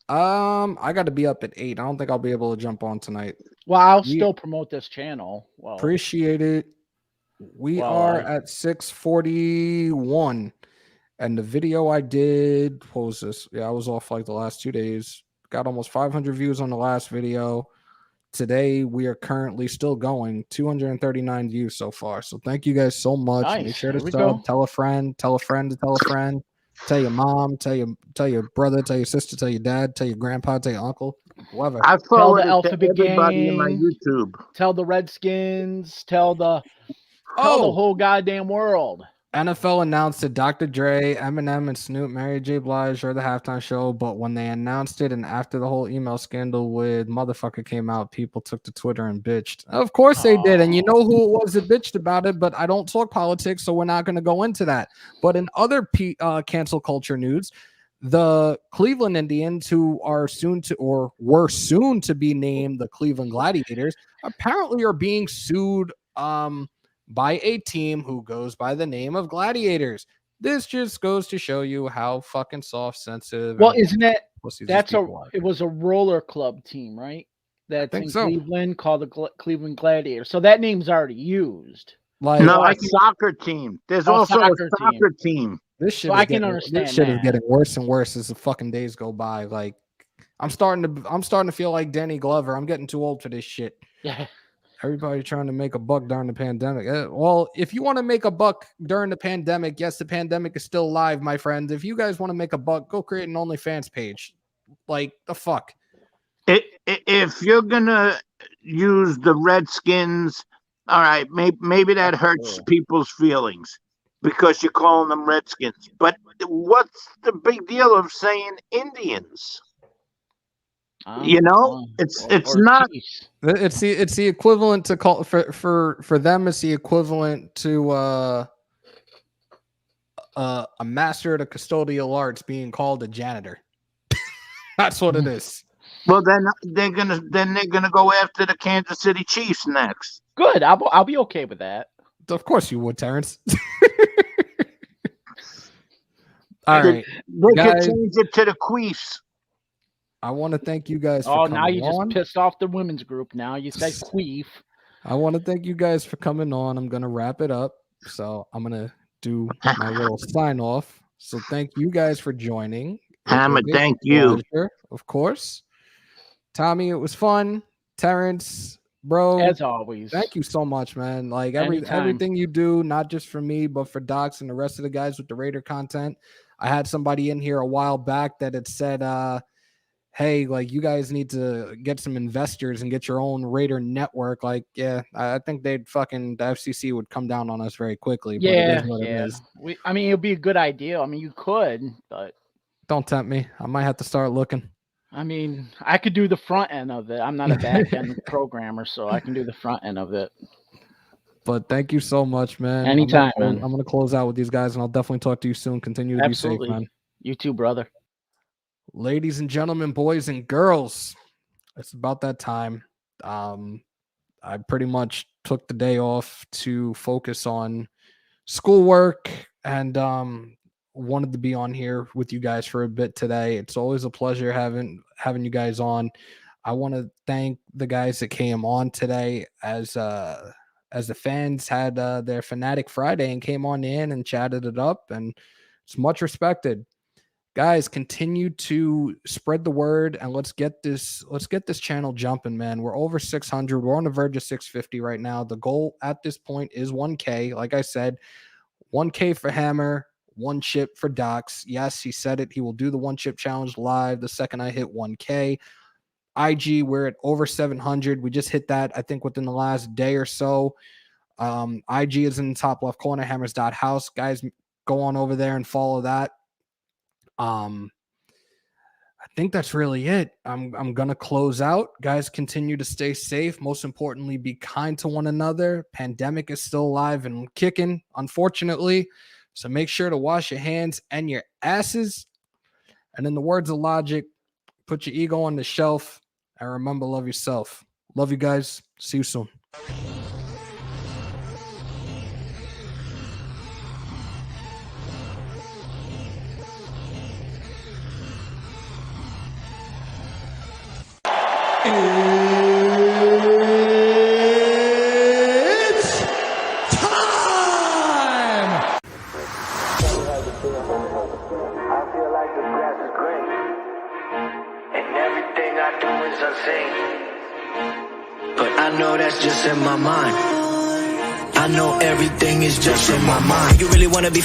A: I got to be up at 8. I don't think I'll be able to jump on tonight.
H: Well, I'll still promote this channel. Well,
A: appreciate it. We are at 641. And the video I did, what was this? Yeah, I was off like the last 2 days. Got almost 500 views on the last video. Today, we are currently still going 239 views so far. So thank you guys so much.
H: Nice.
A: Make sure to sub, tell a friend to tell a friend. Tell your mom, tell your brother, tell your sister, tell your dad, tell your grandpa, tell your uncle, whoever.
G: I
H: tell the alphabet
G: everybody
H: gang,
G: in my YouTube.
H: Tell the Redskins, tell the whole goddamn world.
A: NFL announced that Dr. Dre, Eminem, and Snoop, Mary J. Blige are the halftime show, but when they announced it and after the whole email scandal with motherfucker came out, people took to Twitter and bitched. Of course they did, and you know who it was that bitched about it, but I don't talk politics, so we're not going to go into that. But in other cancel culture news, the Cleveland Indians, who are were soon to be named the Cleveland Gladiators, apparently are being sued by a team who goes by the name of Gladiators. This just goes to show you how fucking soft, sensitive.
H: Well, isn't it?
A: It
H: was a roller club team, right? That's in
A: so.
H: Cleveland called the Cleveland Gladiators. So that name's already used.
G: A soccer team. There's also a soccer team.
A: This shit,
H: understand.
A: This shit is getting worse and worse as the fucking days go by. Like, I'm starting to feel like Danny Glover. I'm getting too old for this shit.
H: Yeah.
A: Everybody trying to make a buck during the pandemic. Well, if you want to make a buck during the pandemic, yes, the pandemic is still alive, my friends. If you guys want to make a buck, go create an OnlyFans page. Like, the fuck?
G: If you're going to use the Redskins, all right, maybe that hurts people's feelings because you're calling them Redskins. But what's the big deal of saying Indians? It's not.
A: It's the equivalent to call for them. It's the equivalent to a master of the custodial arts being called a janitor. That's what it is.
G: Well, then they're gonna go after the Kansas City Chiefs next.
H: Good. I'll be okay with that.
A: Of course you would, Terrence. All right,
G: they could change it to the Queefs.
A: I want to thank you guys for coming on.
H: Now you just pissed off the women's group. Now you say queef.
A: I want to thank you guys for coming on. I'm going to wrap it up. So I'm going to do my little sign off. So thank you guys for joining.
G: Thank you.
A: Pleasure, of course. Tommy, it was fun. Terrence, Bro,
H: As always.
A: thank you so much, man. Like
H: Anytime.
A: everything you do, not just for me, but for Docs and the rest of the guys with the Raider content. I had somebody in here a while back that had said, hey, like you guys need to get some investors and get your own Raider network. Like, yeah, I think the FCC would come down on us very quickly. But it is what it is.
H: I mean, it'd be a good idea. I mean, you could, but
A: Don't tempt me. I might have to start looking.
H: I mean, I could do the front end of it. I'm not a back end programmer, so I can do the front end of it.
A: But thank you so much, man.
H: Anytime,
A: I'm
H: man.
A: going to close out with these guys, and I'll definitely talk to you soon. Continue to
H: Absolutely.
A: be safe, man.
H: You too, brother.
A: Ladies and gentlemen, boys and girls, it's about that time. I pretty much took the day off to focus on schoolwork and wanted to be on here with you guys for a bit today. It's always a pleasure having you guys on. I want to thank the guys that came on today as the fans had their Fanatic Friday and came on in and chatted it up, and it's much respected. Guys, continue to spread the word and let's get this channel jumping, man. We're over 600. We're on the verge of 650 right now. The goal at this point is 1K. Like I said, 1K for Hammer, 1 chip for Docs. Yes, he said it. He will do the 1 chip challenge live the second I hit 1K. IG, we're at over 700. We just hit that, I think, within the last day or so. IG is in the top left corner, Hammers.House. Guys, go on over there and follow that. I think that's really it. I'm gonna close out. Guys, continue to stay safe. Most importantly, be kind to one another. Pandemic is still alive and kicking, unfortunately. So make sure to wash your hands and your asses. And in the words of Logic, put your ego on the shelf and remember, love yourself. Love you guys. See you soon.
C: It's time! I feel like the grass is green, and everything I do is unseen. But I know that's just in my mind. I know everything is just in my mind. You really wanna be